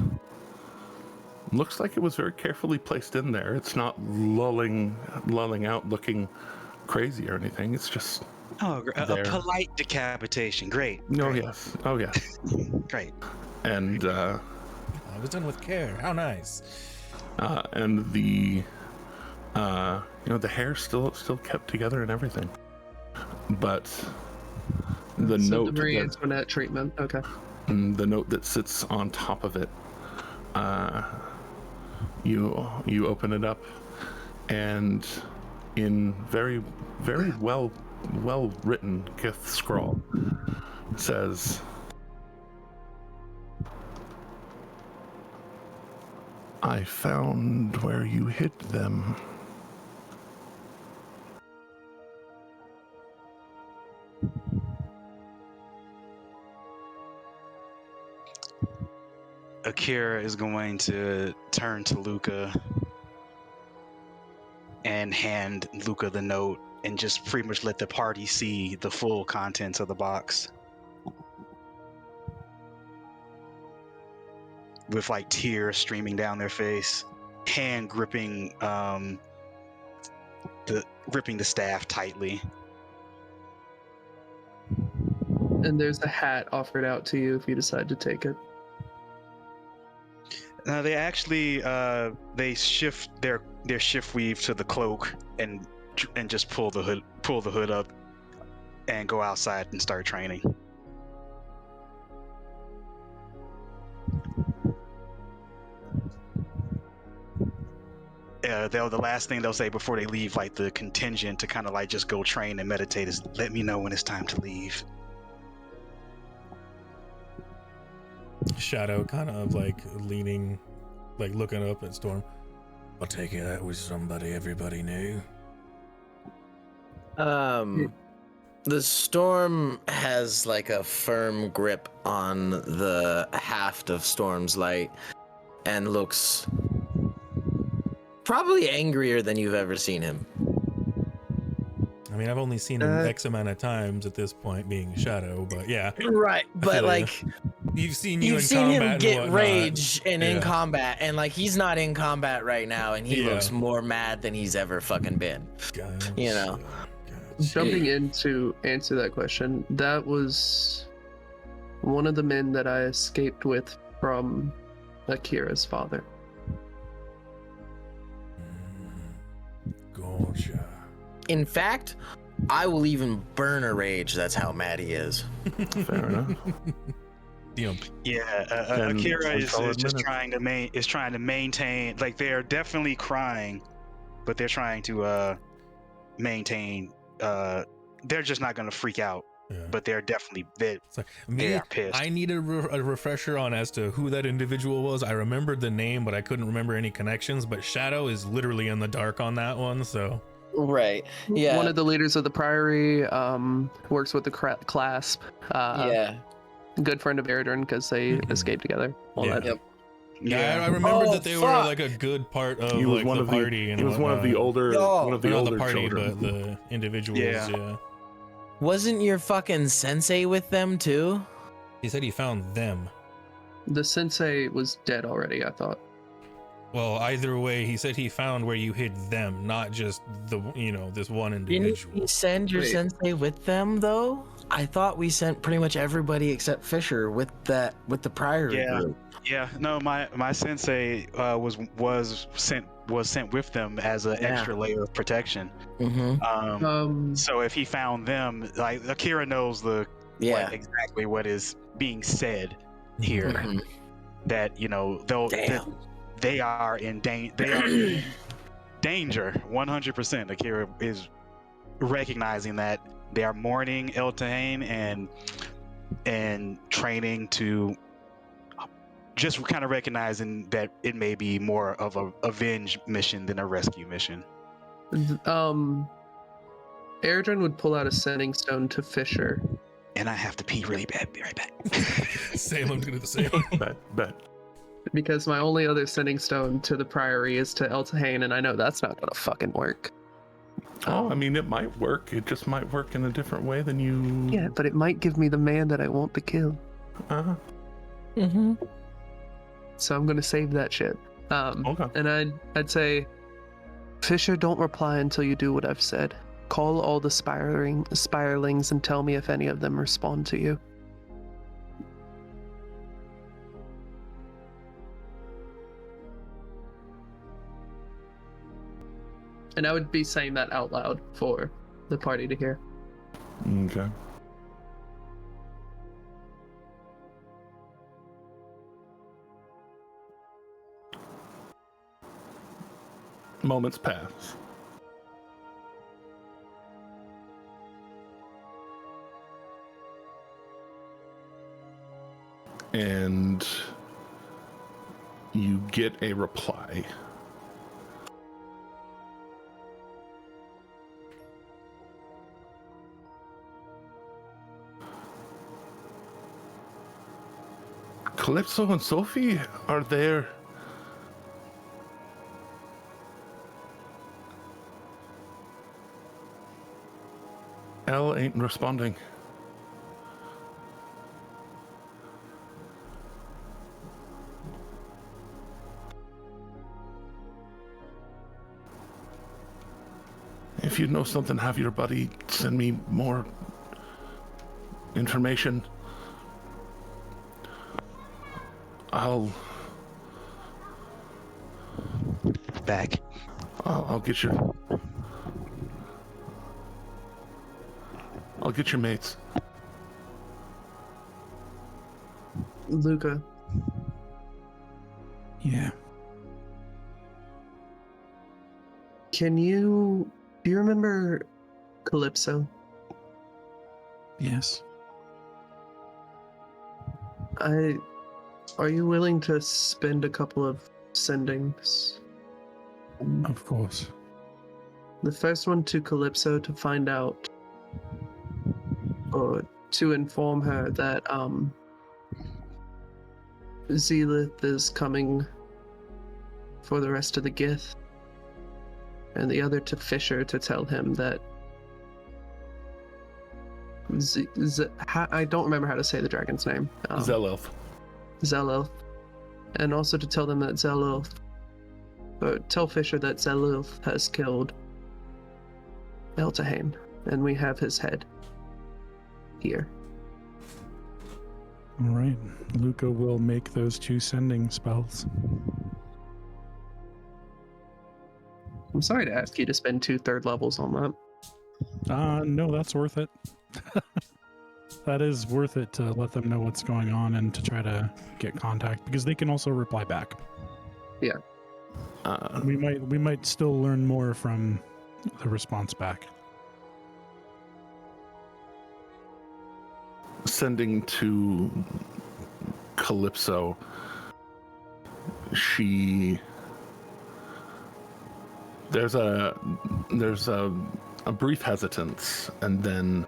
Looks like it was very carefully placed in there. It's not lulling out, looking crazy or anything. It's just
a
there.
polite decapitation. Great.
Oh
Great.
yes. Oh yes.
Great.
And
I was done with care. How nice.
and the the hair still kept together and everything, but the
So
note
the Marie
that,
Antoinette treatment. Okay.
the note that sits on top of it, you open it up, and in very well written Gith scrawl says, "I found where you hid them."
Akira is going to turn to Luca and hand Luca the note and just pretty much let the party see the full contents of the box. With like tears streaming down their face, hand gripping the staff tightly.
And there's a hat offered out to you if you decide to take it.
They actually they shift their shift weave to the cloak and just pull the hood up and go outside and start training. The last thing they'll say before they leave, like the contingent to kind of like just go train and meditate, is let me know when it's time to leave.
Shadow kind of like leaning, like looking up at Storm. I'll take it that was somebody everybody knew.
The Storm has like a firm grip on the haft of Storm's light and looks probably angrier than you've ever seen him.
I mean, I've only seen him X amount of times at this point, being Shadow, but yeah.
Right, but like
you've seen
him get rage and in
Yeah.
combat, and like he's not in combat right now, and he
Yeah.
looks more mad than he's ever fucking been.
Gotcha.
You know.
Jumping in to answer that question, that was one of the men that I escaped with from Akira's father.
Gotcha.
In fact, I will even burn a rage. That's how mad he is.
Fair enough.
Damn.
Yeah,
10
Akira is
solid
just
minutes.
trying to maintain. Like they're definitely crying, but they're trying to maintain. They're just not gonna freak out,
Yeah.
but they're definitely they are pissed.
I need a refresher on as to who that individual was. I remembered the name, but I couldn't remember any connections. But Shadow is literally in the dark on that one, so.
Right. Yeah.
One of the leaders of the Priory works with the Clasp.
Yeah.
Good friend of Eridren because they escaped together. All
Yeah.
that.
Yep.
Yeah, I remembered
Oh,
that they were
fuck.
like a good part of
He was
like
one
the
of
party.
the.
And
He was one of the older.
Yo.
One of the
not
older
the party,
children.
but the individuals.
Yeah.
Yeah.
Wasn't your fucking sensei with them too?
He said he found them.
The sensei was dead already, I thought.
Well, either way, he said he found where you hid them, not just this one
Didn't
individual.
you send your
Wait.
sensei with them though? I thought we sent pretty much everybody except Fisher with the Priory
Yeah.
group.
Yeah, no, my sensei was sent with them as an
Yeah.
extra layer of protection.
Mm-hmm.
So if he found them, like Akira knows
Yeah.
exactly what is being said here.
Mhm.
That
Damn.
they are in danger. 100%. Akira is recognizing that they are mourning El Tahane and training to just kind of recognizing that it may be more of a avenge mission than a rescue mission.
Eridren would pull out a sending stone to Fisher.
And I have to pee really bad. Be right back.
Same, I'm gonna do the same.
Bet.
Because my only other sending stone to the Priory is to El Tahane, and I know that's not gonna fucking work.
Oh, I mean, it might work. It just might work in a different way than you.
Yeah, but it might give me the man that I want to kill.
Uh-huh.
Mm-hmm.
so I'm gonna save that shit.
Okay.
And I'd say, Fisher, don't reply until you do what I've said. Call all the spirelings and tell me if any of them respond to you. And I would be saying that out loud for the party to hear.
Okay. Moments pass. And you get a reply. Calypso and Sophie are there. Elle ain't responding. If you know something, have your buddy send me more information. I'll get your... I'll get your mates.
Luca,
Yeah.
do you remember Calypso?
Yes.
Are you willing to spend a couple of sendings?
Of course.
The first one to Calypso to find out, or to inform her that Zelith is coming for the rest of the Gith, and the other to Fisher to tell him that I don't remember how to say the dragon's name.
Zelilth.
Zelilth, and also to tell them that tell Fisher that Zelilth has killed Eltahane, and we have his head here.
All right. Luca will make those 2 sending spells.
I'm sorry to ask you to spend 2 third levels on that.
No, that's worth it. That is worth it to let them know what's going on and to try to get contact, because they can also reply back.
Yeah.
We might still learn more from the response back.
Sending to Calypso, there's a brief hesitance, and then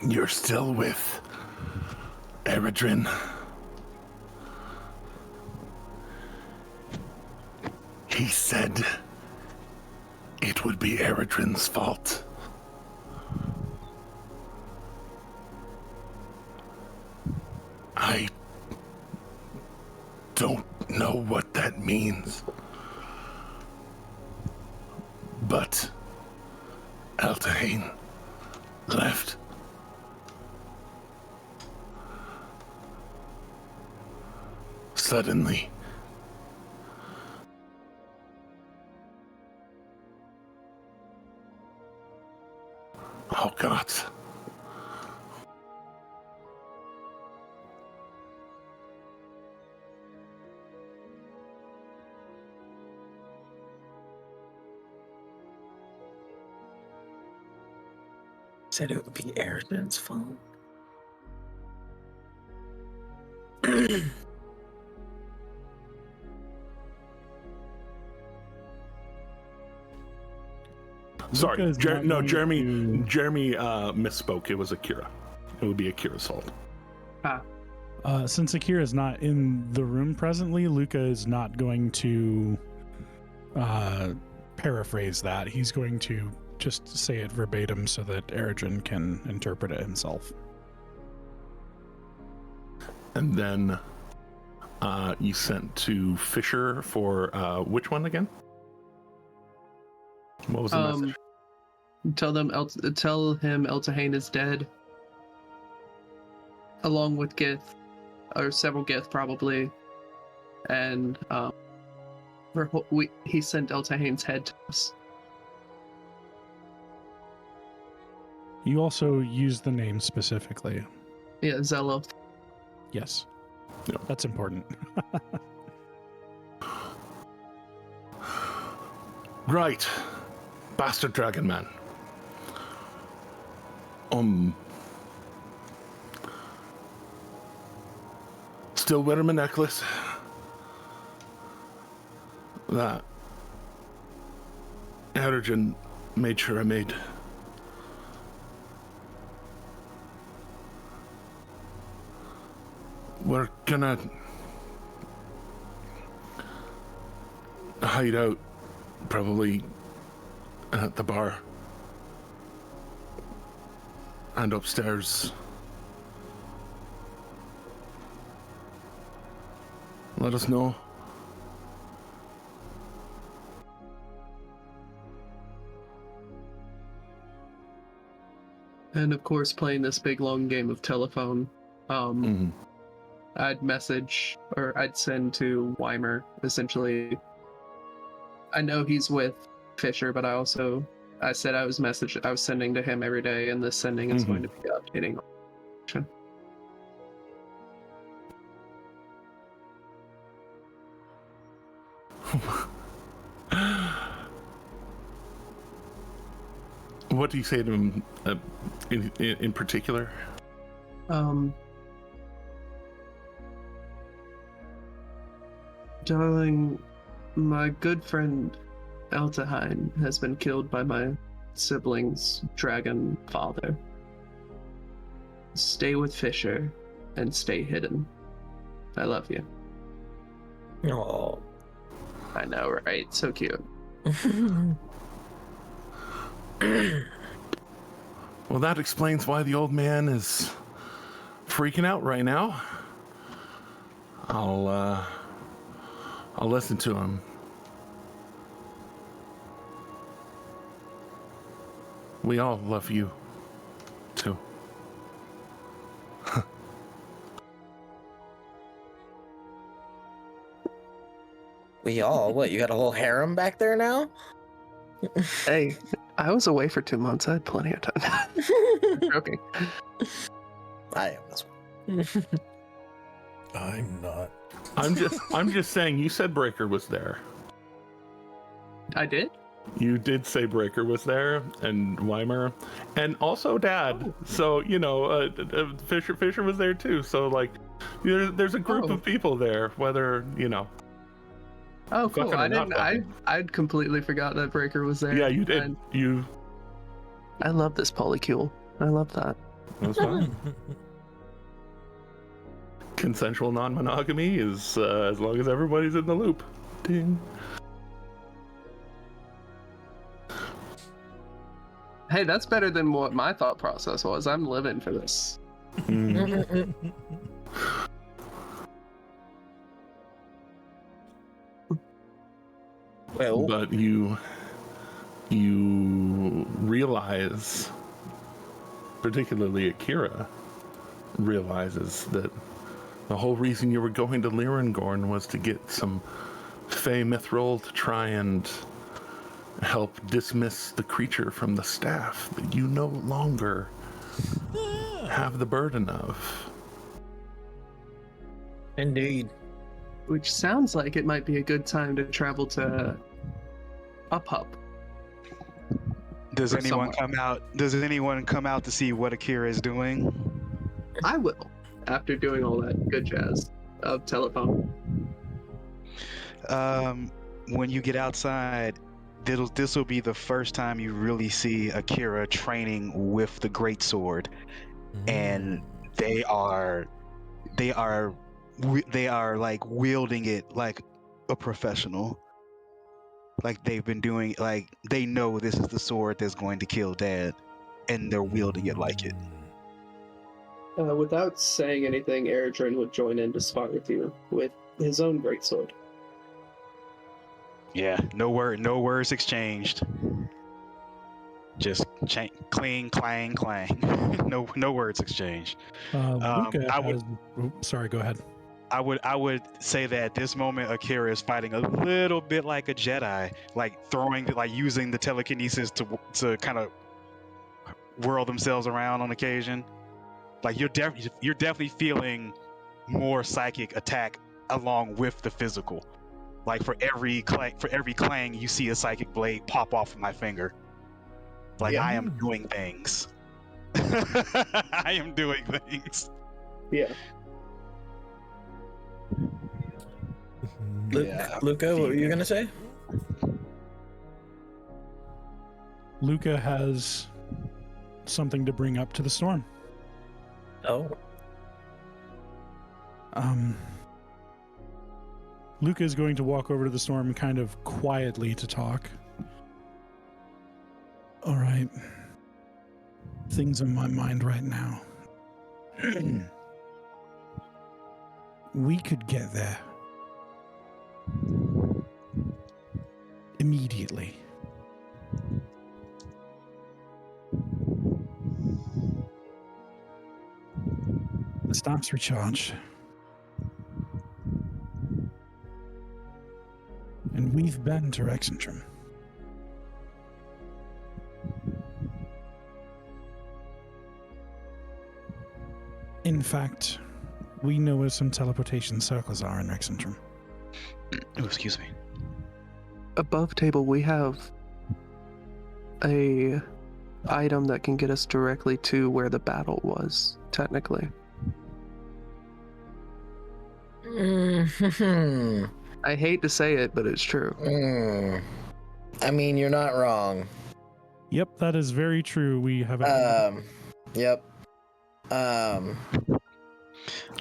you're still with Eredrin. He said it would be Eredrin's fault. I don't know what that means, but Eltahane left. Suddenly. Oh, God.
Said it would be Eredrin's fault.
Sorry,
Luca's not going
Jeremy
to-
misspoke. It was Akira. It would be Akira's fault.
Since Akira is not in the room presently, Luca is not going to paraphrase that. He's going to just say it verbatim so that Eridrin can interpret it himself.
And then you sent to Fisher for which one again? What was the message?
Tell him Eltahane is dead, along with Gith, or several Gith probably, and he sent Eltahane's head to us.
You also use the name specifically.
Yeah, Zeloth.
Yes.
Yeah.
That's important.
Right. Bastard Dragon Man. Still wearing my necklace. That Eridrin made sure I made. We're gonna hide out, probably at the bar and upstairs. Let us know.
And of course, playing this big long game of telephone, I'd message or I'd send to Weimer, essentially. I know he's with Fisher, but I said I was sending to him every day, and this sending is going to be updating.
What do you say to him in particular?
Darling, my good friend Eltahane has been killed by my sibling's dragon father. Stay with Fisher and stay hidden. I love you.
Oh.
I know, right? So cute.
Well, that explains why the old man is freaking out right now. I'll listen to him. We all love you, too.
We all? What, you got a whole harem back there now?
Hey, I was away for 2 months. I had plenty of time. Joking.
I am as well.
I'm not.
I'm just saying, you said Breaker was there.
I did?
You did say Breaker was there, and Weimer, and also Dad.
Oh.
So, you know, Fisher was there too. So, like, there's a group of people there, whether, you know.
Oh, cool.
Fucking or
I
not
didn't.
fucking.
I'd completely forgot that Breaker was there.
Yeah, you did.
And
I
I love this polycule. I love that.
was fine. Consensual non-monogamy is as long as everybody's in the loop. Ding.
Hey, that's better than what my thought process was. I'm living for this.
Well,
But you realize, particularly Akira realizes, that the whole reason you were going to Lirangorn was to get some Fey Mithril to try and help dismiss the creature from the staff that you no longer have the burden of.
indeed.
Which sounds like it might be a good time to travel to Up.
Does
Or
anyone
somewhere.
come out? Does anyone come out to see what Akira is doing?
I will, after doing all that good jazz of telephone.
When you get outside, this will be the first time you really see Akira training with the greatsword, and they are like wielding it like a professional. like they've been doing, like they know this is the sword that's going to kill Dad, and they're wielding it like it.
Without saying anything, Eredrin would join in to spar with you with his own greatsword.
Yeah, no words exchanged. Just cling, clang, clang. no words exchanged.
Luca
I would-
has. Sorry, go ahead.
I would say that at this moment Akira is fighting a little bit like a Jedi, like using the telekinesis to kind of whirl themselves around on occasion. Like you're definitely feeling more psychic attack along with the physical. Like for every clang, you see a psychic blade pop off of my finger. Like I am doing things. I am doing things.
Yeah.
Luca, what were you gonna say?
Luca has something to bring up to the storm.
Oh.
Luca is going to walk over to the storm kind of quietly to talk. All right. Things on my mind right now. We could get there. Immediately. The staff's recharged. And we've been to Rexentrum. In fact, we know where some teleportation circles are in Rexentrum.
Oh, excuse me.
Above table, we have a item that can get us directly to where the battle was, technically. I hate to say it, but it's true.
I mean, you're not wrong.
Yep, that is very true. We have
Yep.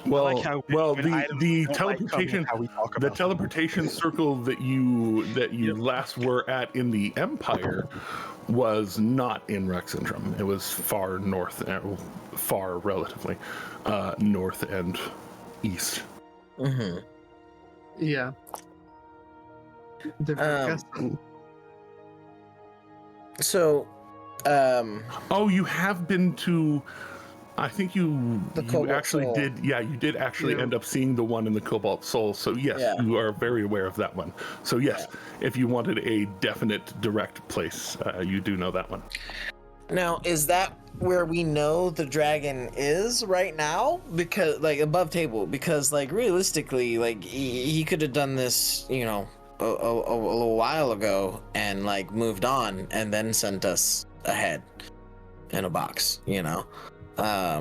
Well,
like how
the
items don't like
teleportation,
coming, how we talk
the
about
teleportation circle that you last were at in the Empire was not in Rexentrum. It was far north, far relatively north and east.
Mm-hmm.
Yeah.
So,
Oh, you have been to. I think you actually
Soul.
did. Yeah, you did actually end up seeing the one in the Cobalt Soul. So yes, you are very aware of that one. So yes, if you wanted a definite direct place, you do know that one.
Now, is that where we know the dragon is right now? Because, like, above table, because, like, realistically, like, he could have done this, you know, a little while ago and, like, moved on and then sent us ahead in a box, you know? I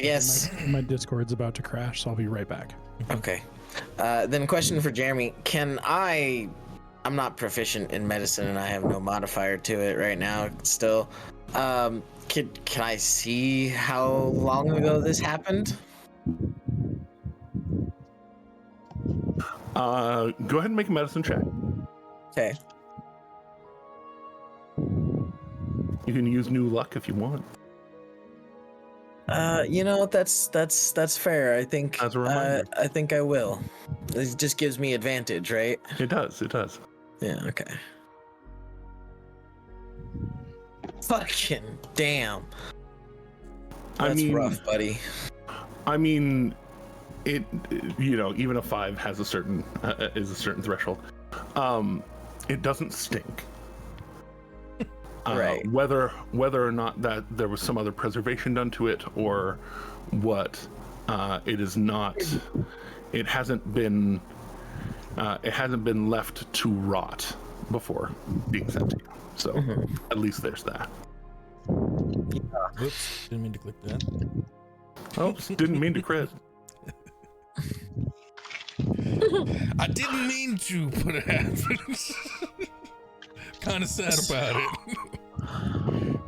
guess...
My Discord's about to crash, so I'll be right back.
Okay. Then question for Jeremy. I'm not proficient in medicine and I have no modifier to it right now still. Can I see how long ago this happened?
Go ahead and make a medicine check.
Okay.
You can use new luck if you want.
You know, that's fair. I think
As a reminder.
I think I will. It just gives me advantage, right?
It does.
Yeah, okay. Fucking damn. That's rough, buddy.
I mean, it, you know, even a 5 has a certain threshold. It doesn't stink.
Right.
Whether or not that there was some other preservation done to it or what, it is not. It hasn't been left to rot before being sent to you. So at least there's that.
Whoops, didn't mean to click that.
Oops, didn't mean to crit.
I didn't mean to, but it happened. Kind of sad about it.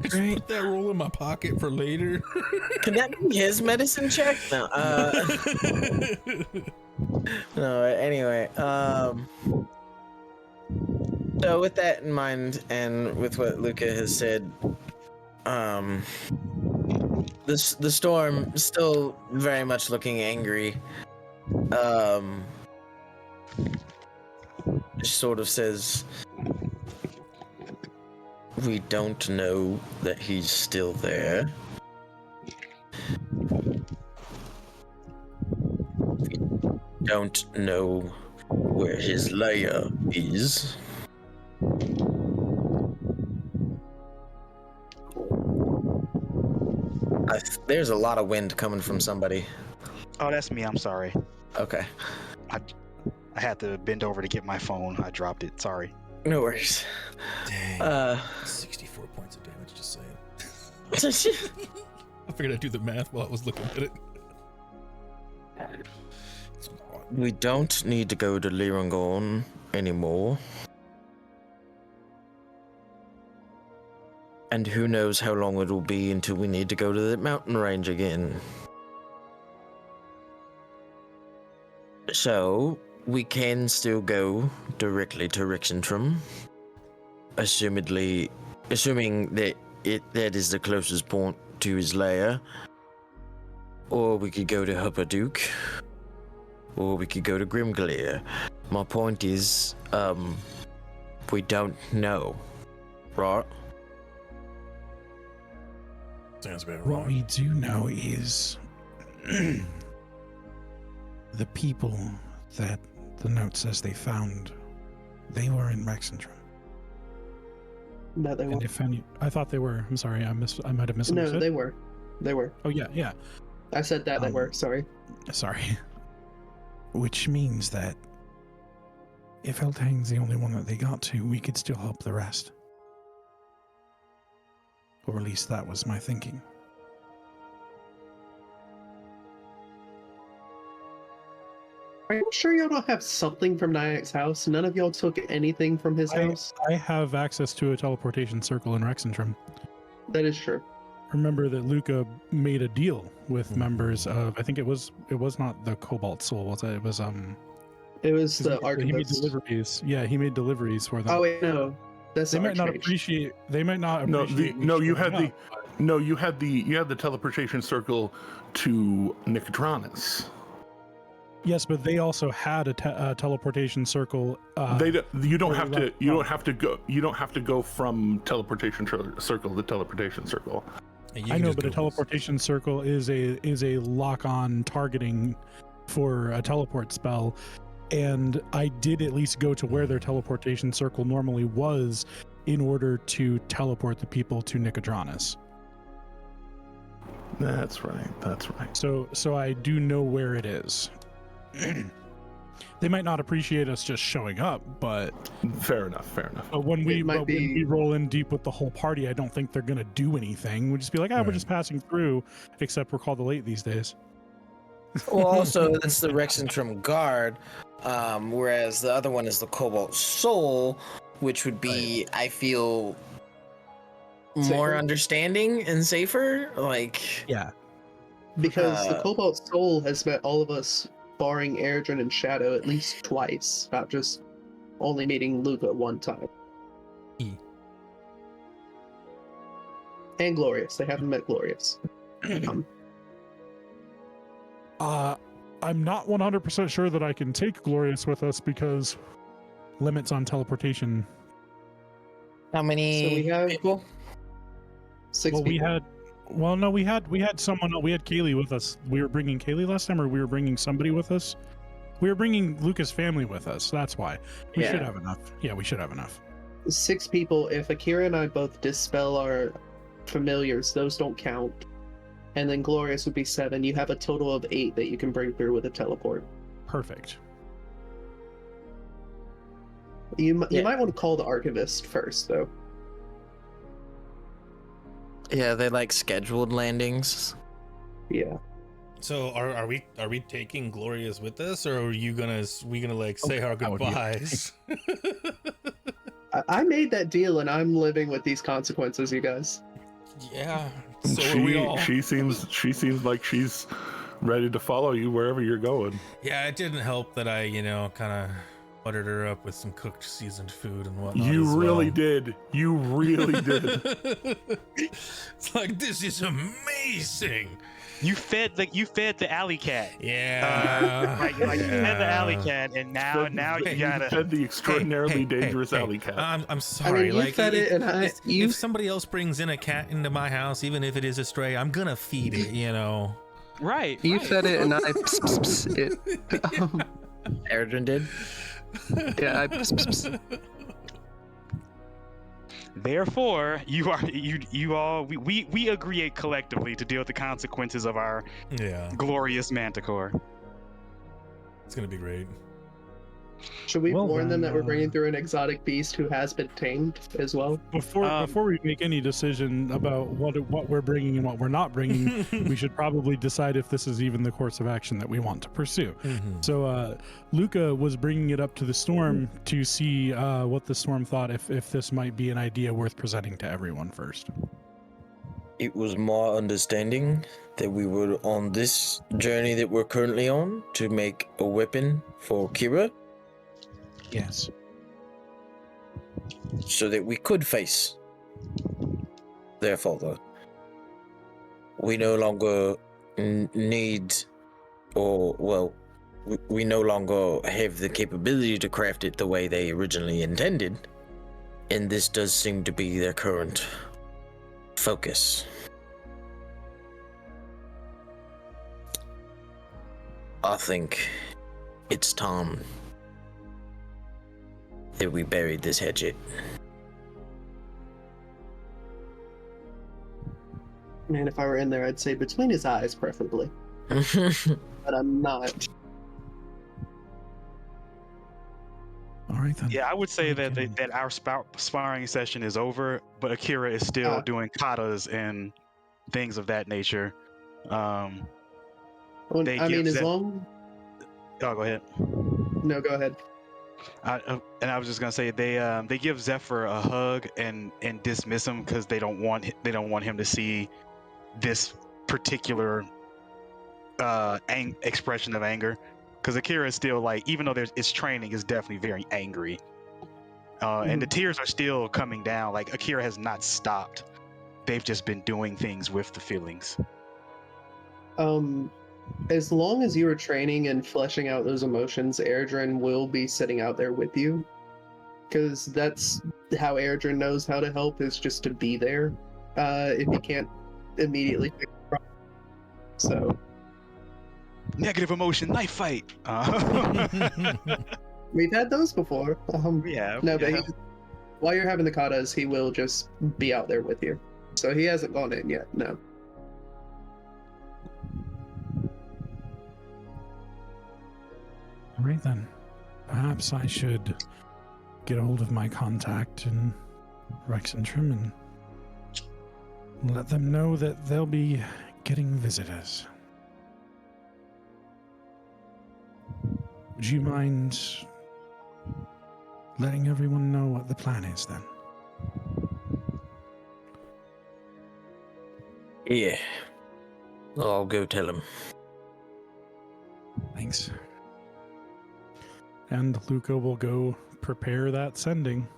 Just put that roll in my pocket for later.
Can that be his medicine check? No. No. Anyway. So with that in mind, and with what Luca has said, the storm still very much looking angry. Sort of says, "We don't know that he's still there. We don't know where his lair is." There's a lot of wind coming from somebody.
Oh, that's me. I'm sorry.
Okay.
I had to bend over to get my phone. I dropped it. Sorry.
No worries.
Dang. 64 points of damage, just saying. I figured I'd do the math while I was looking at it.
We don't need to go to Lirangon anymore. And who knows how long it will be until we need to go to the mountain range again. So, we can still go directly to Rixentrum. Assuming that that is the closest point to his lair. Or we could go to Huppaduke. Or we could go to Grimglair. My point is, we don't know, right?
Sounds about
What
right.
we do know is the people that the note says they found, they were in Rexentrum.
No, they
And
weren't.
if any, I thought they were. I'm sorry, I might have misunderstood.
No, they were. They were.
Oh yeah.
I said that they
Um,
were. Sorry.
Sorry. Which means that if Eltang's the only one that they got to, we could still help the rest. Or at least that was my thinking.
Are you sure y'all don't have something from Nyack's house? None of y'all took anything from his house?
I have access to a teleportation circle in Rexentrum.
That is true.
Remember that Luca made a deal with members of, I think it was not the Cobalt Soul, was it? It was
It was the
he made
archivist.
deliveries. Yeah, he made deliveries for them.
Oh wait, no. That's
They
the
might not
Archmage.
appreciate. They might not
No,
appreciate. me
you
showing
had
up.
you had the teleportation circle to Nicodranus.
Yes, but they also had a teleportation circle.
You don't
where
have
you
to.
left
You
from.
don't have to go. You don't have to go from teleportation circle to teleportation circle.
Yeah, you
I
can
know,
just
but a
go
teleportation circle is a lock-on targeting for a teleport spell, and I did at least go to where their teleportation circle normally was in order to teleport the people to Nicodranus.
That's right. That's right.
So I do know where it is. They might not appreciate us just showing up, but
Fair enough. Fair enough.
when we
might
when we
be-
roll in deep with the whole party, I don't think they're gonna do anything. We'll just be like, we're
Right.
just passing through. Except we're called the late these days.
Well, also, that's the Rexentrum Guard, whereas the other one is the Cobalt Soul, which would be, I feel, more
Safer?
understanding and safer. Like,
Yeah.
Because the
Uh,
Cobalt Soul has met all of us, barring Erdrin and Shadow, at least twice, not just only meeting Luca one time.
E.
And Glorious. They haven't met Glorious.
I'm not 100% sure that I can take Glorious with us because limits on teleportation.
how many
So we have-
people?
6
Well,
people.
we had someone. We had Kaylee with us. We were bringing Kaylee last time, or we were bringing somebody with us. We were bringing Luca's family with us. That's why we
Yeah.
should have enough. Yeah, we should have enough.
6 people. If Akira and I both dispel our familiars, those don't count. And then Glorious would be 7. You have a total of 8 that you can bring through with a teleport.
Perfect.
You
Yeah.
might want to call the Archivist first, though.
Yeah, they like scheduled landings.
Yeah.
So are we taking Glorious with us, or are we gonna like say our
that would be
goodbyes?
I made that deal, and I'm living with these consequences, you guys.
Yeah. So are we all.
She seems like she's ready to follow you wherever you're going.
Yeah, it didn't help that I, kind of buttered her up with some cooked seasoned food and whatnot.
You
as
really
well.
did. You really did.
It's like, this is amazing.
You fed the alley cat.
Yeah.
Like you fed the alley cat, and now you gotta.
fed the extraordinarily
Hey,
dangerous
hey,
alley cat.
I'm sorry.
you
like,
fed it, and
if somebody else brings in a cat into my house, even if it is a stray, I'm gonna feed it. You know.
Right.
You
right.
fed it, and I it.
Erdrin did.
Yeah,
Therefore, we agree collectively to deal with the consequences of our glorious manticore.
It's gonna be great.
Should we
Well,
warn them
then,
that we're bringing through an exotic beast who has been tamed as well?
Before we make any decision about what we're bringing and what we're not bringing, we should probably decide if this is even the course of action that we want to pursue.
Mhm.
So Luca was bringing it up to the storm to see what the storm thought, if this might be an idea worth presenting to everyone first.
It was my understanding that we were on this journey that we're currently on to make a weapon for Kira,
Yes.
so that we could face their father. We no longer need, or, well, we no longer have the capability to craft it the way they originally intended, and this does seem to be their current focus. I think it's time that we buried this hatchet.
Man, if I were in there, I'd say between his eyes, preferably. But I'm not.
All right then.
Yeah, I would say that
Okay.
that our sparring session is over, but Akira is still doing katas and things of that nature.
Well,
They
I mean,
give
as
that-
long.
Oh, go ahead.
No, go ahead.
And I was just gonna say they give Zephyr a hug and dismiss him because they don't want him to see this particular expression of anger, because Akira is still like, even though it's training, is definitely very angry, and the tears are still coming down. Like Akira has not stopped. They've just been doing things with the feelings.
As long as you are training and fleshing out those emotions, Erdrin will be sitting out there with you. Because that's how Erdrin knows how to help, is just to be there. If he can't immediately fix the problem. So,
Negative emotion, knife fight.
we've had those before.
Yeah.
No, but while you're having the katas, he will just be out there with you. So he hasn't gone in yet, no.
All right then. Perhaps I should get a hold of my contact in Rexentrum and let them know that they'll be getting visitors. Would you mind letting everyone know what the plan is then?
Yeah. I'll go tell him.
Thanks. And Luca will go prepare that sending.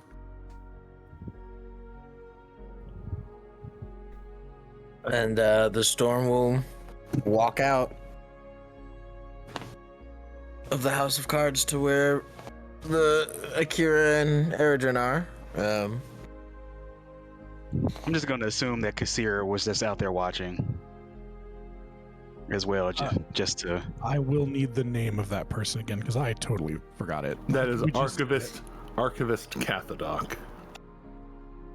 And the storm will walk out of the House of Cards to where the Akira and Eridrin are.
I'm just going to assume that Kassir was just out there watching as well, just to...
I will need the name of that person again because I totally forgot it.
That is
We just-
Archivist Cathodoc.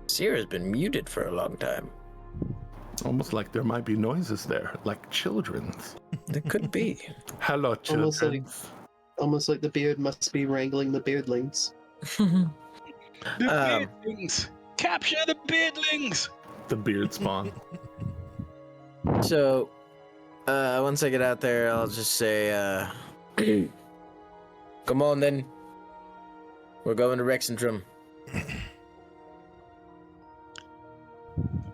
Sierra's been muted for a long time.
Almost like there might be noises there, like children's.
There could be.
Hello, children.
Almost like the beard must be wrangling the beardlings.
The beardlings! Capture the beardlings!
The beard spawn.
So, once I get out there, I'll just say, come on then. We're going to Rexentrum.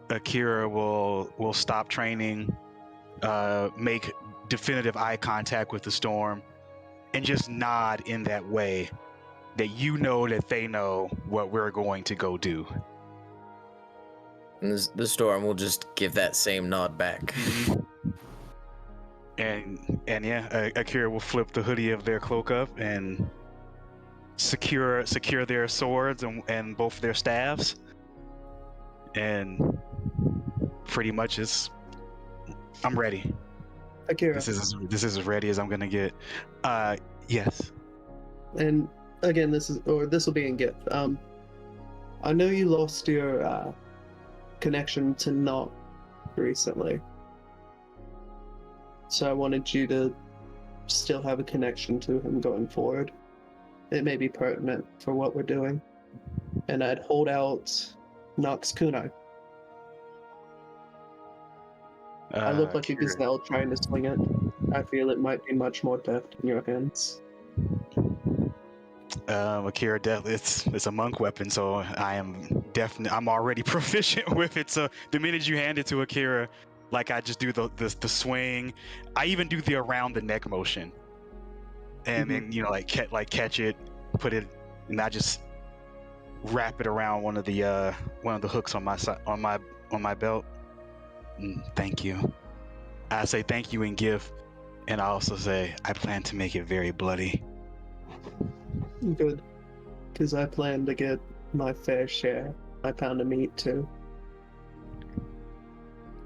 Akira will stop training, make definitive eye contact with the storm, and just nod in that way that you know that they know what we're going to go do.
And the storm will just give that same nod back.
And yeah, Akira will flip the hoodie of their cloak up and secure their swords and both their staffs, and pretty much I'm ready.
Akira.
This is as ready as I'm gonna get. Yes.
And again, this will be in gift. I know you lost your connection to Knock recently, so I wanted you to still have a connection to him going forward. It may be pertinent for what we're doing, and I'd hold out Knock's kunai. I look like a
Akira.
gazelle trying to swing it. I feel it might be much more deft in your hands.
Akira, it's a monk weapon, so I'm already proficient with it. So the minute you hand it to Akira, like I just do the swing, I even do the around the neck motion, and then catch it, put it, and I just wrap it around one of the hooks on my side on my belt. Thank you. I say thank you in gift, and I also say I plan to make it very bloody.
Good, because I plan to get my fair share, my pound of meat too.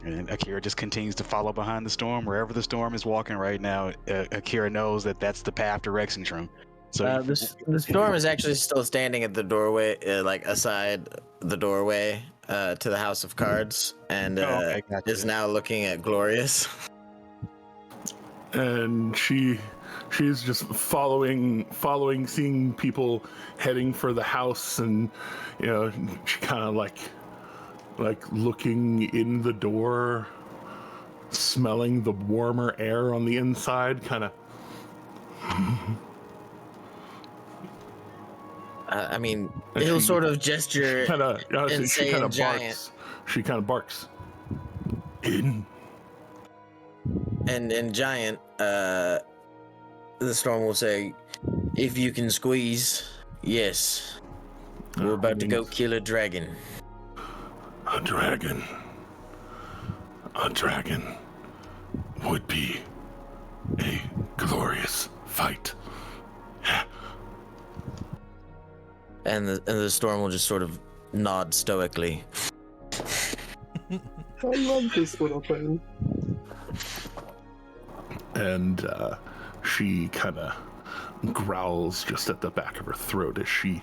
And Akira just continues to follow behind the storm. Wherever the storm is walking right now, Akira knows that that's the path to Rexentrum. So
The storm is actually still standing at the doorway, like aside the doorway to the House of Cards, and
okay, gotcha.
is now looking at Glorious.
And she's just following, seeing people heading for the house, and she kind of like looking in the door, smelling the warmer air on the inside, kind of.
I mean, he'll sort of gesture and say in giant.
She kind of barks. In.
And in giant, the storm will say, "If you can squeeze, yes. We're about to go kill a dragon."
A dragon. A dragon would be a glorious fight.
And the storm will just sort of nod stoically.
I love this little thing.
And she kind of growls just at the back of her throat as she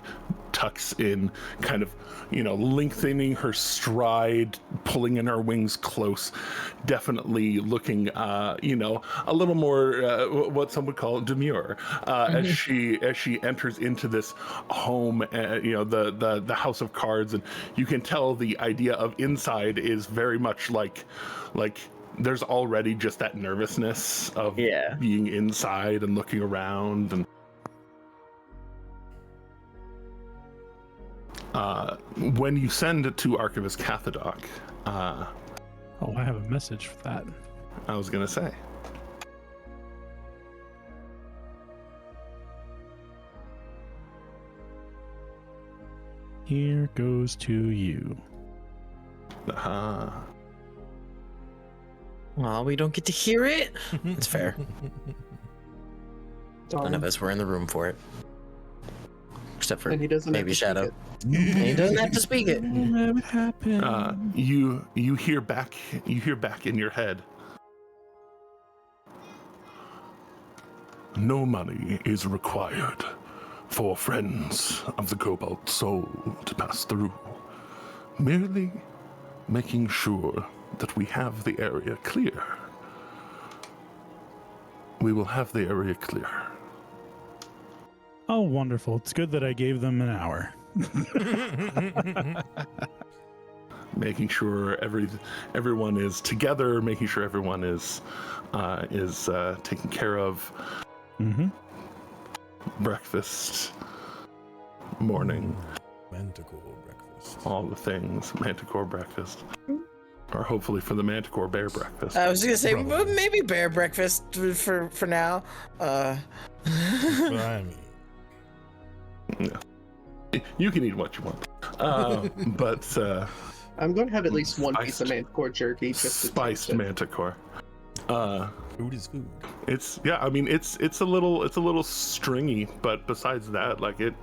tucks in, kind of, lengthening her stride, pulling in her wings close, definitely looking, a little more what some would call demure, as she enters into this home, the House of Cards, and you can tell the idea of inside is very much like there's already just that nervousness of being inside and looking around, and when you send it to Archivist Cathadoc,
I have a message for that.
I was gonna say.
Here goes to you.
Well, we don't get to hear it. It's fair. None of us were in the room for it. Except for
And he doesn't
maybe
have to
Shadow.
speak
He doesn't have to speak it.
Never happened.
You hear back in your head. No money is required for friends of the Cobalt Soul to pass through. Merely making sure that we have the area clear. We will have the area clear.
Oh, wonderful. It's good that I gave them an hour.
Making sure everyone is together, making sure everyone is taken care of.
Mm-hmm.
Breakfast, morning,
Manticore breakfast.
all the things. Manticore breakfast. Or hopefully for the Manticore bear breakfast.
I was gonna say
Probably.
maybe bear breakfast for now.
That's what I mean.
Yeah. You can eat what you want. But
I'm going to have at least one piece of
Spiced-
manticore jerky. Just to
spiced
taste it.
manticore.
Food is food.
It's I mean it's a little stringy, but besides that, like it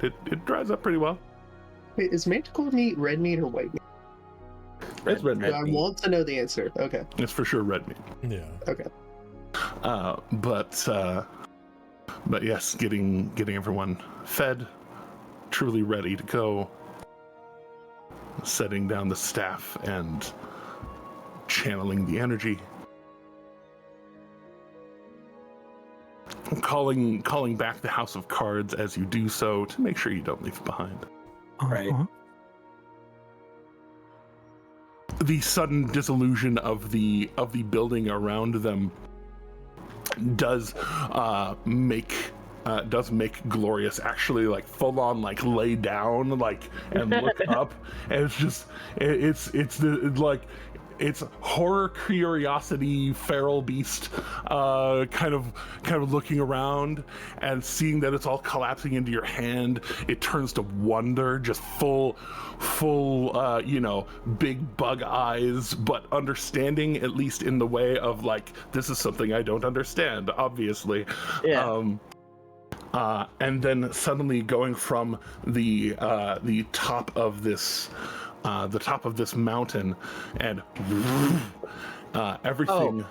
dries up pretty well.
Wait, is manticore meat red meat or white meat?
It's red meat.
I want to know the answer. Okay.
It's for sure red meat.
Yeah.
Okay.
But yes, getting everyone fed, truly ready to go. Setting down the staff and channeling the energy. Calling back the House of Cards as you do so to make sure you don't leave behind.
Right.
Uh-huh.
The sudden dissolution of the building around them does make Glorious actually like full on like lay down like and look up, and it's horror, curiosity, feral beast, kind of looking around and seeing that it's all collapsing into your hand. It turns to wonder, just full, big bug eyes, but understanding, at least in the way of like, this is something I don't understand, obviously.
Yeah.
And then suddenly going from the top of this mountain and everything.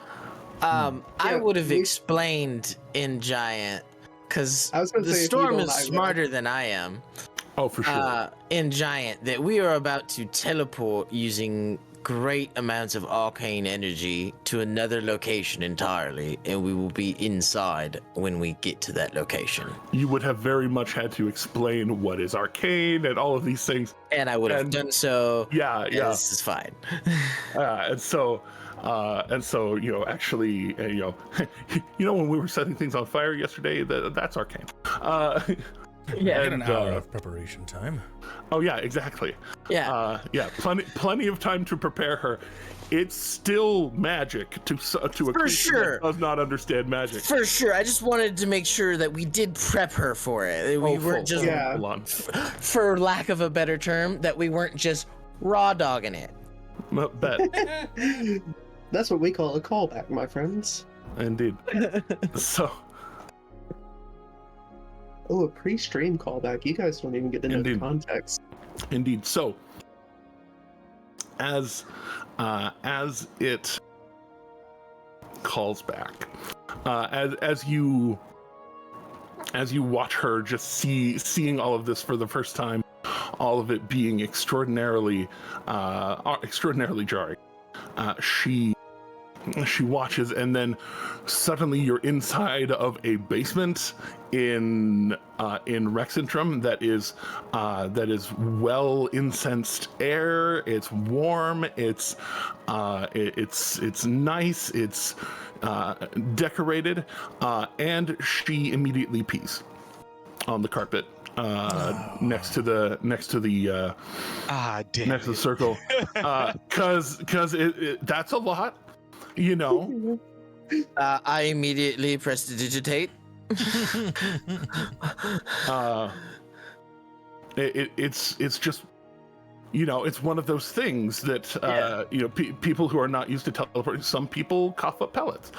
I would have explained in Giant, because
I was gonna
the
say, if you
storm
don't,
is
I will.
smarter than I am.
Oh, for sure.
In Giant, that we are about to teleport using great amounts of arcane energy to another location entirely, and we will be inside when we get to that location.
You would have very much had to explain what is arcane and all of these things.
And I would have done so.
Yeah.
This is fine.
And so, actually, when we were setting things on fire yesterday, that's arcane.
Yeah.
Get an hour of preparation time.
Oh yeah, exactly.
Yeah.
Plenty of time to prepare her. It's still magic to a creature
sure.
that does not understand magic.
For sure. I just wanted to make sure that we did prep her for it. We weren't just,
Yeah.
Hold on.
for lack of a better term, that we weren't just raw dogging it.
Bet.
That's what we call a callback, my friends.
Indeed. So,
Oh, a pre-stream callback. You guys don't even get to know the
Indeed.
context.
indeed. So, as it calls back, as you watch her just seeing all of this for the first time, all of it being extraordinarily jarring. She watches, and then suddenly you're inside of a basement in Rexentrum that is well incensed air. It's warm. It's nice. It's decorated, and she immediately pees on the carpet next to the
damn
next to the circle, because that's a lot.
I immediately prestidigitate.
It's just, it's one of those things that people who are not used to teleporting, some people cough up pellets.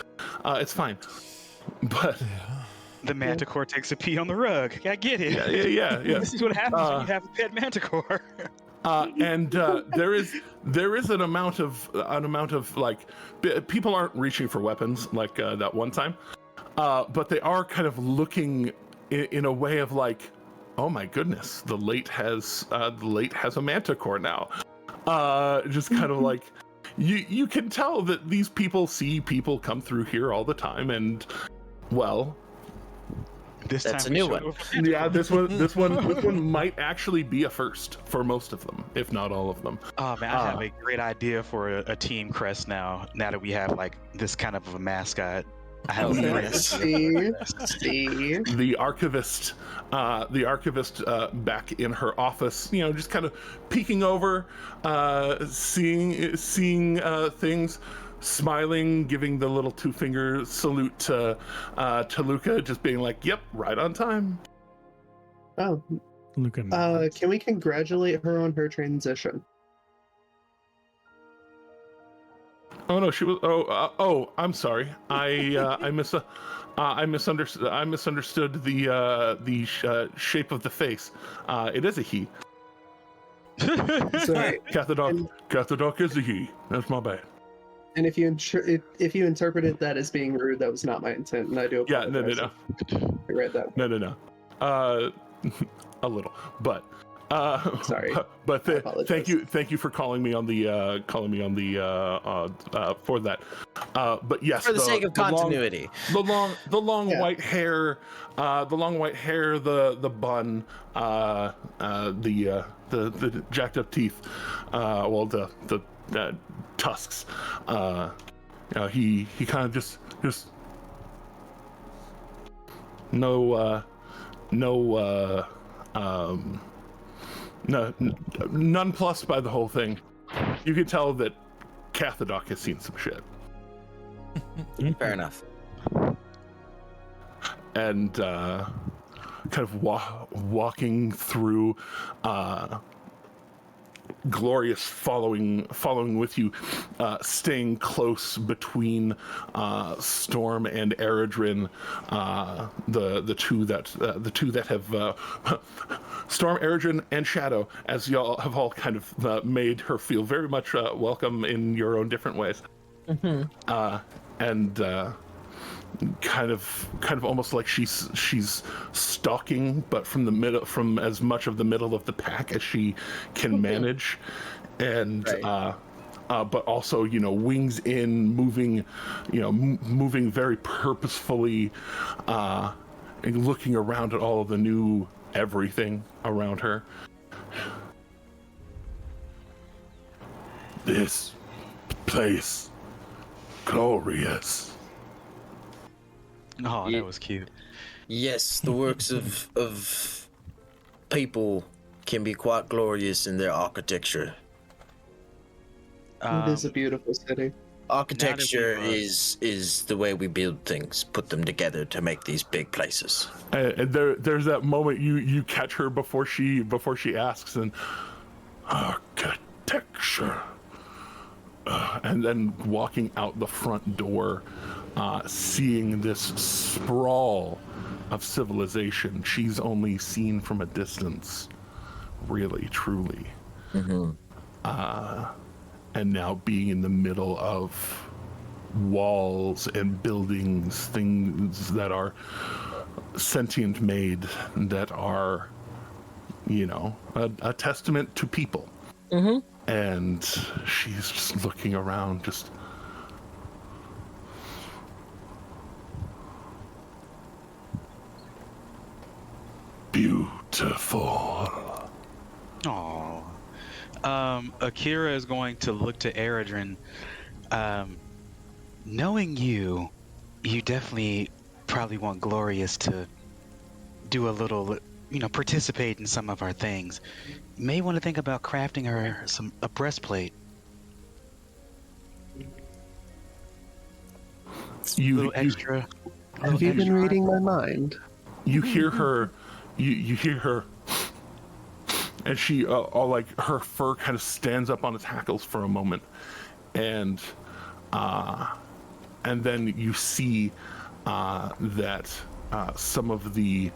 It's fine, but
The manticore takes a pee on the rug. I get it.
yeah.
This is what happens when you have a pet manticore.
And there is an amount of like people aren't reaching for weapons like that one time, but they are kind of looking in a way of like, oh my goodness, the late has a manticore now. Just kind of like you can tell that these people see people come through here all the time, and well,
This
That's
time
a new
we
one.
showed-
yeah, this one might actually be a first for most of them, if not all of them.
Oh man, I have a great idea for a team crest now. Now that we have like this kind of a mascot, I have a great idea.
See?
The archivist back in her office, just kind of peeking over, seeing things, smiling, giving the little 2-finger salute to Luca, just being like, "Yep, right on time."
Oh,
Lucan.
Can we congratulate her on her transition?
Oh no, she was. Oh, I'm sorry. I misunderstood. I misunderstood the shape of the face. It is a he.
Sorry.
Cathadoc is a he. That's my bad.
And if you interpreted that as being rude, that was not my intent, and I do
Yeah,
apologize.
no.
I read that.
No. A little, but
Sorry.
But
I apologize.
thank you for calling me on the for that. But yes,
For the sake of continuity.
The long
Yeah.
white hair, the bun, the jacked up teeth, the tusks. He kind of just nonplussed by the whole thing. You can tell that Cathadoc has seen some shit.
Fair enough.
And kind of walking through, Glorious following with you, staying close between Storm and Eredrin, the two that have Storm, Eredrin, and Shadow, as y'all have all kind of made her feel very much welcome in your own different ways. And kind of almost like she's stalking, but from as much of the middle of the pack as she can manage, and
Right.
but also, wings in, moving very purposefully, and looking around at all of the new everything around her. This place, glorious.
Oh,
Yeah.
that was cute.
Yes, the works of people can be quite glorious in their architecture.
It is a beautiful city.
Architecture
we've,
is the way we build things, put them together to make these big places.
And there's that moment you catch her before she asks, and architecture, and then walking out the front door, seeing this sprawl of civilization she's only seen from a distance, really, truly. And now being in the middle of walls and buildings, things that are sentient made, that are, a testament to people. And she's just looking around, just beautiful.
Oh. Akira is going to look to Eredrin. Knowing you definitely probably want Glorious to do a little, participate in some of our things. You may want to think about crafting her a breastplate. A little extra.
Have you been reading my mind?
You hear her, you hear her, and she, all like, her fur kind of stands up on its hackles for a moment, and then you see that some of the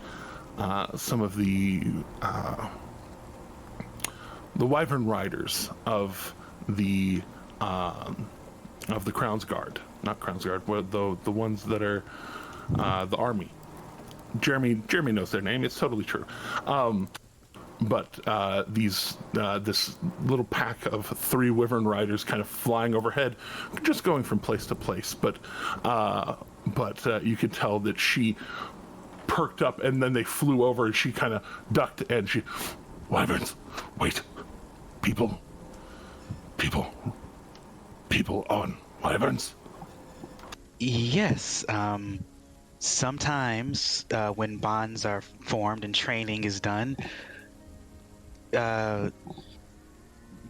wyvern riders of the Crown's Guard, not Crown's Guard, the ones that are the army. Jeremy knows their name. It's totally true. But this little pack of 3 wyvern riders kind of flying overhead, just going from place to place. But you could tell that she perked up, and then they flew over, and she kind of ducked, and she, wyverns, wait, people on wyverns.
Yes. Sometimes when bonds are formed and training is done,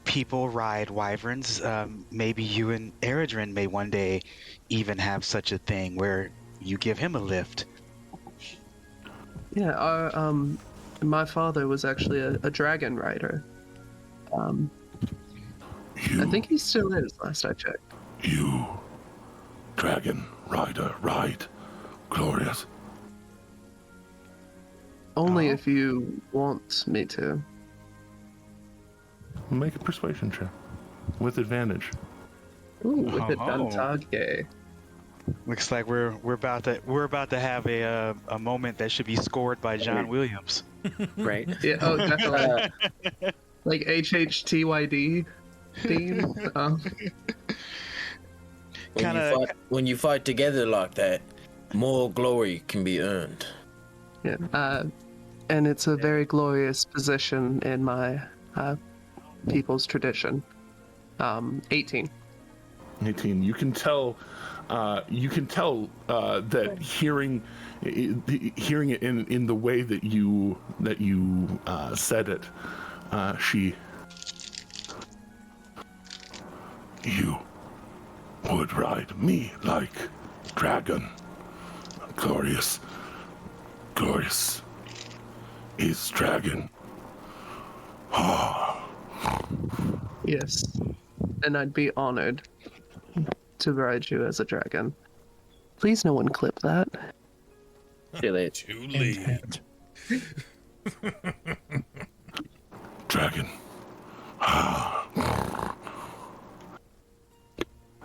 people ride wyverns. Maybe you and Eredrin may one day even have such a thing where you give him a lift.
Yeah, my father was actually a dragon rider. I think he still is, last I checked.
You, dragon rider, ride, glorious.
Only if you want me to.
Make a persuasion check with advantage.
Ooh, with
Oh.
advantage.
Looks like we're about to have a moment that should be scored by John Williams.
Right.
Yeah, oh, definitely. Like HHTYD theme.
When you fight together like that, more glory can be earned.
Yeah. And it's a very glorious position in my people's tradition. 18.
18. You can tell that hearing it in the way that you said it, you would ride me like dragon. Glorious is dragon.
Yes. And I'd be honored to ride you as a dragon. Please, no one clip that.
Too late.
Too late.
Dragon.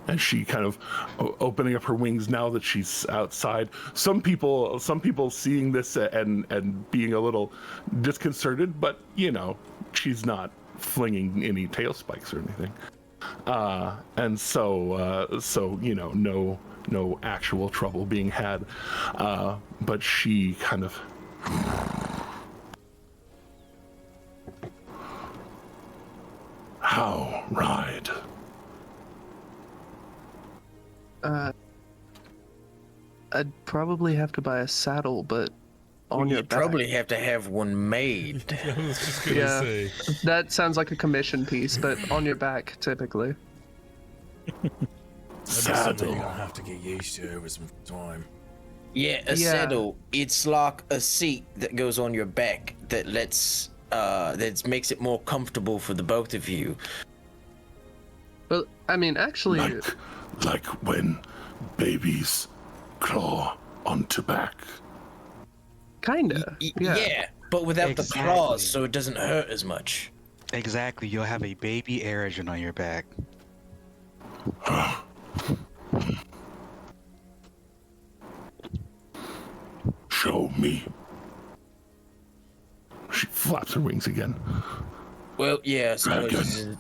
And she kind of opening up her wings now that she's outside. Some people seeing this and being a little disconcerted, but she's not flinging any tail spikes or anything. And so no actual trouble being had. But she kind of how ride?
I'd probably have to buy a saddle, but on your
You'd
back.
probably have to have one made.
I was just gonna
Yeah.
say.
That sounds like a commission piece, but on your back, typically.
That'd be something you're
Saddle.
gonna have to get used to over some time.
Yeah, a
Yeah.
saddle. It's like a seat that goes on your back that makes it more comfortable for the both of you.
Well, I mean, actually,
Like when babies claw onto back.
kinda. Yeah.
Yeah, but without the
Exactly.
claws, so it doesn't hurt as much.
Exactly, you'll have a baby Erigen on your back.
Show me. She flaps her wings again.
Well, yeah, I suppose
Dragon.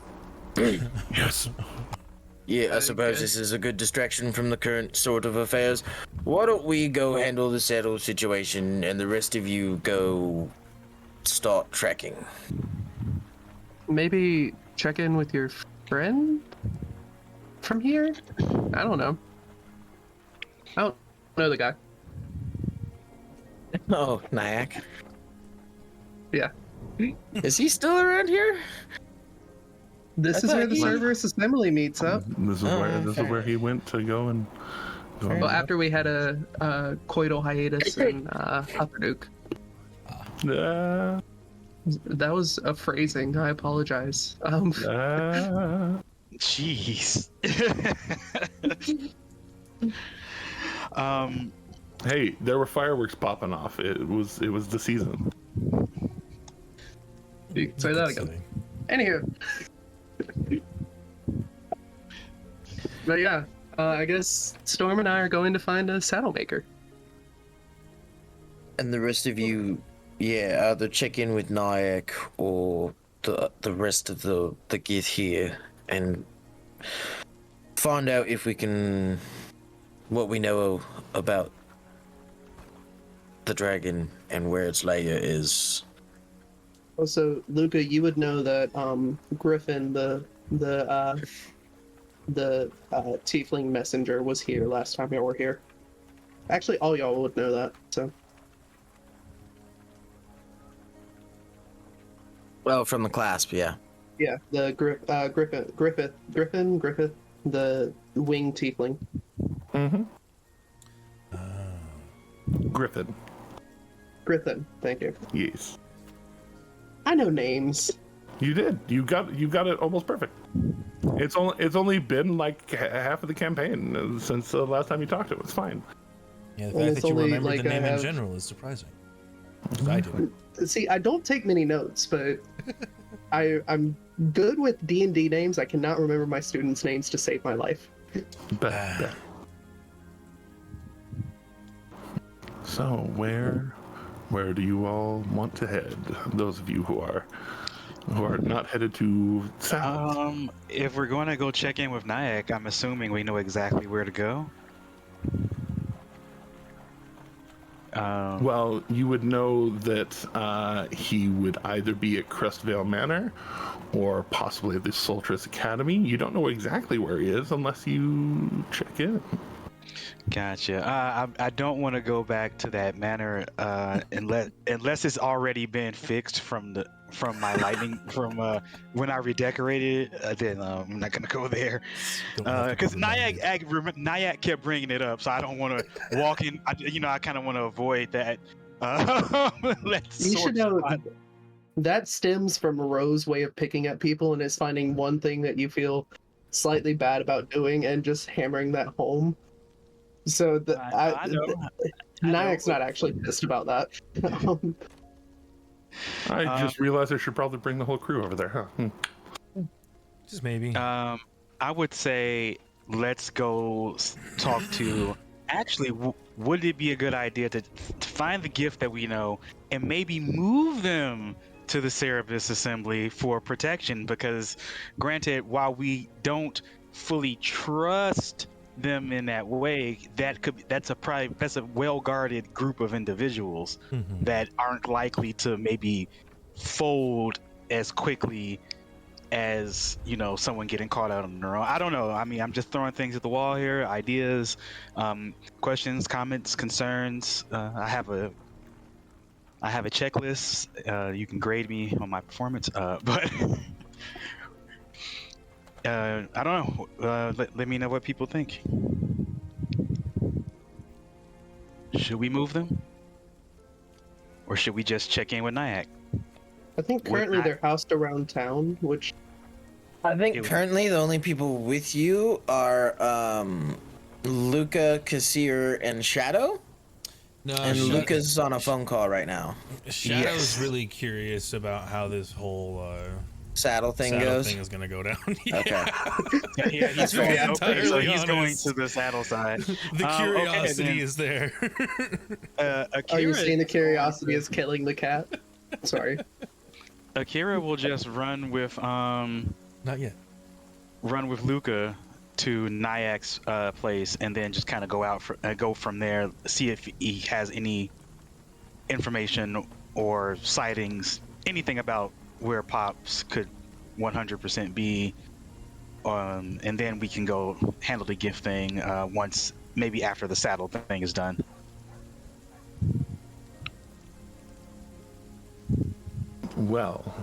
this is,
Yes.
yeah, I suppose this is a good distraction from the current sort of affairs. Why don't we go handle the saddle situation, and the rest of you go start tracking?
Maybe check in with your friend from here? I don't know. I don't know the guy.
Oh, Nyack.
Yeah.
Is he still around here?
This
I
is where
thought
the
he-
Cerberus Assembly meets up.
This is
Oh,
where he went to go and.
Well, after we had a coital hiatus in Upperduke. That was a phrasing. I apologize.
Jeez.
Hey, there were fireworks popping off. It was the season.
You can say that again. Anywho. But yeah, I guess Storm and I are going to find a saddle maker.
And the rest of you, yeah, either check in with Nyack or the rest of the gear here and find out if we can, what we know about the dragon and where its lair is.
Also, Luca, you would know that Griffin, the tiefling messenger, was here last time y'all were here. Actually, all y'all would know that. So
Well, from the clasp, yeah.
yeah, the Griffith, the winged tiefling.
Mm-hmm. Griffin.
Griffin, thank you.
Yes.
I know names.
You did. You got it almost perfect. It's only been like half of the campaign since the last time you talked to it. It's fine.
Yeah, the
Well,
fact
it's
that you
only,
remember
like,
the
I
name in
have-
general is surprising. 'Cause I do.
See, I don't take many notes, but I'm good with D&D names. I cannot remember my students' names to save my life.
Bet. So where do you all want to head? Those of you who are not headed to south.
If we're going to go check in with Nyack, I'm assuming we know exactly where to go.
Well, you would know that he would either be at Crestvale Manor or possibly at the Soltris Academy. You don't know exactly where he is unless you check in.
Gotcha. I don't want to go back to that manor unless it's already been fixed from my lightning from when I redecorated it. Then I'm not gonna go there
Don't have to
because
be reminded.
Nyack kept bringing it up, so I don't want to walk in. I kind of want to avoid that.
You should know that stems from Ro's way of picking at people and is finding one thing that you feel slightly bad about doing and just hammering that home. So
I know.
Nyack's not actually pissed about that.
I just realized I should probably bring the whole crew over there, huh?
Just maybe.
I would say let's go talk to. Actually, would it be a good idea to find the gift that we know and maybe move them to the Cerebus Assembly for protection? Because, granted, while we don't fully trust them in that way, that's a well-guarded group of individuals that aren't likely to maybe fold as quickly as someone getting caught out on their own. I don't know. I mean, I'm just throwing things at the wall here, ideas, questions, comments, concerns. I have a checklist. You can grade me on my performance, but I don't know. Let me know what people think. Should we move them, or should we just check in with Nyack?
I think currently they're housed around town, which
I think currently the only people with you are Luca, Kassir, and Shadow.
No,
And Luca's on a phone call right now.
Shadow's really curious about how this whole
saddle thing goes.
Thing is going to go down.
Okay.
Yeah, he's going.
entirely
So he's going
honest.
to the saddle side.
The curiosity is there.
are you saying the curiosity is killing the cat? Sorry.
Akira will just run with
Not yet.
Run with Luca to Nyack's place, and then just kind of go from there. See if he has any information or sightings, anything about where Pops could 100% be, and then we can go handle the gift thing once, maybe after the saddle thing is done.
Well,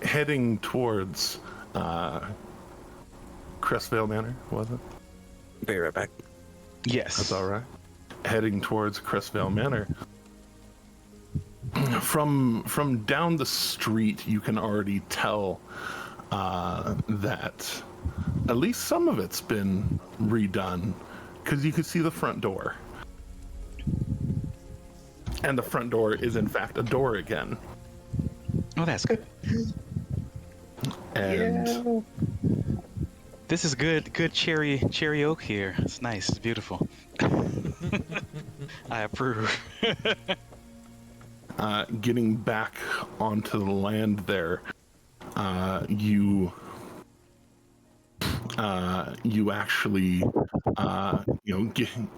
heading towards Crestvale Manor, was it?
Be right back.
Yes.
That's all right. Heading towards Crestvale Manor. From down the street, you can already tell that at least some of it's been redone, because you can see the front door. And the front door is in fact a door again.
Oh, that's good.
And
This is good cherry oak here. It's nice. It's beautiful. I approve.
getting back onto the land there, you actually,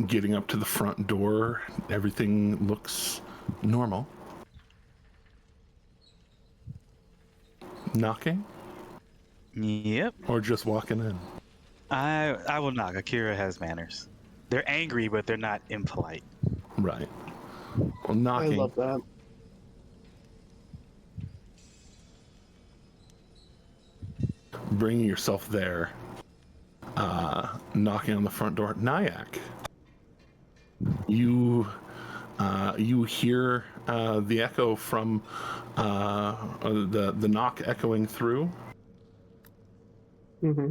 getting up to the front door, everything looks normal. Knocking?
Yep.
Or just walking in?
I will knock. Akira has manners. They're angry, but they're not impolite.
Right. Well,
I
knocking.
love that.
Bringing yourself there, knocking on the front door. Nyack, you You hear the echo from the knock echoing through.
Mm-hmm.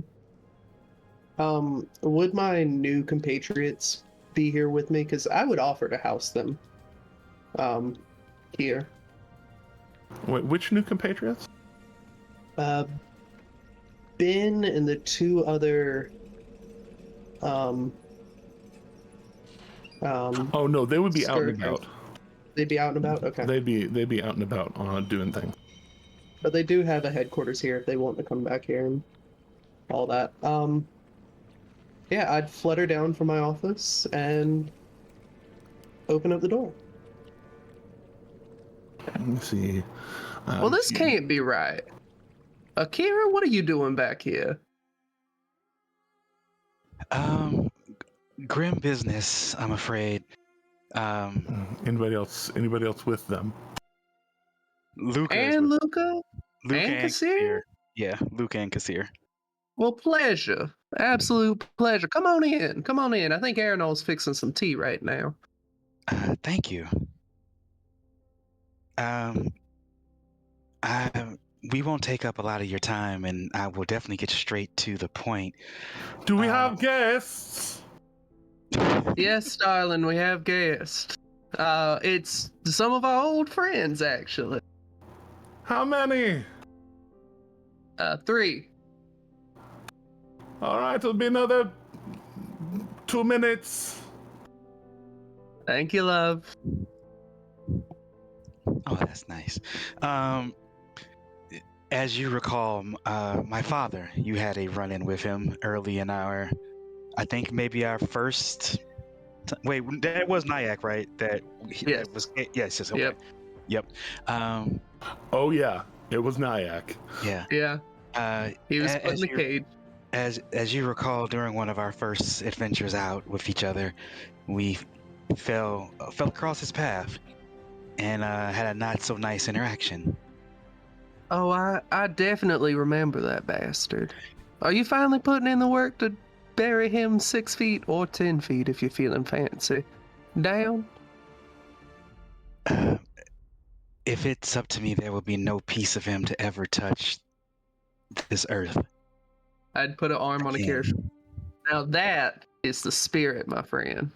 Would my new compatriots be here with me? Because I would offer to house them. Here.
Wait, which new compatriots?
Ben and the two other.
Oh no, they would be out and about.
They'd be out and about. Okay.
They'd be out and about doing things.
But they do have a headquarters here if they want to come back here and all that. Yeah, I'd flutter down from my office and open up the door.
Let me see.
Well, this can't be right. Akira, what are you doing back here?
Grim business, I'm afraid.
Anybody else with them?
Luca
And Luca?
Luca
and Kassir?
Yeah, Luca and Kassir.
Well, pleasure. Absolute pleasure. Come on in. Come on in. I think Arenol's fixing some tea right now.
Thank you. We won't take up a lot of your time, and I will definitely get straight to the point.
Do we have guests?
Yes, darling, we have guests. It's some of our old friends, actually.
How many?
3.
All right, it'll be another 2 minutes.
Thank you, love.
Oh, that's nice. As you recall, my father, you had a run-in with him early in I think maybe our first. Wait, that was Nyack, right?
Yes.
Yes. Okay. Yep.
Oh yeah, it was Nyack.
Yeah.
Yeah. He was put in the cage.
As you recall, during one of our first adventures out with each other, we fell across his path and had a not so nice interaction.
Oh, I definitely remember that bastard. Are you finally putting in the work to bury him 6 feet or 10 feet if you're feeling fancy? Down?
If it's up to me, there will be no piece of him to ever touch this earth.
I'd put an arm on Akira's shoulder. Now that is the spirit, my friend.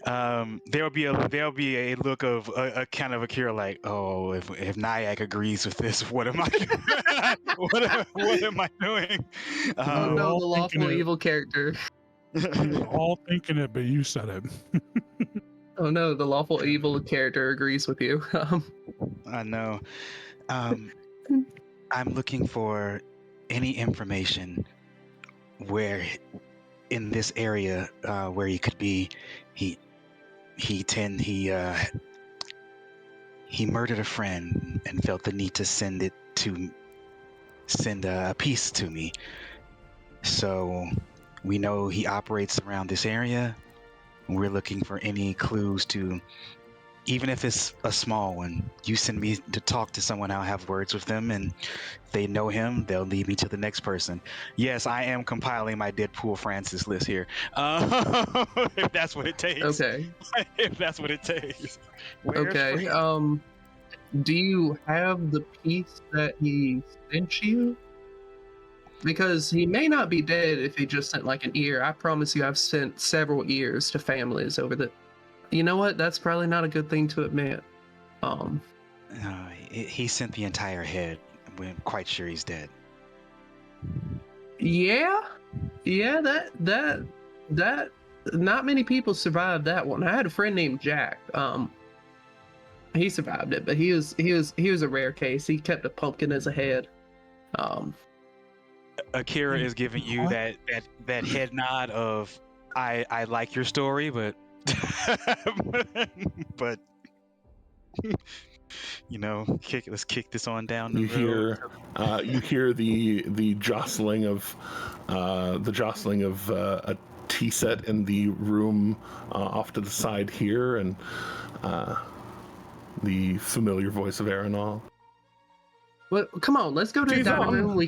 There'll be a look of a kind of Akira like, oh, if Nyack agrees with this, what am I doing? what am I doing?
Oh no, the lawful evil character.
We were all thinking it, but you said it.
Oh no, the lawful evil character agrees with you.
I know. I'm looking for any information where in this area where he could be. He murdered a friend and felt the need to send a piece to me. So we know he operates around this area. We're looking for any clues to, even if it's a small one, you send me to talk to someone, I'll have words with them, and if they know him, they'll lead me to the next person. Yes, I am compiling my Deadpool Francis list here. If that's what it takes.
Okay.
If that's what it takes.
Okay. Do you have the piece that he sent you? Because he may not be dead if he just sent like an ear. I promise you I've sent several ears to families over the... You know what? That's probably not a good thing to admit.
He sent the entire head. I'm quite sure he's dead.
Yeah, that not many people survived that one. I had a friend named Jack. He survived it, but he was a rare case. He kept a pumpkin as a head.
Akira is giving you that head nod of I like your story, but but you know, let's kick this on down the road.
You hear the jostling of a tea set in the room off to the side here, and the familiar voice of Arenol.
Well, come on, let's go to the dining
on.
room. We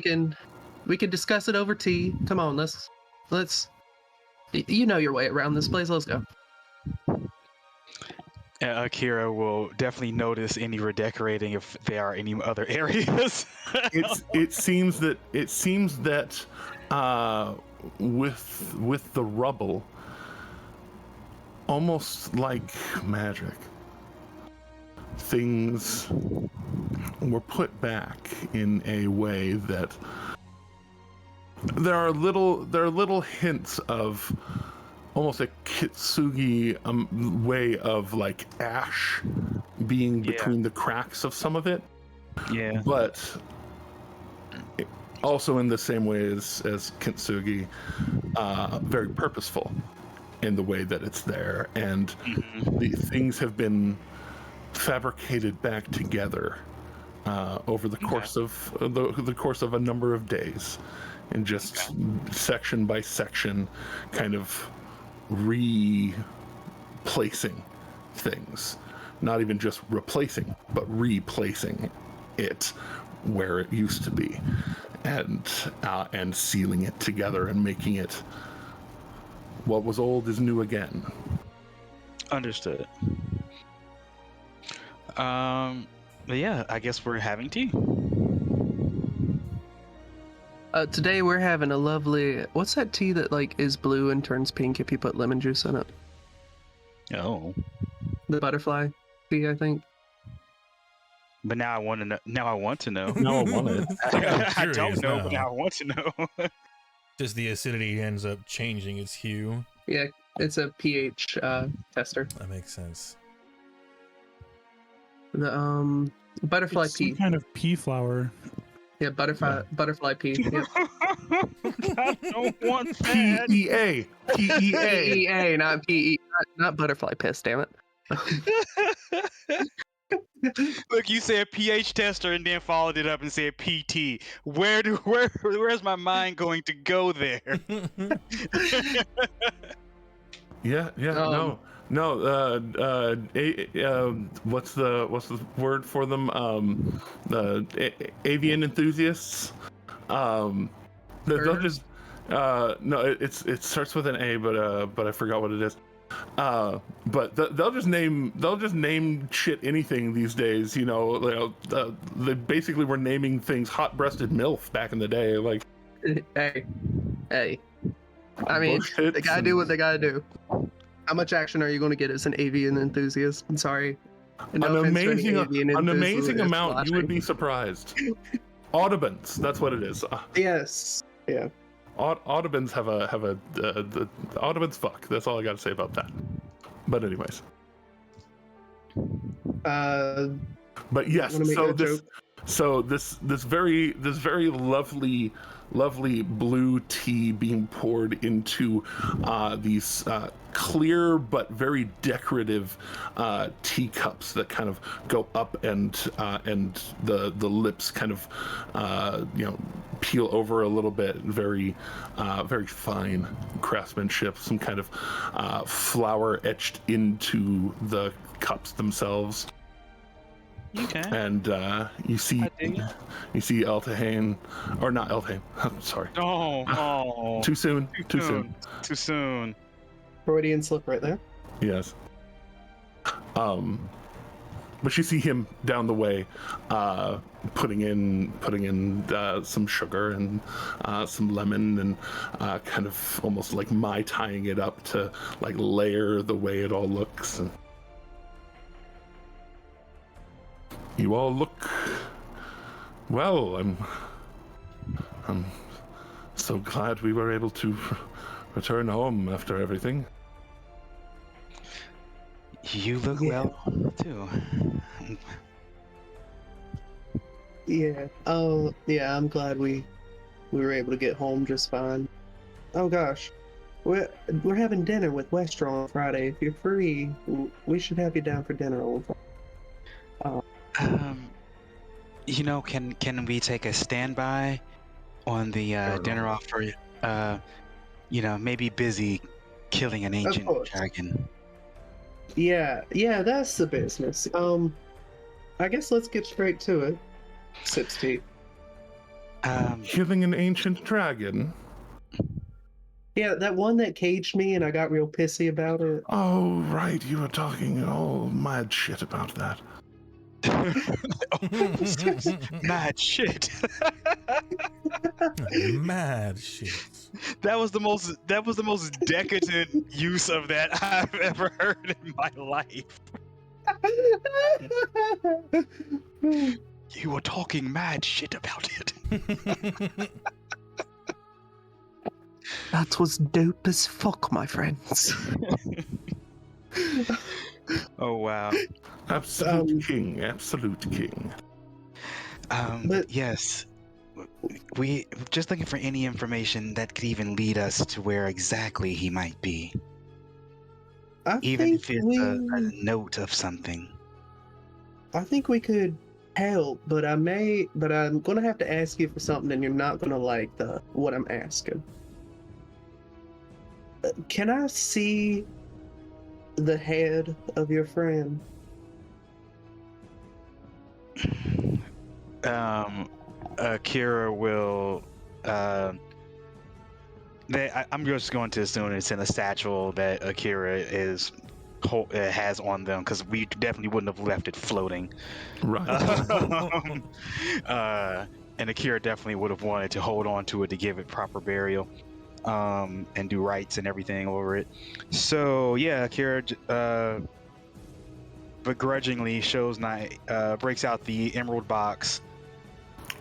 can discuss it over tea. Come on, let's. You know your way around this place. Let's go.
Akira will definitely notice any redecorating if there are any other areas.
It seems that with the rubble, almost like magic, things were put back in a way that there are little hints of almost a kitsugi way of like ash being between the cracks of some of it.
Yeah.
But also in the same way as kintsugi, very purposeful in the way that it's there, and the things have been fabricated back together over the course of the course of a number of days, and just section by section, kind of replacing things, not even just replacing, but replacing it where it used to be, and sealing it together and making it what was old is new again.
Understood. But yeah, I guess we're having tea.
Today we're having a lovely. What's that tea that like is blue and turns pink if you put lemon juice in it?
Oh.
The butterfly tea, I think.
But now I want to know. Now I want to know.
Now I want it.
I don't
curious
know,
now.
but now I want to know.
Just the acidity ends up changing its hue.
Yeah, it's a pH tester.
That makes sense.
The butterfly
It's
pea.
some kind of pea flower.
Yeah, butterfly pea. Yep.
I don't want that.
PEA.
PEA, not PE, not butterfly piss. Damn it.
Look, you said pH tester and then followed it up and said PT. Where's my mind going to go there?
Yeah. No. What's the word for them? Avian enthusiasts. They'll just no. It starts with an A, but I forgot what it is. But they'll just name shit anything these days. You know, they basically were naming things hot-breasted MILF back in the day. Like,
Hey. I mean, they gotta do what they gotta do. How much action are you going to get as an avian enthusiast? I'm sorry. No
an
offense to any avian
amazing
enthusiast
amount.
watching.
You would be surprised. Audubons, that's what it is.
Yes. Yeah.
Audubons have the Audubons fuck. That's all I got to say about that. But anyways. But yes,
wanna make a
this very lovely blue tea being poured into these clear but very decorative teacups that kind of go up and the lips kind of peel over a little bit. Very fine craftsmanship, some kind of flower etched into the cups themselves.
Okay.
And you see Eltahane, or not Eltahane. Sorry.
Oh.
Too soon.
Too soon.
Freudian slip right there.
Yes. But you see him down the way, putting in some sugar and some lemon, and kind of almost like tying it up to like layer the way it all looks. And you all look well. I'm so glad we were able to return home after everything.
You look well too.
Yeah. Oh, yeah. I'm glad we were able to get home just fine. Oh gosh, we're having dinner with Westro on Friday. If you're free, we should have you down for dinner on Friday.
Can we take a standby on the dinner offer? Maybe busy killing an ancient dragon.
Yeah, that's the business. I guess let's get straight to it. Sips tea.
Killing an ancient dragon?
Yeah, that one that caged me and I got real pissy about it.
Oh, right. You were talking all mad shit about that.
Mad shit.
Mad shit.
That was the most decadent use of that I've ever heard in my life. You were talking mad shit about it.
That was dope as fuck, my friends.
Oh wow.
Absolute king. Absolute king.
But-
Yes. We just looking for any information that could even lead us to where exactly he might be.
I
Even
think
if it's a note of something.
I think we could help, but I'm gonna have to ask you for something, and you're not gonna like what I'm asking. Can I see the head of your friend?
Kira will. I'm just going to assume it's in a satchel that Akira has on them, because we definitely wouldn't have left it floating.
Right.
And Akira definitely would have wanted to hold on to it to give it proper burial, and do rites and everything over it. So yeah, Akira begrudgingly breaks out the emerald box.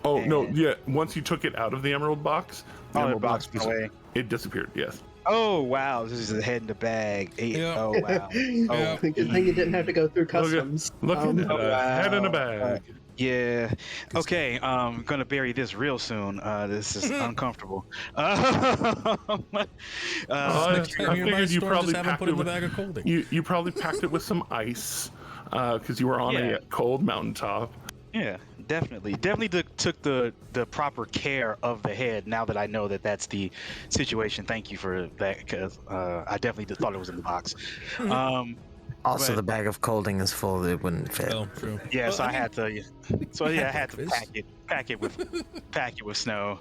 Oh, no, yeah. Once you took it out of the emerald box, the
The
emerald
box went away.
it disappeared, yes.
Oh wow, this is the head in the bag.
Yep.
Oh wow.
Yeah.
Good thing you didn't have to go through customs.
Look at that.
Oh,
Head in a
wow.
bag.
Yeah. Okay. Gonna bury this real soon. This is uncomfortable.
I figured you probably
haven't
packed
put
it
in the
with,
bag of colding.
you probably packed it with some ice, because you were on
Yeah.
a cold mountaintop.
Yeah, definitely took the proper care of the head. Now that I know that that's the situation, thank you for that, because I definitely thought it was in the box.
Also,
But-
the bag of colding is full; it wouldn't fit.
Oh, true.
Yeah,
Well,
so I
mean,
had to. So yeah, I had to
breakfast.
pack it with snow.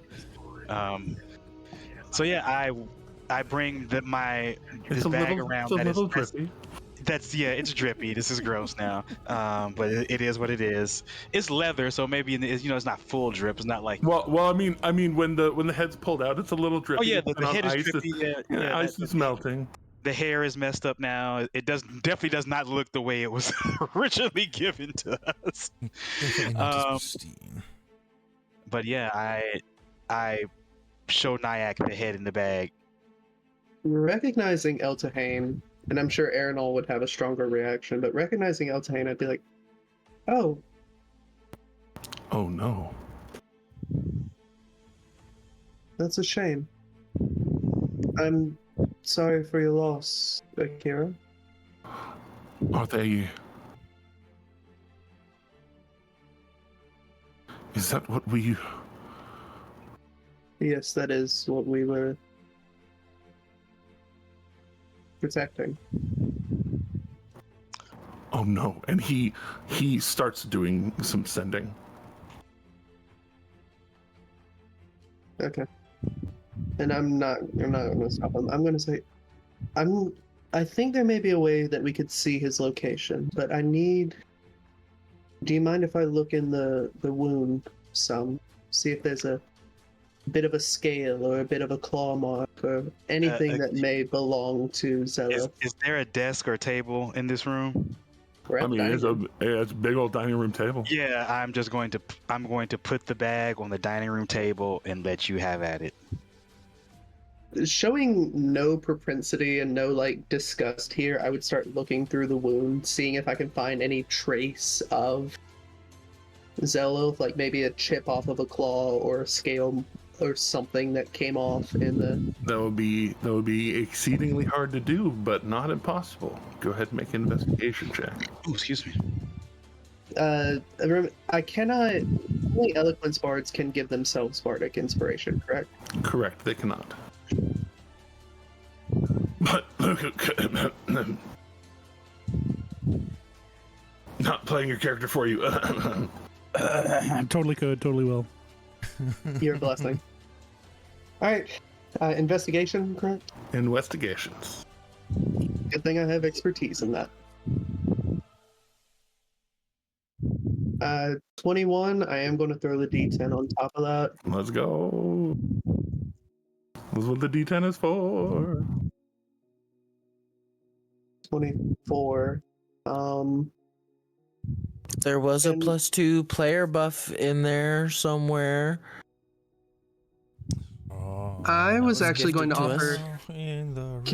So yeah, I bring this bag around.
It's a little drippy.
It's drippy. This is gross now. But it is what it is. It's leather, so maybe it's not full drip. It's not like.
Well, I mean, when the head's pulled out, it's a little drippy.
Oh yeah,
It's
the
been on
head is
ice.
drippy. Yeah,
Ice is melting.
the hair is messed up now. It definitely does not look the way it was originally given to us.
Definitely not as pristine.
But yeah, I show Nyack the head in the bag.
Recognizing Eltahane, and I'm sure Arenal would have a stronger reaction, but recognizing Eltahane, I'd be like, oh,
Oh no.
that's a shame. I'm sorry for your loss, Akira.
Are they? Is that what we?
Yes, that is what we were protecting.
Oh no! And he starts doing some sending.
Okay. And I'm not gonna stop him. I'm gonna say I think there may be a way that we could see his location, but do you mind if I look in the wound some? See if there's a bit of a scale or a bit of a claw mark or anything that may belong to Zella.
Is there a desk or table in this room?
I mean, it's a big old dining room table.
Yeah, I'm going to put the bag on the dining room table and let you have at it.
Showing no propensity and no disgust here, I would start looking through the wound, seeing if I can find any trace of Zeloth, like maybe a chip off of a claw or a scale or something that came off in the.
That would be exceedingly hard to do, but not impossible. Go ahead and make an investigation check.
Oh, excuse me.
I cannot. Only eloquence bards can give themselves bardic inspiration, correct?
Correct. They cannot. But not playing your character for you.
Totally could, totally will.
You're a blessing. All right. Investigation, correct?
Investigations.
Good thing I have expertise in that. 21. I am going to throw the D10 on top of that.
Let's go. That's what the D10 is for.
24.
There was a
And-
+2 player buff in there somewhere.
I was actually going to
gifted to us.
offer.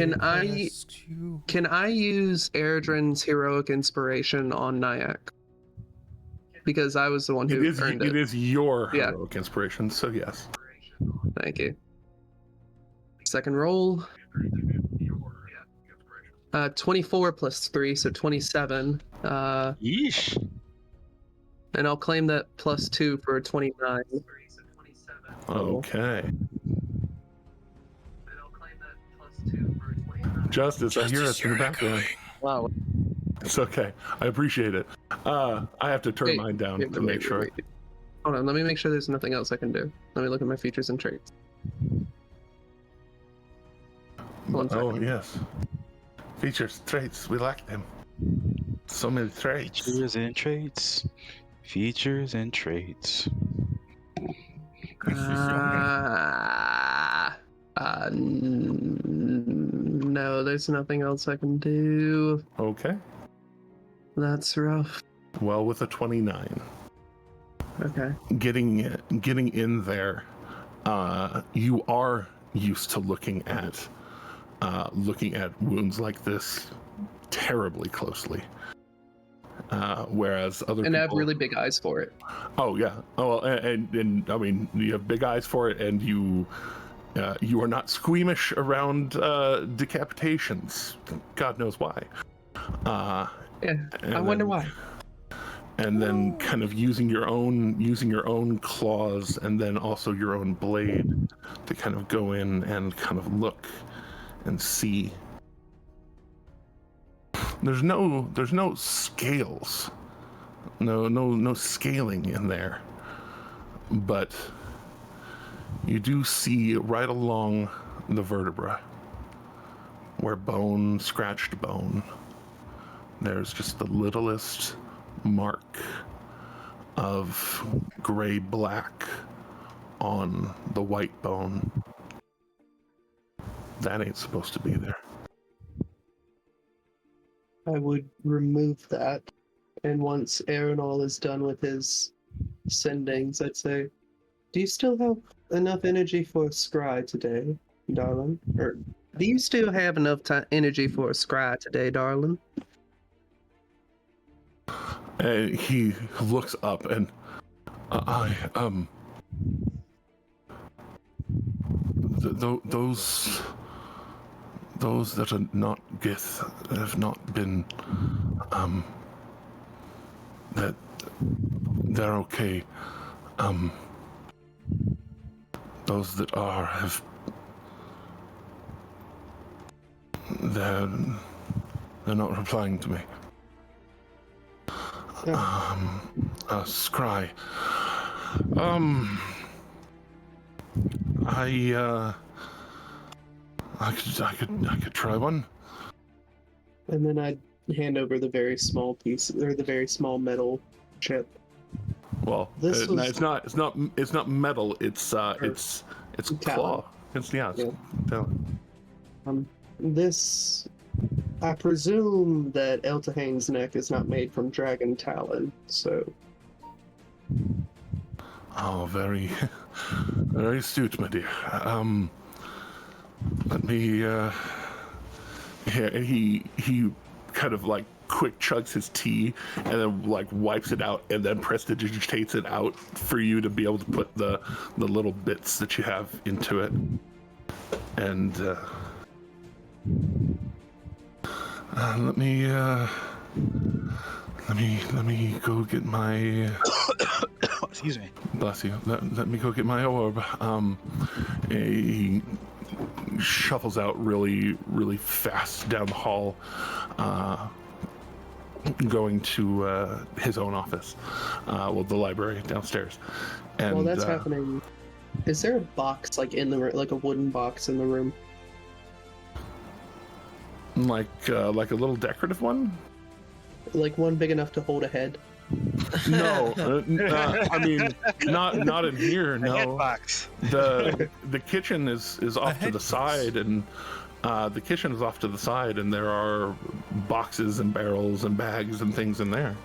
Can I use Airdrin's heroic inspiration on Nyack? Because I was the one who earned it.
It is your
Yeah.
heroic inspiration, so yes.
Thank you. Second roll. 24 plus 3, so 27.
Yeesh.
And I'll claim that +2 for a 29.
Okay. Justice, I hear us in the background.
Wow.
It's okay. I appreciate it. I have to turn
Wait,
mine down
wait,
to
wait,
make
wait,
sure.
wait. Hold on, let me make sure there's nothing else I can do. Let me look at my features and traits. One
Oh,
second.
yes. Features, traits, we like them. So many traits.
Features and traits. Features and traits.
No, there's nothing else I can do.
Okay.
That's rough.
Well, with a 29.
Okay.
Getting in there, you are used to looking at wounds like this terribly closely, whereas other
And I
people
have really big eyes for it.
Oh yeah. Oh, well, and I mean, you have big eyes for it, and you are not squeamish around decapitations. God knows why.
Yeah, I wonder why.
And then kind of using your own claws, and then also your own blade to kind of go in and kind of look and see. There's no scales. No scaling in there. But you do see right along the vertebra, where bone scratched bone, there's just the littlest mark of gray-black on the white bone. That ain't supposed to be there.
I would remove that. And once Aeronol is done with his sendings, I'd say, do you still have enough energy for a scry today, darling? Or do you still have enough energy for a scry today, darling?
And he looks up and those that are not Gith have not been that they're okay. Those that are have they're not replying to me. Scry. I could try one.
And then I'd hand over the very small piece, or the very small metal chip.
Well,
This
no,
was-
it's not metal. It's claw. It's
Yeah.
talon.
This, I presume that Eltahane's neck is not made from dragon talon, so
Oh, very, very astute, my dear. Let me. Yeah, and he kind of like quick chugs his tea and then like wipes it out and then prestidigitates it out for you to be able to put the little bits that you have into it. And let me go get my.
Excuse me.
Bless you. Let me go get my orb. He shuffles out really, really fast down the hall, going to his own office. Well, the library downstairs. And
while that's happening, Is there a box like in the like a wooden box in the room?
Like a little decorative one?
Like one big enough to hold a head?
No, I mean not in here.
A head
No,
box.
the kitchen is off to the
headpiece.
side, and the kitchen is off to the side, and there are boxes and barrels and bags and things in there.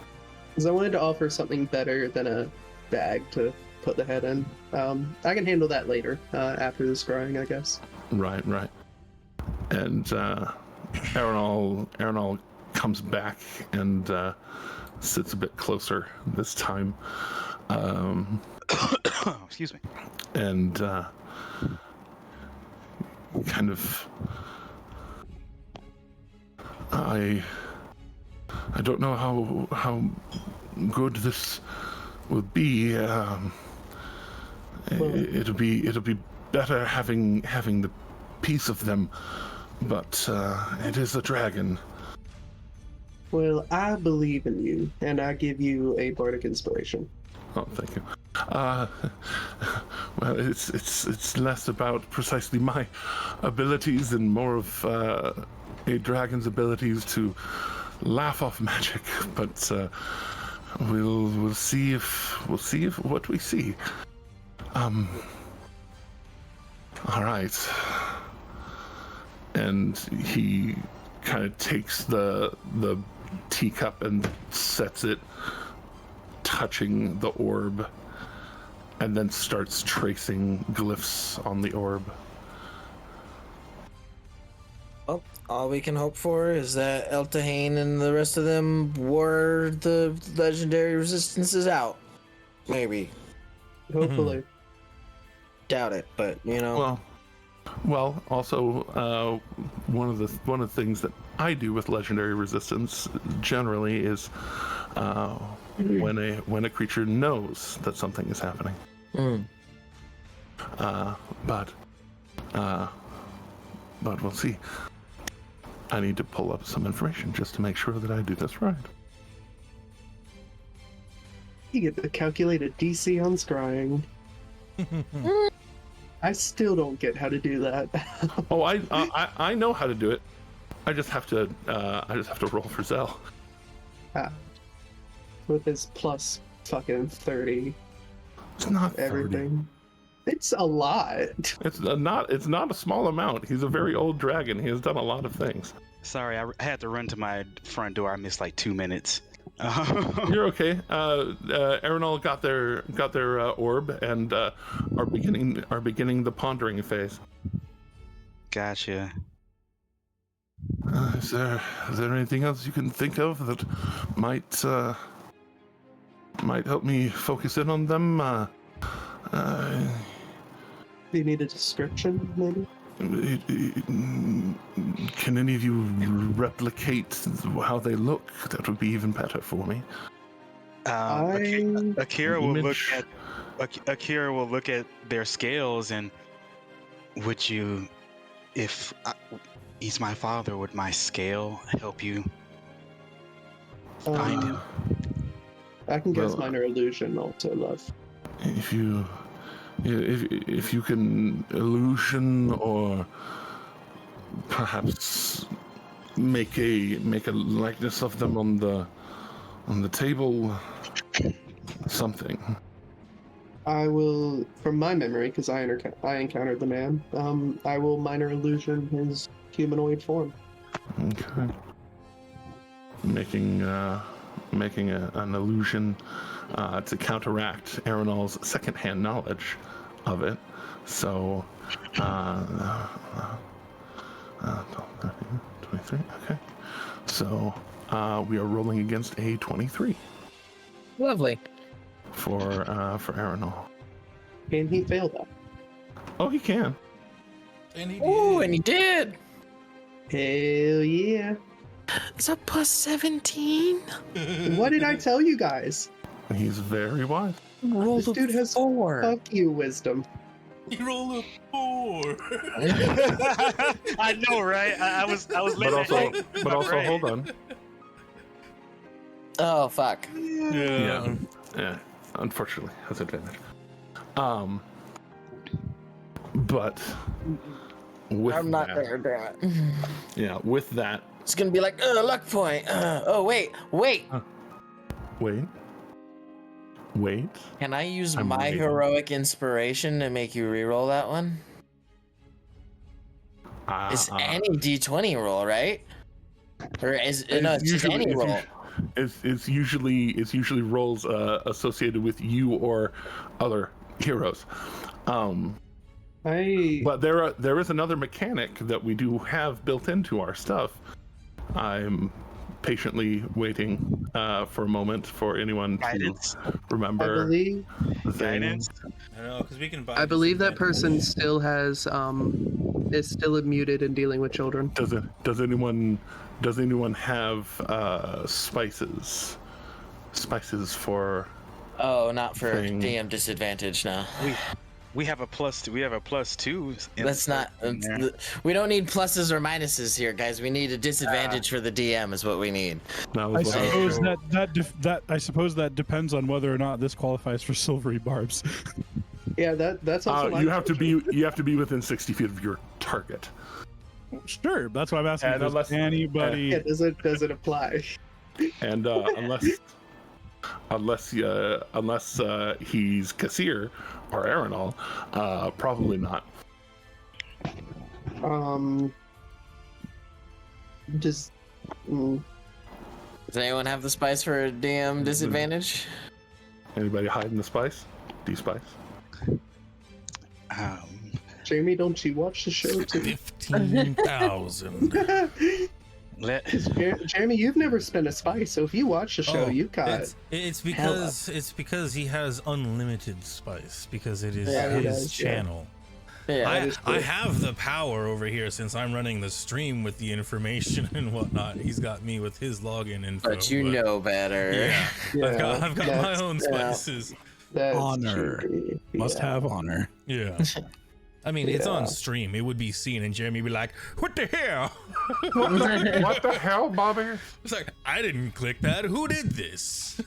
Because I wanted to offer something better than a bag to put the head in. I can handle that later, after the scrying, I guess.
Right. And Arenal comes back and sits a bit closer this time.
Excuse me.
And kind of, I don't know how good this will be. It'll be better having the piece of them, but it is a dragon.
Well, I believe in you, and I give you a bardic inspiration.
Oh, thank you. Well, it's less about precisely my abilities and more of a dragon's abilities to laugh off magic. But we'll see if what we see. All right. And he kind of takes the teacup and sets it touching the orb, and then starts tracing glyphs on the orb.
Well, all we can hope for is that Eltahane and the rest of them wore the legendary resistances out. Maybe.
Hopefully.
Doubt it, but you know.
Well. Also, one of the things that I do with legendary resistance generally is when a creature knows that something is happening. But we'll see. I need to pull up some information just to make sure that I do this right.
You get the calculated DC on scrying. I still don't get how to do that.
Oh, I know how to do it. I just have to roll for Zell.
With his plus fucking 30.
It's not 30.
Everything. It's a lot.
It's not a small amount. He's a very old dragon. He has done a lot of things.
Sorry, I had to run to my front door. I missed like 2 minutes.
You're okay. Arenal got their orb and are beginning the pondering phase.
Gotcha.
Is there anything else you can think of that might help me focus in on them?
Do you need a description, maybe?
Can any of you replicate how they look? That would be even better for me.
Akira will look at their scales, and would you, if he's my father, would my scale help you find him?
I can guess minor illusion also, love.
If you can illusion or perhaps make a likeness of them on the table, something.
I will, from my memory, because I encountered the man. I will minor illusion his humanoid form.
Okay. Making an illusion to counteract Arenal's secondhand knowledge of it. So, 23. Okay. So we are rolling against a 23.
Lovely.
For Arenal.
Can he fail that?
Oh, he can.
And he
Oh, and he did.
Hell yeah.
It's a plus 17.
What did I tell you guys?
He's very wise.
Roll
This dude has
4.
fuck you wisdom.
He rolled a 4.
I know, right? I was
But also, hold on.
Oh fuck.
Yeah. Unfortunately, has advantage. But with
I'm not
that,
there, damn it.
yeah, with that,
It's gonna be like, luck point. Oh, wait.
wait.
Can I use
I'm
my
waiting.
heroic inspiration to make you reroll that one? It's any D20 roll, right? Or is no? It's just any roll.
It's usually rolls associated with you or other heroes. But there is another mechanic that we do have built into our stuff. I'm patiently waiting for a moment for anyone
Guidance.
to remember
I believe
the thing.
Guidance.
I know, because we can buy.
I believe that
disadvantage.
person still has is still muted in dealing with children.
Does anyone have spices? Spices for
Oh, not for
thing.
DM disadvantage now.
We have a plus. We have a +2.
That's not. We don't need pluses or minuses here, guys. We need a disadvantage for the DM. Is what we need.
That
I
was what I was-
suppose I suppose that depends on whether or not this qualifies for silvery barbs.
Yeah, that's also my
you have to
question.
be within 60 feet of your target.
Sure, that's why I'm asking.
And
If
unless-
anybody,
Yeah, does it apply?
And unless he's Kassir or Arenal, probably not.
Just
Does anyone have the spice for DM disadvantage?
Anybody hiding the spice? D-spice?
Jamie, don't you watch the show too?
15,000.
Jeremy, you've never spent a spice, so if you watch the show, you got
it's because he has unlimited spice because it is
Yeah, he
his
does, yeah.
channel.
Yeah.
I have the power over here since I'm running the stream with the information and whatnot. He's got me with his login info.
But you know better.
Yeah,
Yeah,
I've got my
that's-
own
yeah.
spices.
that's
Honor.
true.
must
Yeah.
have honor.
Yeah. I mean, it's
Yeah.
on stream. It would be seen, and Jeremy would be like, "What the hell?"
What the hell, Bobby?
It's like, I didn't click that. Who did this?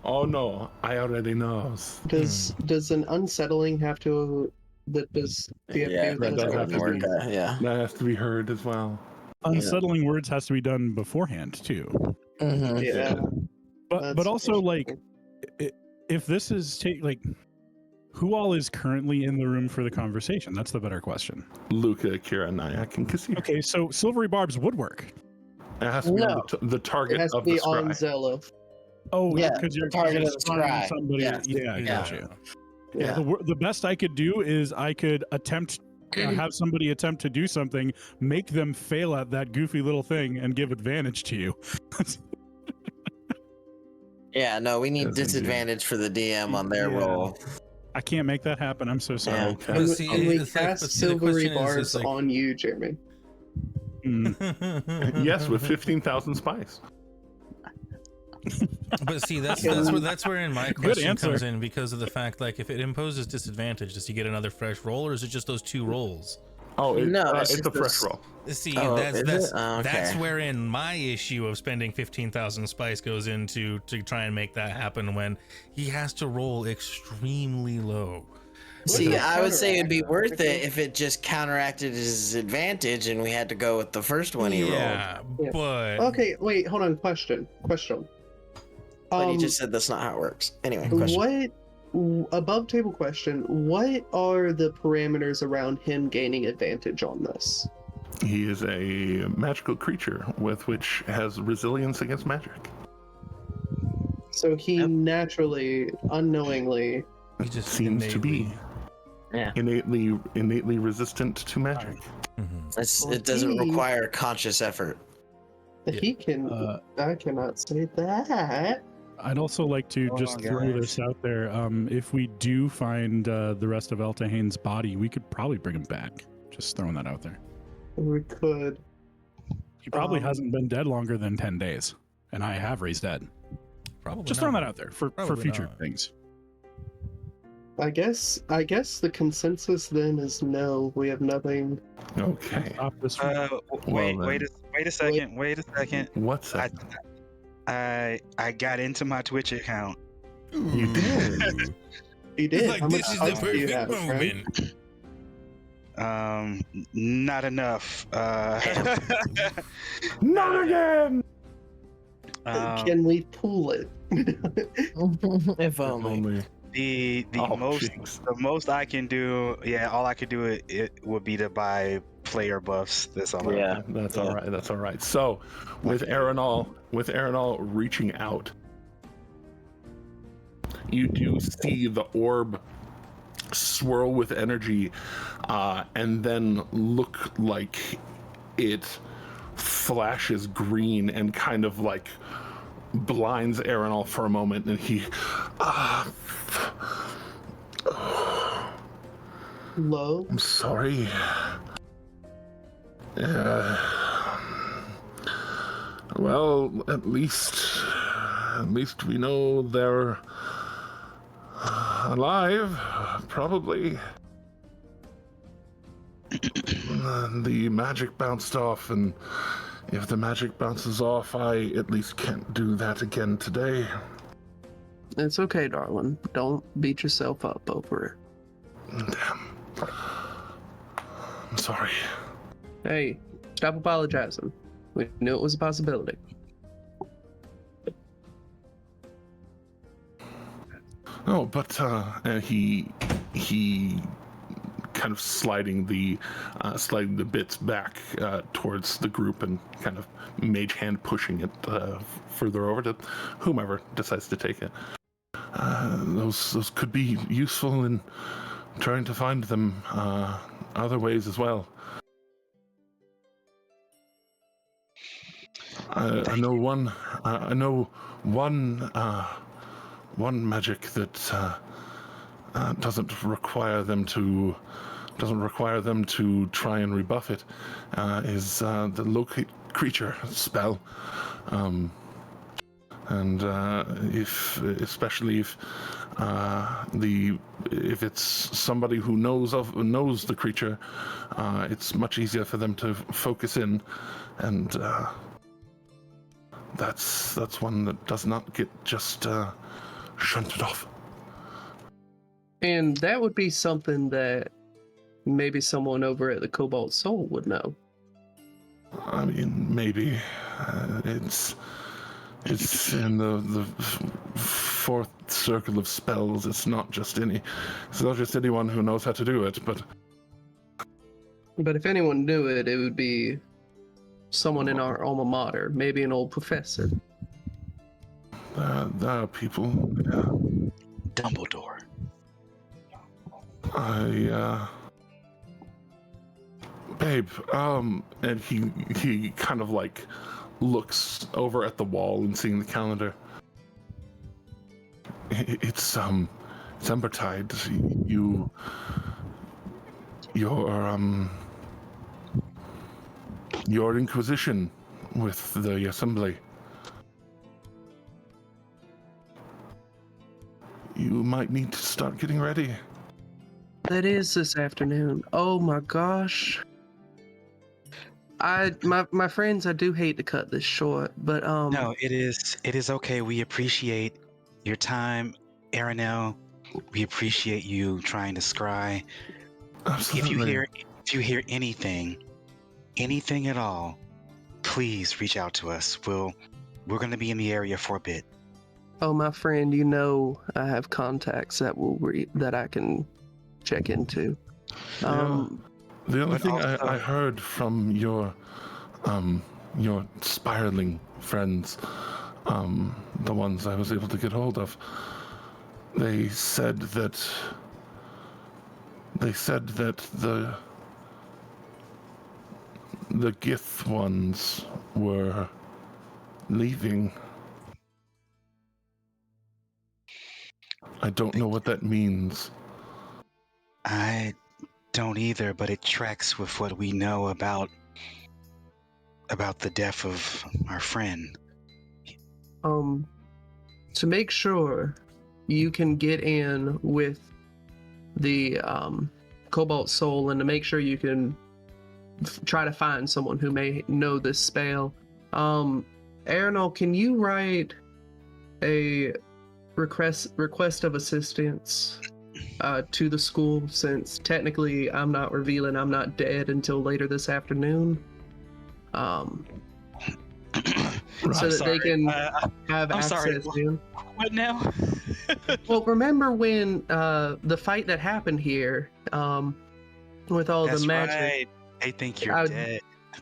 Oh no, I already know.
Does an unsettling have to? Does the
Yeah,
that does have to
work.
be-
Yeah.
That has to be heard as well.
Unsettling words has to be done beforehand too.
Mm-hmm.
Yeah.
But
That's
also like
interesting.
if this is who all is currently in the room for the conversation? That's the better question.
Luca, Kira, Nyack, and Kassir.
Okay, so silvery barbs would work.
It has to be
No.
on the target
It has to
of the
be on
scry.
Zello.
Oh,
Yeah,
because you're
target
you're
of the
spying
scry.
somebody.
Yeah.
Yeah, I got you.
Yeah.
The best I could do is I could attempt have somebody attempt to do something, make them fail at that goofy little thing, and give advantage to you.
Yeah, no, we need
Yes, indeed.
disadvantage for the DM on their
Yeah.
roll.
I can't make that happen. I'm so sorry.
Yeah.
Okay.
But see,
And we
it's like-
cast
but see, the
silvery
question is,
barbs
it's like-
on you, Jeremy.
Mm.
Yes, with 15,000 spice.
But see, that's where in my
Good
question
answer.
comes in because of the fact, like, if it imposes disadvantage, does he get another fresh roll, or is it just those 2 rolls?
Oh,
No, it's
it's a
just
fresh
this-
roll.
See,
Oh,
that's
is it? Oh, okay.
that's wherein my issue of spending 15,000 spice goes into to try and make that happen when he has to roll extremely low.
See, I would say it'd be
counteract
worth
that,
it if it just counteracted his advantage and we had to go with the first one he rolled.
Yeah,
Yeah.
but
Okay, wait, hold on. Question.
But he just said that's not how it works. Anyway, question.
Above table question, what are the parameters around him gaining advantage on this?
He is a magical creature with which has resilience against magic.
So he naturally, unknowingly,
he just
Seems to be.
innately-
Innately resistant to magic.
Mhm.
It doesn't require conscious effort.
he can. I cannot say that.
I'd also like to just throw this out there. If we do find the rest of Eltahane's body, we could probably bring him back. Just throwing that out there.
We could.
He probably hasn't been dead longer than 10 days, and I have raised dead.
Probably
Just
not.
throwing that out there for
Probably
future
not.
things.
I guess the consensus then is no. We have nothing.
Okay.
Stop this.
Wait
then.
a second. Wait a second.
What's that?
I got into my Twitch account.
You did.
He did.
Like
How much
this is the
health do you
perfect
have, friend?
moment.
Not enough.
Not again.
Can we pull it?
If only.
The
Oh,
most
jeez.
the most I can do, yeah, all I could do it would be to buy player buffs. That's all.
Yeah.
That's
Yeah.
all right. That's all right. So, with Arenal reaching out, you do see the orb swirl with energy, and then look like it flashes green and kind of like blinds Arenal for a moment, and he
Low.
I'm sorry. Well, at least we know they're alive, probably. The magic bounced off, and if the magic bounces off, I at least can't do that again today.
It's okay, darling. Don't beat yourself up over
Damn. I'm sorry.
it. Hey, stop apologizing. We knew it was a possibility.
Oh, but and he kind of sliding the bits back towards the group and kind of mage hand pushing it further over to whomever decides to take it. Those could be useful in trying to find them other ways as well. I know one magic that doesn't require them to try and rebuff it, is the locate creature spell, and especially if it's somebody who knows the creature, it's much easier for them to focus in, and that's one that does not get just shunted off.
And that would be something that maybe someone over at the Cobalt Soul would know.
I mean, maybe it's in the fourth circle of spells. It's not just anyone who knows how to do it.
But if anyone knew it, it would be someone in our alma mater, maybe an old professor.
There are people. Yeah.
Dumbledore.
Babe, and he kind of like looks over at the wall and seeing the calendar. It's Embertide. Your Inquisition with the Assembly. You might need to start getting ready.
That is this afternoon. Oh my gosh. My friends, I do hate to cut this short, but
No, it is okay. We appreciate your time, Aranel. We appreciate you trying to scry.
Absolutely.
If you hear anything at all, please reach out to us. We're going to be in the area for a bit.
oh my friend, you know I have contacts that that I can check into.
The only thing
also-
I heard from your spiraling friends, the ones I was able to get hold of, they said that the Gith ones were leaving. I don't know what that means.
I don't either, but it tracks with what we know about the death of our friend.
To make sure you can get in with the Cobalt Soul, and to make sure you can try to find someone who may know this spell, Aranol, can you write a request of assistance to the school, since technically I'm not revealing I'm not dead until later this afternoon. So that they can have
I'm
access
sorry.
to.
What now?
Well, remember when the fight that happened here, with all
That's
the magic?
right. They think you're dead.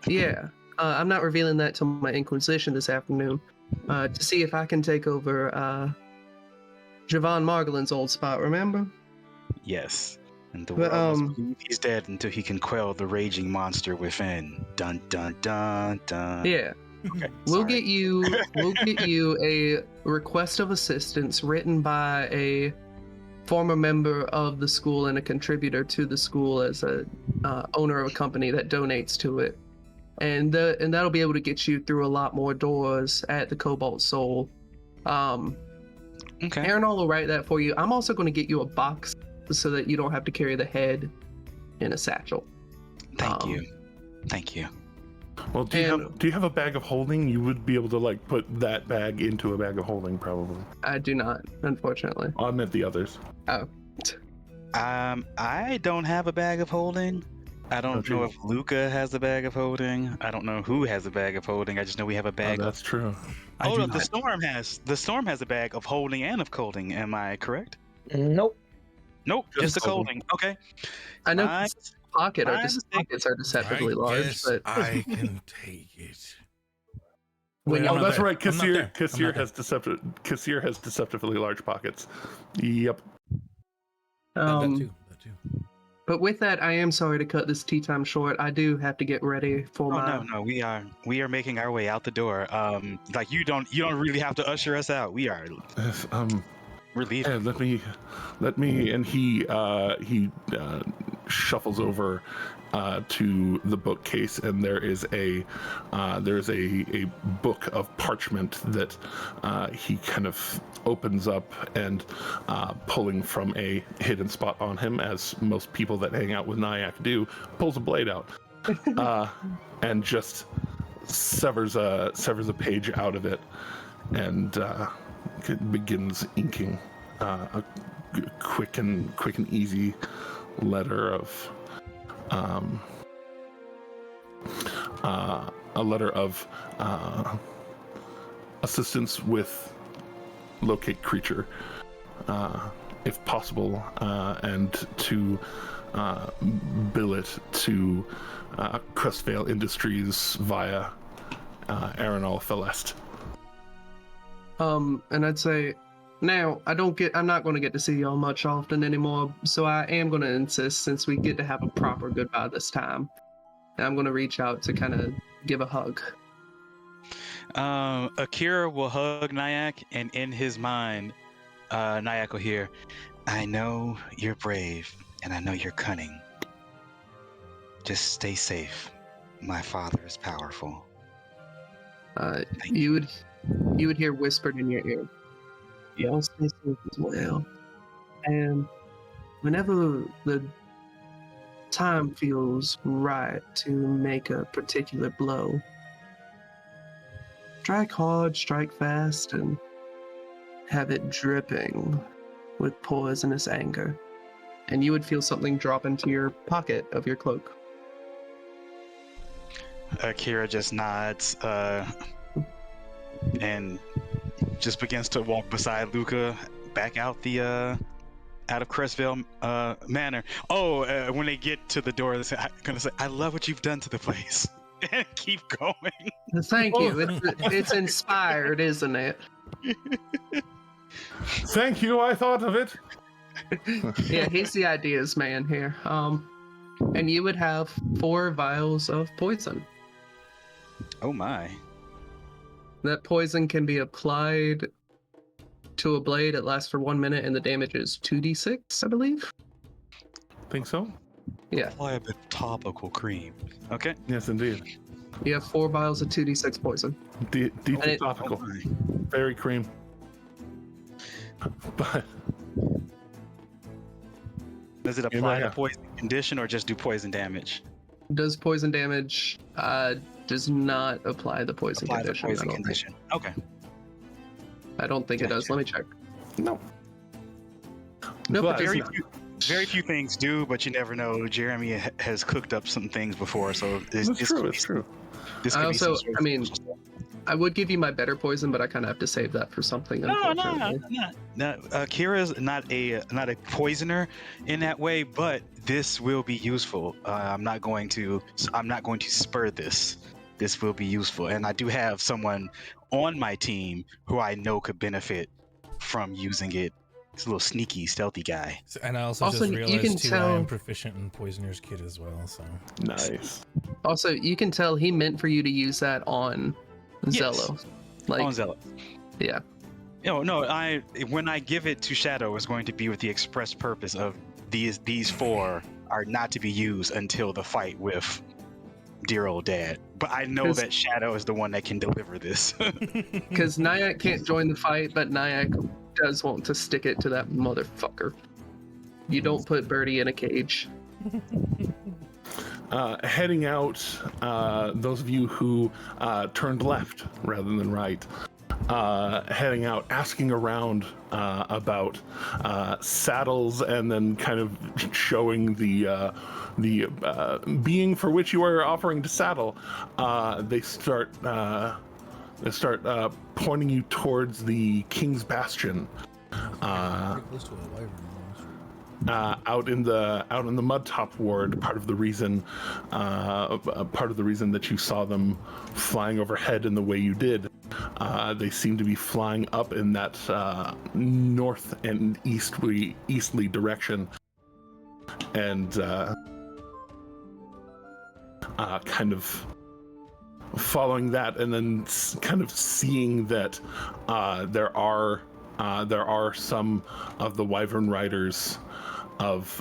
Yeah, I'm not revealing that till my Inquisition this afternoon, to see if I can take over Javon Margolin's old spot. Remember?
Yes. And the
But,
world must believe he's dead until he can quell the raging monster within. Dun dun dun dun.
Yeah.
Okay.
We'll
sorry.
get you a request of assistance written by a former member of the school and a contributor to the school as a owner of a company that donates to it, and that'll be able to get you through a lot more doors at the Cobalt Soul.
Okay.
Aaron will write that for you. I'm also going to get you a box so that you don't have to carry the head in a satchel.
Thank you. Thank you.
Well, do you have a bag of holding? You would be able to like put that bag into a bag of holding, probably.
I do not, unfortunately.
I meant the others.
Oh.
I don't have a bag of holding. I don't know if Luca has a bag of holding. I don't know who has a bag of holding. I just know we have a bag.
Oh, that's true.
Oh, the storm has a bag of holding and of colding. Am I correct?
Nope.
Nope, just the
holding.
colding. Okay.
I know
My
pockets are deceptively large, but
I can take it.
when
Oh,
I'm not
that's
there.
right.
I'm not there.
Kassir has deceptively large pockets. Yep.
That too.
But with that, I am sorry to cut this tea time short. I do have to get ready for my.
No. We are making our way out the door. Like you don't really have to usher us out. We are. We're leaving.
Yeah, let me, and he shuffles over to the bookcase, and there is a book of parchment that he kind of opens up and pulling from a hidden spot on him, as most people that hang out with Nyack do, pulls a blade out and just severs a page out of it and begins inking a quick and easy letter of assistance with locate creature, if possible, and to bill it to Crustvale Industries via Arenal Felest.
And I'd say, now I'm not going to get to see y'all much often anymore, so I am going to insist, since we get to have a proper goodbye this time, and I'm going to reach out to kind of give a hug.
Akira will hug Nyack, and in his mind, Nyack will hear, "I know you're brave, and I know you're cunning. Just stay safe. My father is powerful."
You would hear whispered in your ear, "Y'all stay safe as well. And whenever the time feels right to make a particular blow, strike hard, strike fast, and have it dripping with poisonous anger." And you would feel something drop into your pocket of your cloak.
Akira just nods and just begins to walk beside Luca back out of Crustvale Manor. When they get to the door, I'm gonna say, "I love what you've done to the place," and keep going.
Thank you. It's inspired, isn't it?
Thank you. I thought of it.
Yeah, he's the ideas man here. And you would have 4 vials of poison.
Oh my.
That poison can be applied to a blade. It lasts for 1 minute, and the damage is 2d6, I believe.
Think so?
Yeah.
Apply a bit of topical cream. Okay.
Yes, indeed.
You have 4 vials of 2d6 poison.
Deep topical. Very cream. But
does it apply to poison condition or just do poison damage?
Does poison damage does not apply the poison condition.
The poison condition. Okay.
I don't think it does. Let me check.
No.
Nope.
But
Very few things do, but you never know. Jeremy has cooked up some things before, so this
true.
could
It's
be
true.
This
I
could be some
also,
sort
I
of
mean,
special stuff.
I would give you my better poison, but I kind of have to save that for something. Unfortunately.
No. Kira's not a poisoner in that way, but this will be useful. I'm not going to spur this. This will be useful, and I do have someone on my team who I know could benefit from using it. It's a little sneaky, stealthy guy.
And I also
Also,
just
you
realized
can
too, I am
tell-
proficient in Poisoner's Kit as well. So
Nice.
Also, you can tell he meant for you to use that on Zello. Like,
On Zealot.
yeah.
No. When I give it to Shadow, it's going to be with the express purpose of these four are not to be used until the fight with dear old dad. But I know that Shadow is the one that can deliver this.
Because Nyack can't join the fight, but Nyack does want to stick it to that motherfucker. You don't put Birdie in a cage.
Heading out, those of you who turned left rather than right, heading out, asking around about saddles, and then kind of showing the being for which you are offering to saddle. They start pointing you towards the King's Bastion.
pretty close to a wyvern.
Out in the Mudtop Ward, part of the reason that you saw them flying overhead in the way you did, they seem to be flying up in that north and eastly direction, and kind of following that, and then kind of seeing that there are some of the Wyvern Riders of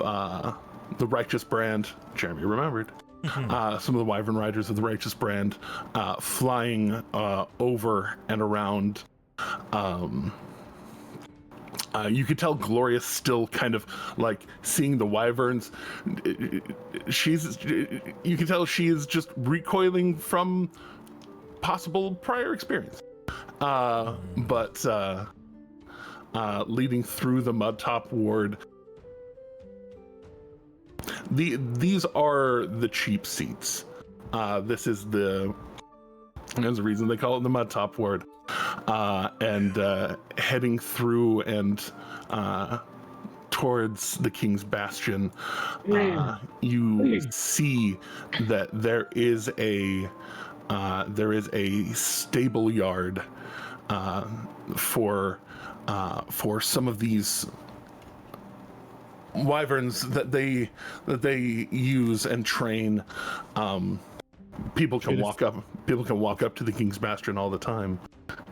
the Righteous Brand. Jeremy remembered. Some of the Wyvern Riders of the Righteous Brand flying over and around. You could tell Gloria's still kind of like seeing the wyverns. You can tell she is just recoiling from possible prior experience. But leading through the Mudtop Ward, these are the cheap seats. There's a reason they call it the Mudtop Ward. And heading through and towards the King's Bastion, you see that there is a stable yard for some of these wyverns that they use and train. People can walk up to the King's Bastion all the time.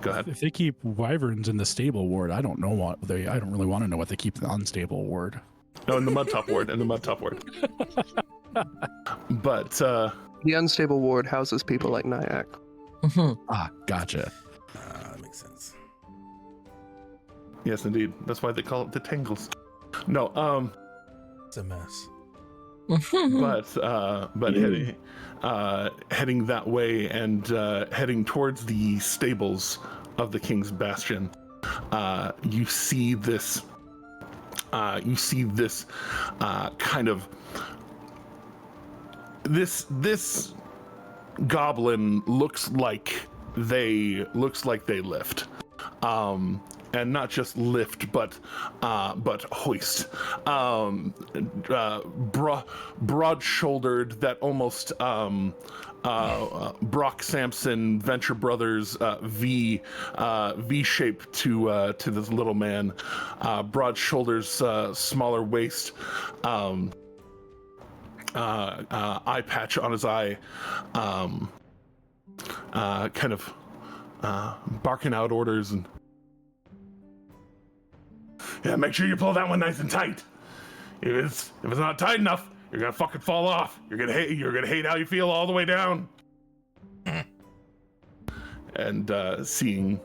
Go ahead.
If they keep wyverns in the stable ward, I don't really want to know what they keep in the unstable ward.
No, in the Mudtop Ward. But
The unstable ward houses people like Nyack.
Ah, gotcha.
That makes sense.
yes, indeed. That's why they call it the Tangles. No,
It's a mess.
but heading that way and heading towards the stables of the King's Bastion, you see this kind of this goblin looks like they lift. And not just lift, but hoist. Broad-shouldered, that almost Brock Sampson Venture Brothers V shape to this little man. Broad shoulders, smaller waist. Eye patch on his eye. Kind of barking out orders and. Yeah, make sure you pull that one nice and tight. If it's not tight enough, you're gonna fucking fall off. You're gonna hate how you feel all the way down. And seeing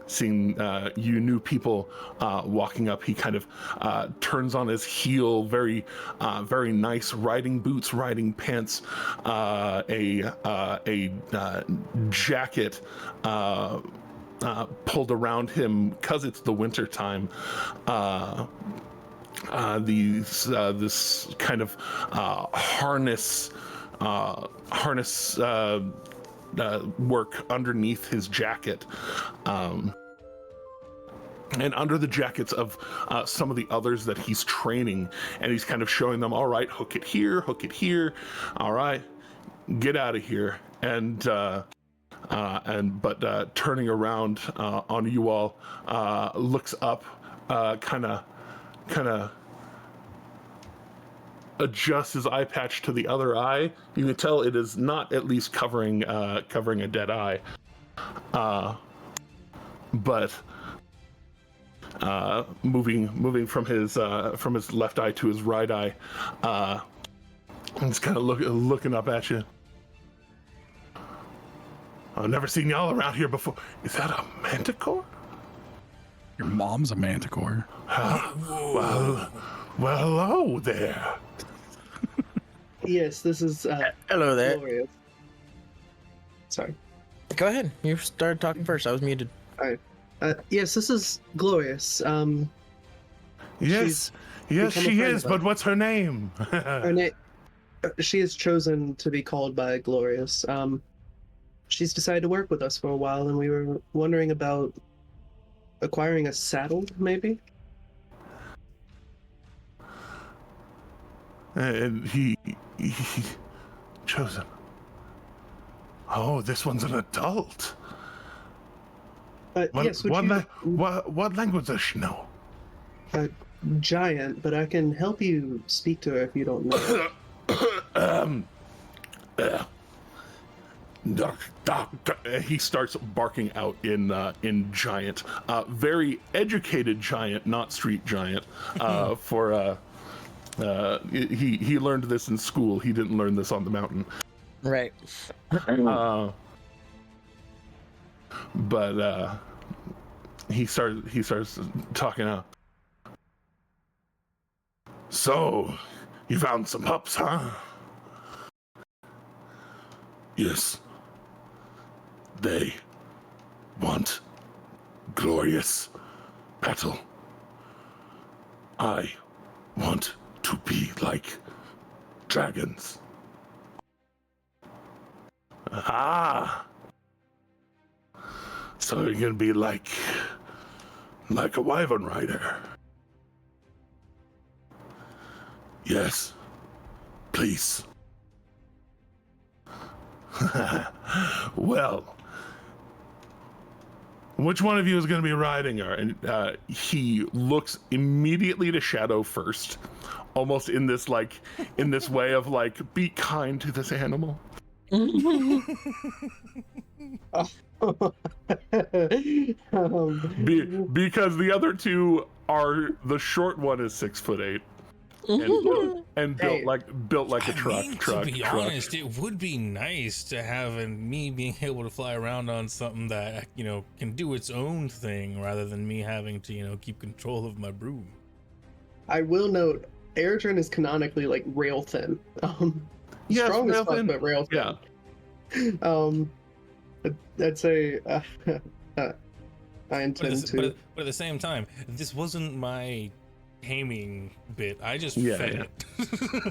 you new people walking up, he kind of turns on his heel, very nice riding boots, riding pants, a jacket pulled around him because it's the winter time, this kind of harness work underneath his jacket. And under the jackets of some of the others that he's training, and he's kind of showing them, all right, hook it here, all right, get out of here. And turning around on you all, looks up, kind of adjusts his eye patch to the other eye. You can tell it is not at least covering a dead eye, but moving from his left eye to his right eye, and he's kind of looking up at you. I've never seen y'all around here before. Is that a manticore?
Your mom's a manticore.
Well, hello there.
Yes, this is
Hello there.
Glorious. Sorry.
Go ahead. You started talking first. I was muted.
Yes, this is Glorious.
Yes,
become a
she
friend
is.
of
But
ours.
what's her name?
She has chosen to be called by Glorious. She's decided to work with us for a while, and we were wondering about acquiring a saddle, maybe?
And he chosen. Oh, this one's an adult.
Yes, would
What language does she know?
Giant, but I can help you speak to her if you don't know.
He starts barking out in giant, very educated giant, not street giant. He learned this in school. He didn't learn this on the mountain.
Right.
But he starts talking out. So, you found some pups, huh? Yes. They want glorious battle. I want to be like dragons. Ah. So you're gonna be like a wyvern rider. Yes. Please. Well, which one of you is going to be riding her? And he looks immediately to Shadow first, almost in this way of like, be kind to this animal. Because the other two are, the short one is 6'8". And built like a truck.
To be honest, it would be nice to have me being able to fly around on something that can do its own thing rather than me having to keep control of my broom.
I will note, Eritrean is canonically like rail thin.
Yes,
strong as
rail
fuck,
thin.
but rail thin.
Yeah.
I'd say I intend to.
But at the same time, this wasn't my taming bit. I just fed it.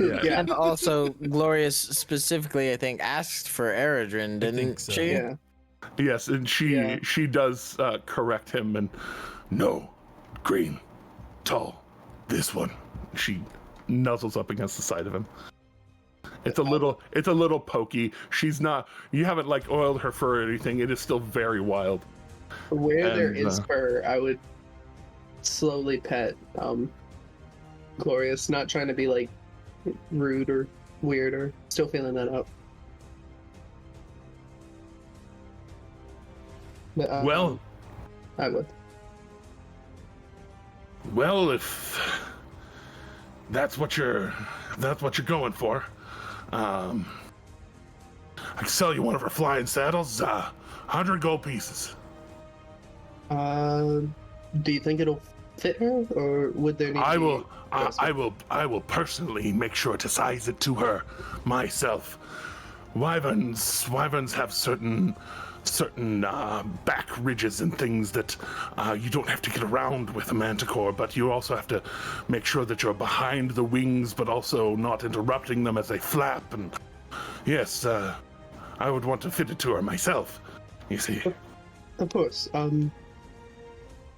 Yeah.
And also, Glorious specifically, I think, asked for Eredrin, didn't
so.
she?
Yeah.
Yes, and she does correct him, and no, green, tall, this one. She nuzzles up against the side of him. It's a little pokey. She's not. You haven't like oiled her fur or anything. It is still very wild.
Where there is fur, I would slowly pet Glorious, not trying to be like rude or weird, or still feeling that out. But,
Well,
I would.
Well, if that's what you're going for, I can sell you one of her flying saddles, 100 gold pieces.
Do you think it'll fit her, or would there need to be
I will personally make sure to size it to her myself. Wyverns have certain certain back ridges and things that you don't have to get around with a manticore, but you also have to make sure that you're behind the wings, but also not interrupting them as they flap. And yes, I would want to fit it to her myself, you see.
Of course.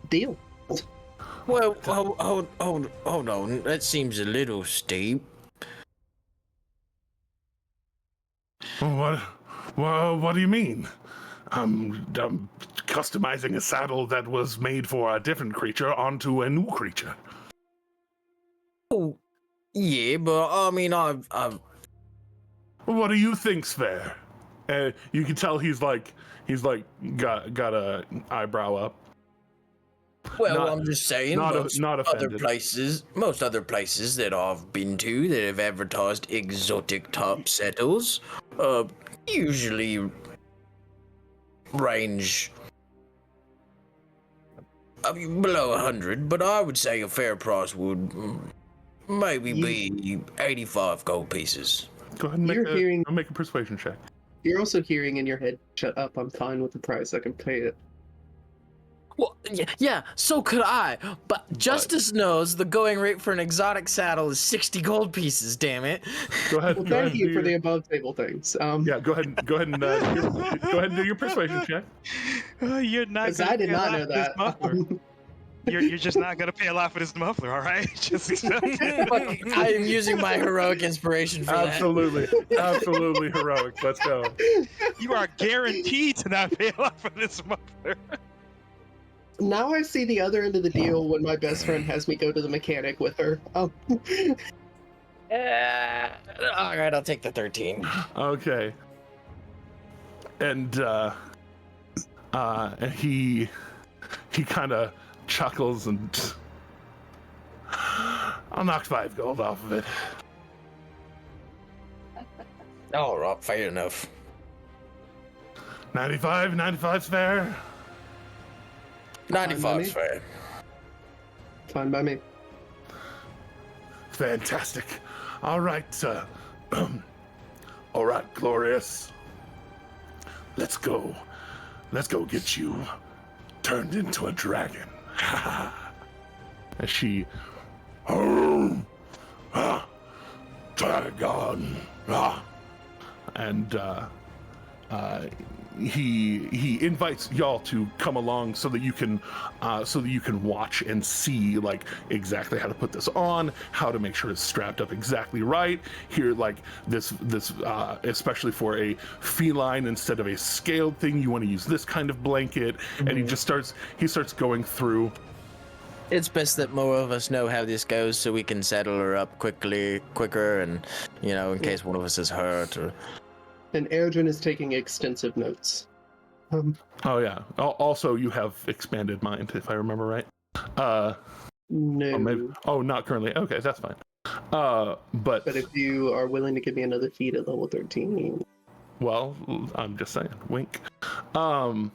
Deal.
Well, hold on. That seems a little steep.
What do you mean? I'm customizing a saddle that was made for a different creature onto a new creature.
Oh, yeah, but I mean, I've
What do you think's fair? You can tell he's got a eyebrow up.
Well, I'm just saying,
not
other
offended.
most other places that I've been to that have advertised exotic top saddles, usually range, I mean, below 100, but I would say a fair price would maybe be 85 gold pieces.
Go ahead and make a persuasion check.
You're also hearing in your head, "Shut up! I'm fine with the price. I can pay it."
Well, yeah, so could I, but Justice knows the going rate for an exotic saddle is 60 gold pieces, damn it.
Go ahead.
Well, thank you for the above table things.
Yeah, go ahead and do your persuasion check.
You're not.
Because I did not know that.
You're just not gonna pay a lot for this muffler, all right? Just accept it.
I am using my heroic inspiration for
Absolutely heroic. Let's go.
You are guaranteed to not pay a lot for this muffler.
Now I see the other end of the deal when my best friend has me go to the mechanic with her. Oh.
all right, I'll take the 13.
Okay. And he kind of chuckles and I'll knock 5 gold off of it.
All right, fair enough.
95's fair.
95's fair.
Fine by me.
Fantastic. All right, all right, Glorious. Let's go get you turned into a dragon. As she, dragon, and he invites y'all to come along so that you can watch and see like exactly how to put this on, how to make sure it's strapped up exactly right. Here, like this especially for a feline instead of a scaled thing, you want to use this kind of blanket. Mm-hmm. And he starts going through.
It's best that more of us know how this goes so we can settle her up quicker, and in case one of us is hurt or.
And Erdrin is taking extensive notes.
Oh yeah. Also, you have expanded mind, if I remember right.
No.
Not currently. Okay, that's fine. But
if you are willing to give me another feat at level 13.
Well, I'm just saying. Wink. But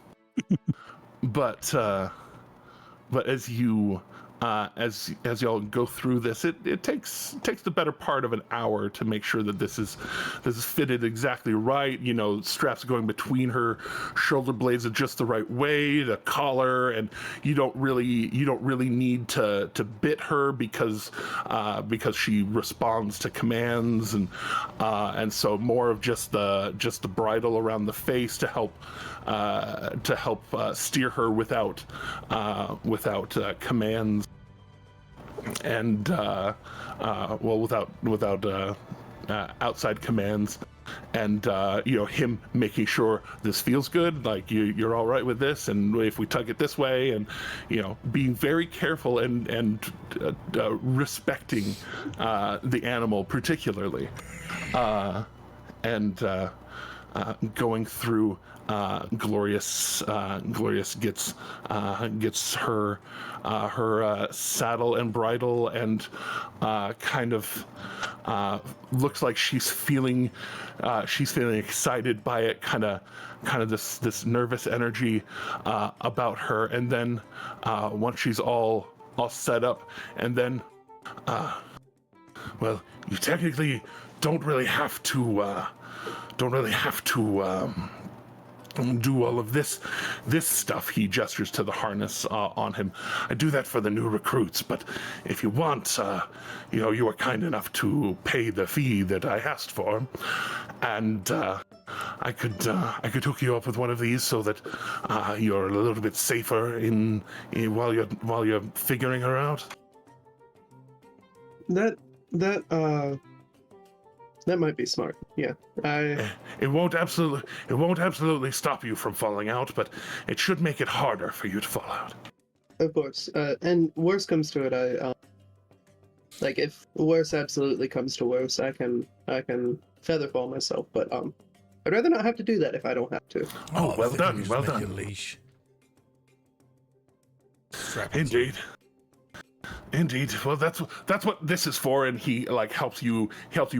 as you as y'all go through this, it takes the better part of an hour to make sure that this is fitted exactly right. Straps going between her shoulder blades are just the right way, the collar, and you don't really need to bit her because she responds to commands, and so more of just the bridle around the face to help steer her without commands, and without outside commands, and him making sure this feels good, like you're all right with this, and if we tug it this way, and being very careful and respecting the animal particularly, and going through. Glorious gets her saddle and bridle, and kind of looks like she's feeling excited by it, kind of this nervous energy about her, and then once she's all set up, and then well, you technically don't really have to do all of this stuff. He gestures to the harness on him. I do that for the new recruits, but if you want, you were kind enough to pay the fee that I asked for, and I could hook you up with one of these so that you're a little bit safer in while you're figuring her out.
That might be smart. Yeah.
It won't absolutely stop you from falling out, but it should make it harder for you to fall out.
Of course. And worst comes to it, like if worse absolutely comes to worse, I can featherfall myself, but I'd rather not have to do that if I don't have to.
Oh, well done, well
Make a
done.
leash. Strap it.
Indeed. Well, that's what this is for, and he helps you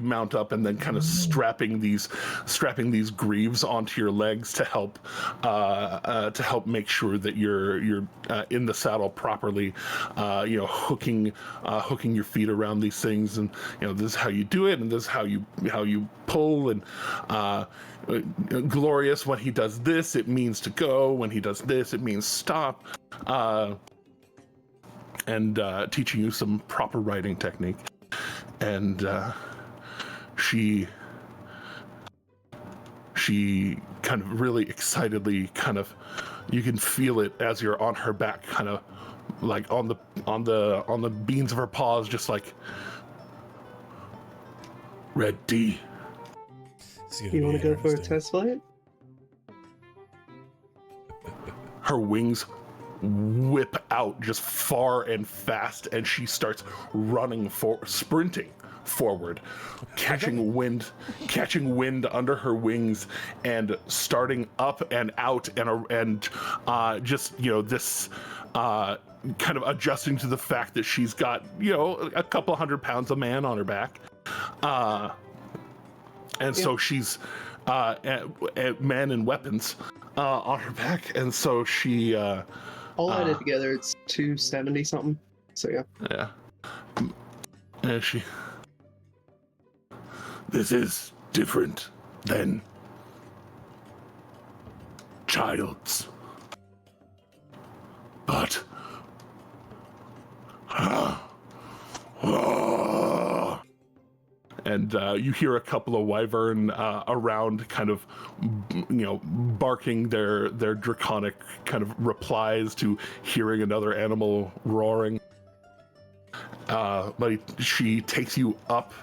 mount up, and then kind of strapping these greaves onto your legs to help make sure that you're in the saddle properly. Hooking your feet around these things, and this is how you do it, and this is how you pull. And Glorious, when he does this, it means to go. When he does this, it means stop. And teaching you some proper riding technique. And she kind of really excitedly you can feel it as you're on her back, kind of like on the beans of her paws, just like ready.
You want to go for a test flight?
Her wings whip out just far and fast, and she starts sprinting forward, catching wind under her wings, and starting up and out, and this kind of adjusting to the fact that she's got a couple 100 pounds of man on her back, so she's men and weapons on her back, and so she
all added together, it's 270 something. So yeah.
And this is different than child's, but and you hear a couple of wyvern around, kind of, barking their draconic kind of replies to hearing another animal roaring. But she takes you up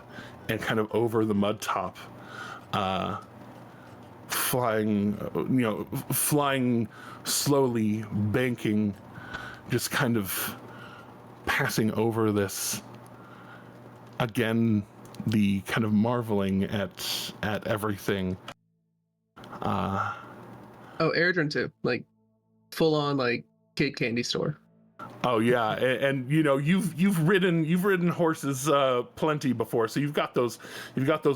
and kind of over the mud top, flying slowly, banking, just kind of passing over this again. The kind of marveling at everything.
Airdrin too, like full on like kid candy store.
Oh yeah, and you've ridden horses plenty before, so you've got those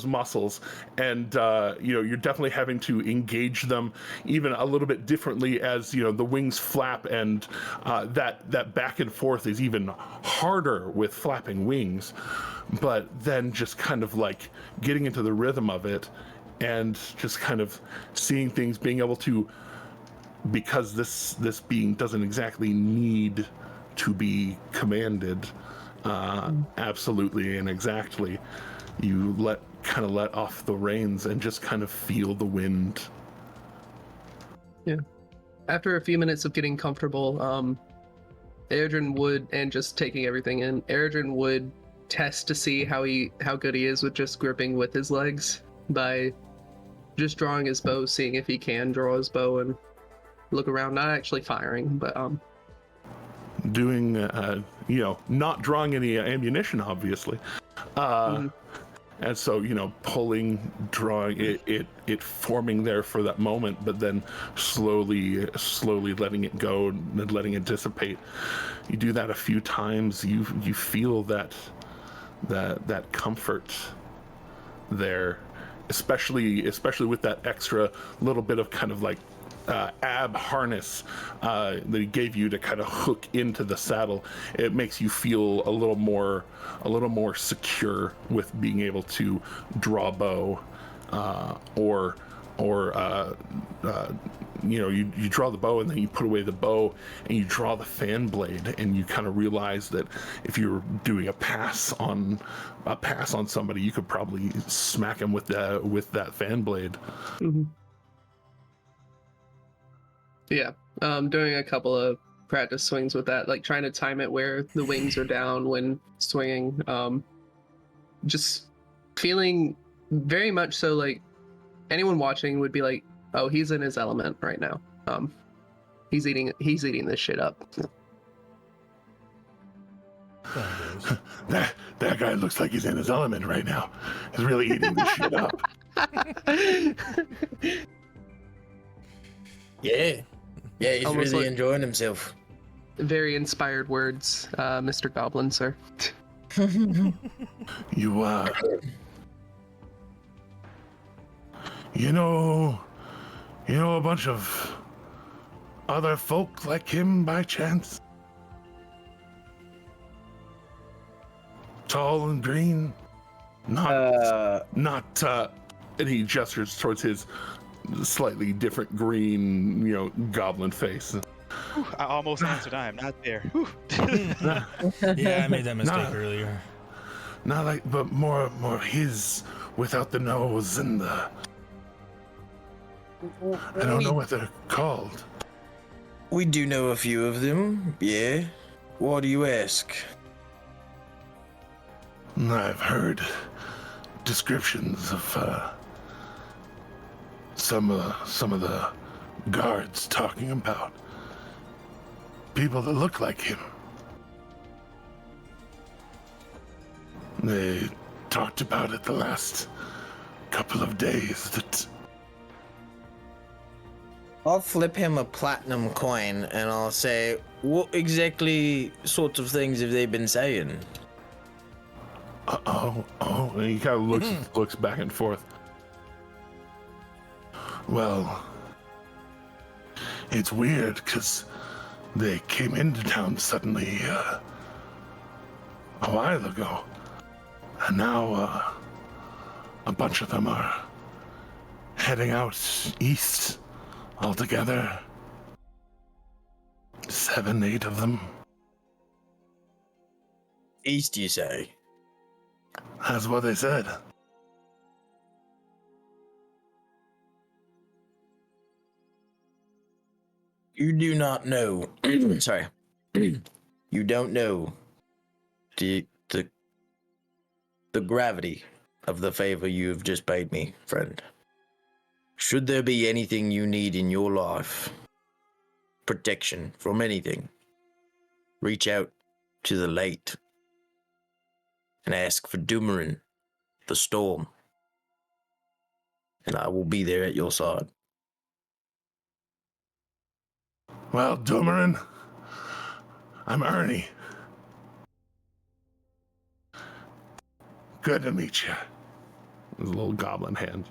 muscles, and you're definitely having to engage them even a little bit differently as the wings flap, and that back and forth is even harder with flapping wings. But then just kind of like getting into the rhythm of it, and just kind of seeing things, being able to, because this being doesn't exactly need to be commanded absolutely and exactly, you let off the reins and just kind of feel the wind.
Yeah. After a few minutes of getting comfortable, Airdrin would, and just taking everything in, Airdrin would test to see how good he is with just gripping with his legs by just drawing his bow, seeing if he can draw his bow and look around, not actually firing, but
doing not drawing any ammunition, obviously, and so pulling, drawing it forming there for that moment, but then slowly letting it go and letting it dissipate. You do that a few times, you feel that comfort there, especially with that extra little bit of kind of like ab harness that he gave you to kind of hook into the saddle. It makes you feel a little more secure with being able to draw bow or you draw the bow, and then you put away the bow, and you draw the fan blade, and you kind of realize that if you're doing a pass on somebody, you could probably smack him with that fan blade.
Mm-hmm. Yeah, doing a couple of practice swings with that, like trying to time it where the wings are down when swinging. Just feeling very much so like anyone watching would be like, oh, he's in his element right now. He's eating this shit up.
That guy looks like he's in his element right now. He's really eating this shit up.
Yeah, he's
Almost
really
like-
enjoying himself.
Very inspired words, Mr. Goblin, sir.
You know a bunch of other folk like him by chance? Tall and green? Not, and he gestures towards his slightly different green, goblin face.
Whew, I almost answered. I am not there. Whew.
Yeah, I made that mistake earlier.
Not like, but more his without the nose and the. I don't know what they're called.
We do know a few of them, yeah. Why do you ask?
I've heard descriptions of some of the guards talking about people that look like him. They talked about it the last couple of days that
I'll flip him a platinum coin and I'll say, what exactly sorts of things have they been saying?
and he kind of looks back and forth. Well, it's weird because they came into town suddenly a while ago, and now a bunch of them are heading out east altogether. 7, 8 of them.
East, you say?
That's what they said.
You do not know. Sorry. You don't know the gravity of the favor you have just paid me, friend. Should there be anything you need in your life, protection from anything, reach out to the light and ask for Dumorin, the storm, and I will be there at your side.
Well, Dumorin, I'm Ernie. Good to meet you. His little goblin hand.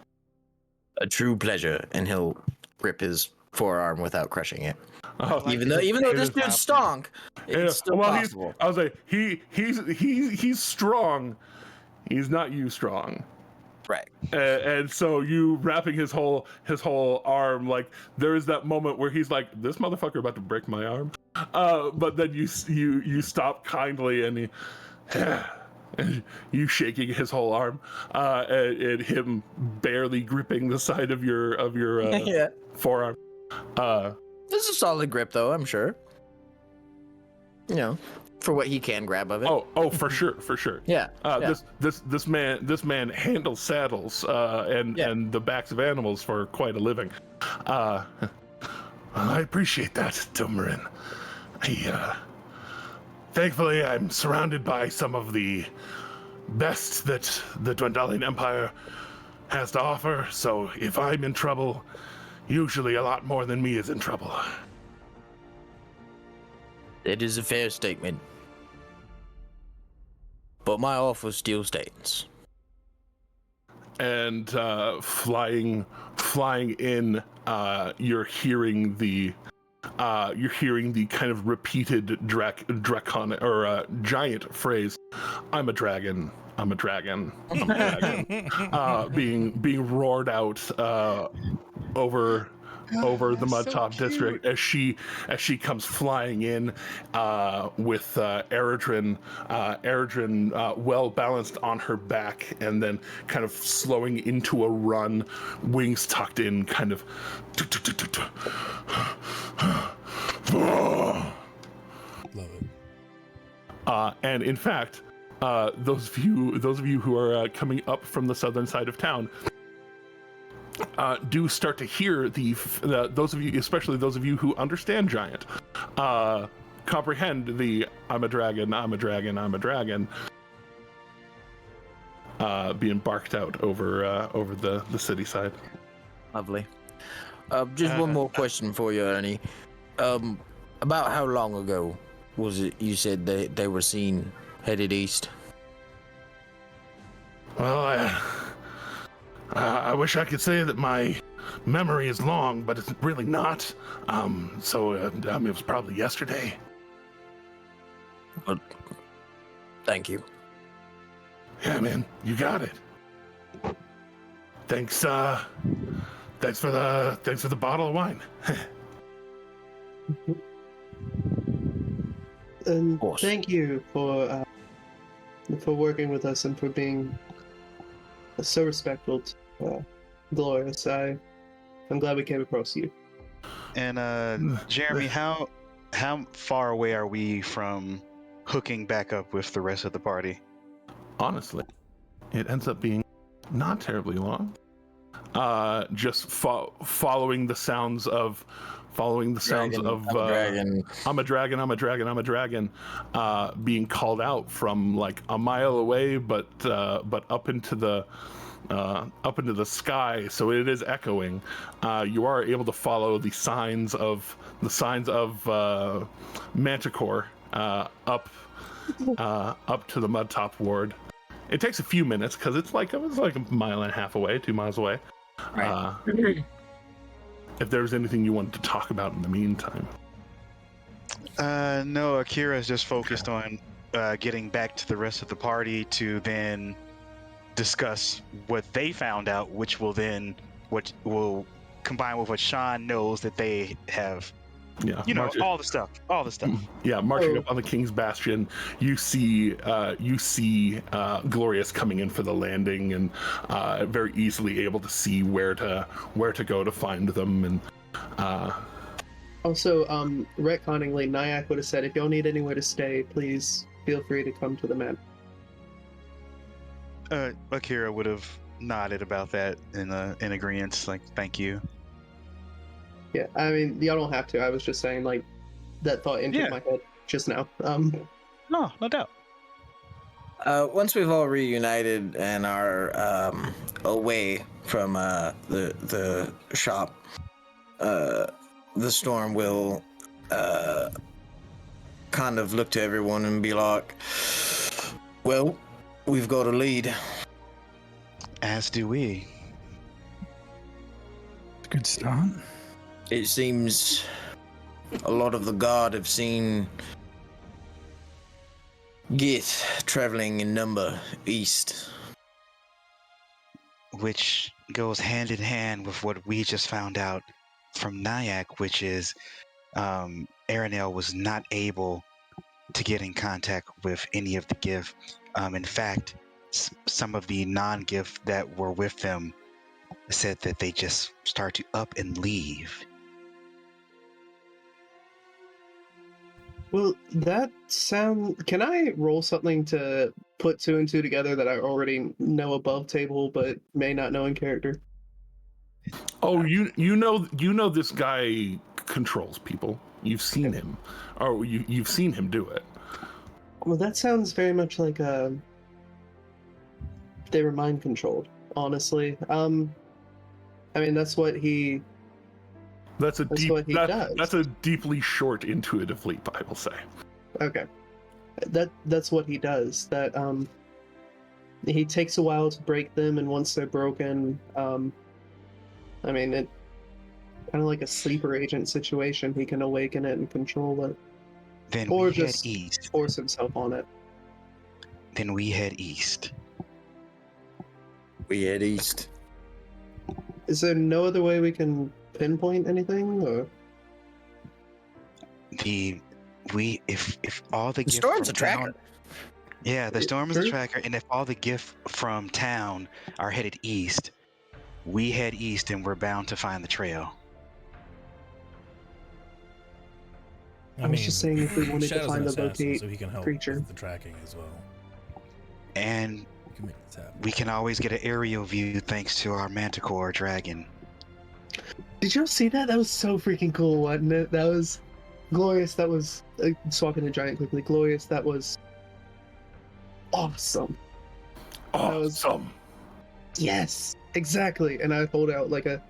A true pleasure, and he'll grip his forearm without crushing it.
Oh,
Even though this dude stunk, it's still possible.
I was like, he's strong. He's not you strong.
Right.
And so you wrapping his whole arm, like there is that moment where he's like, this motherfucker about to break my arm. But then you stop kindly and and you shaking his whole arm, and him barely gripping the side of your forearm.
This is a solid grip, though, I'm sure. For what he can grab of it.
Oh, for sure.
Yeah.
This man handles saddles and the backs of animals for quite a living. I appreciate that, Dumorin. Thankfully, I'm surrounded by some of the best that the Dwendalian Empire has to offer, so if I'm in trouble, usually a lot more than me is in trouble.
It is a fair statement. But my offer still stands.
And flying in, you're hearing the kind of repeated draconic or giant phrase, I'm a dragon, being roared out over over the
That's so
Mudtop district as she comes flying in with Eredrin well balanced on her back, and then kind of slowing into a run, wings tucked in, kind of.
Love it.
And in fact, those of you who are coming up from the southern side of town do start to hear those of you, especially those of you who understand Giant, comprehend the "I'm a dragon, I'm a dragon, I'm a dragon" being barked out over the city side.
Lovely. Just one more question for you, Ernie. About how long ago was it you said they were seen headed east?
Well, I wish I could say that my memory is long, but it's really not. So it was probably yesterday.
Well, thank you.
Yeah, man, you got it. Thanks for the bottle of wine.
And thank you for working with us and for being so respectful to Glorious. I'm glad we came across you.
And Jeremy, how far away are we from hooking back up with the rest of the party?
Honestly, it ends up being not terribly long. Just following the sounds of
Dragon,
I'm a dragon, I'm a dragon, I'm a dragon, being called out from like a mile away, but up into the sky, so it is echoing. You are able to follow the signs of Manticore up to the Mudtop ward. It takes a few minutes because it was like a mile and a half away, 2 miles away.
Right.
If there was anything you wanted to talk about in the meantime.
No, Akira's just focused on getting back to the rest of the party to then discuss what they found out, which will combine with what Sean knows that they have.
Yeah,
all the stuff.
Yeah, marching up on the King's Bastion, you see Glorious coming in for the landing, and very easily able to see where to go to find them. And
also, retconningly, Nyack would have said, if y'all need anywhere to stay, please feel free to come to the man.
Akira would have nodded about that in agreement, like, thank you.
Yeah, I mean, y'all don't have to. I was just saying, like, that thought entered my head just now.
No doubt.
Once we've all reunited and are away from the shop, the Storm will kind of look to everyone and be like, well, we've got a lead.
As do we.
Good start.
It seems a lot of the guard have seen Gith traveling in number east.
Which goes hand in hand with what we just found out from Nyack, which is Aranel was not able to get in contact with any of the Gith. In fact, some of the non-Gith that were with them said that they just start to up and leave.
Well, can I roll something to put 2 and 2 together that I already know above table, but may not know in character?
Oh, you know this guy controls people. You've seen him, or you've seen him do it.
Well, that sounds very much like they were mind controlled. Honestly, I mean that's what he.
That's
what he does.
That's a deeply short intuitive leap, I will say.
Okay, that's what he does. That he takes a while to break them, and once they're broken, I mean it kind of like a sleeper agent situation. He can awaken it and control it,
Then
or
we
just
head east.
force himself on it.
Then we head east.
We head east.
Is there no other way we can pinpoint anything? Or
if all the
The
gift
storm's
from
a tracker.
town, yeah, the storm is a
True.
tracker, and if all the gift from town are headed east, we head east, and we're bound to find the trail.
I was just saying if we wanted to
Shadow's
find
an
a
assassin,
locate
so he can help
creature.
with the tracking as well.
And
We can make this happen.
we can always get an aerial view thanks to our manticore dragon.
Did you see that? That was so freaking cool, wasn't it? That was glorious. That was swapping a giant quickly. Glorious. That was awesome.
Awesome.
Yes, exactly. And I hold out like a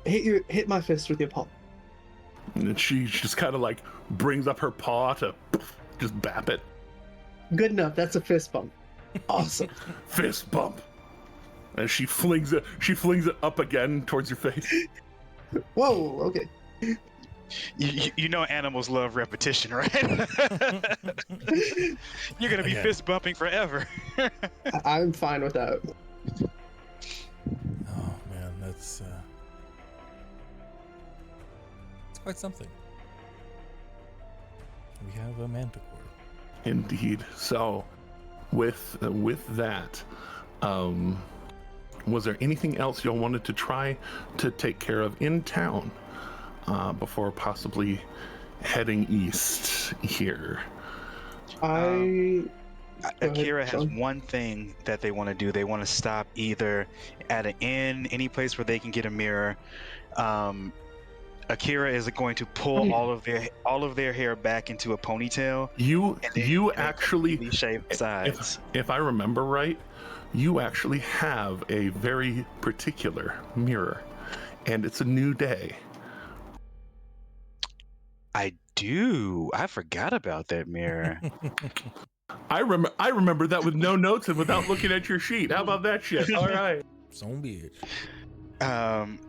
hit my fist with your palm.
And then she just kind of like brings up her paw to just bap it.
Good enough. That's a fist bump. Awesome.
Fist bump. And she flings it up again towards your face.
Whoa. Okay.
You know animals love repetition, right? You're gonna be
Okay.
fist bumping forever.
I'm fine with that.
Oh man, that's it's quite something. We have a manticore.
Indeed. So, with that, was there anything else y'all wanted to try to take care of in town before possibly heading east here?
Go ahead,
Akira has
Sean.
one thing that they want to do. They want to stop either at an inn, any place where they can get a mirror. Akira is going to pull all of their hair back into a ponytail.
You
and
actually,
completely shave the sides.
if I remember right, you actually have a very particular mirror, and it's a new day.
I do. I forgot about that mirror.
I remember that with no notes and without looking at your sheet. How about that shit? All right.
Son bitch.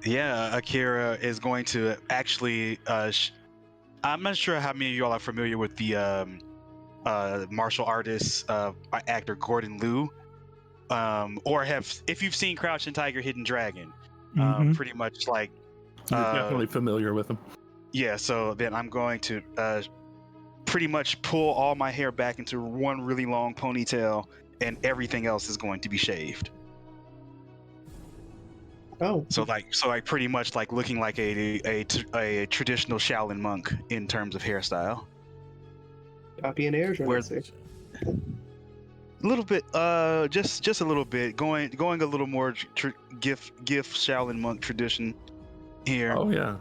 Yeah, Akira is going to actually. I'm not sure how many of y'all are familiar with the martial artist actor Gordon Liu, or if you've seen Crouching Tiger, Hidden Dragon. Pretty much like.
You're definitely familiar with him.
Yeah, so then I'm going to pretty much pull all my hair back into one really long ponytail, and everything else is going to be shaved.
Oh.
So pretty much like looking like a traditional Shaolin monk in terms of hairstyle.
Copy and error.
Where- A little bit, just a little bit, going a little more gift Shaolin monk tradition here.
Oh yeah.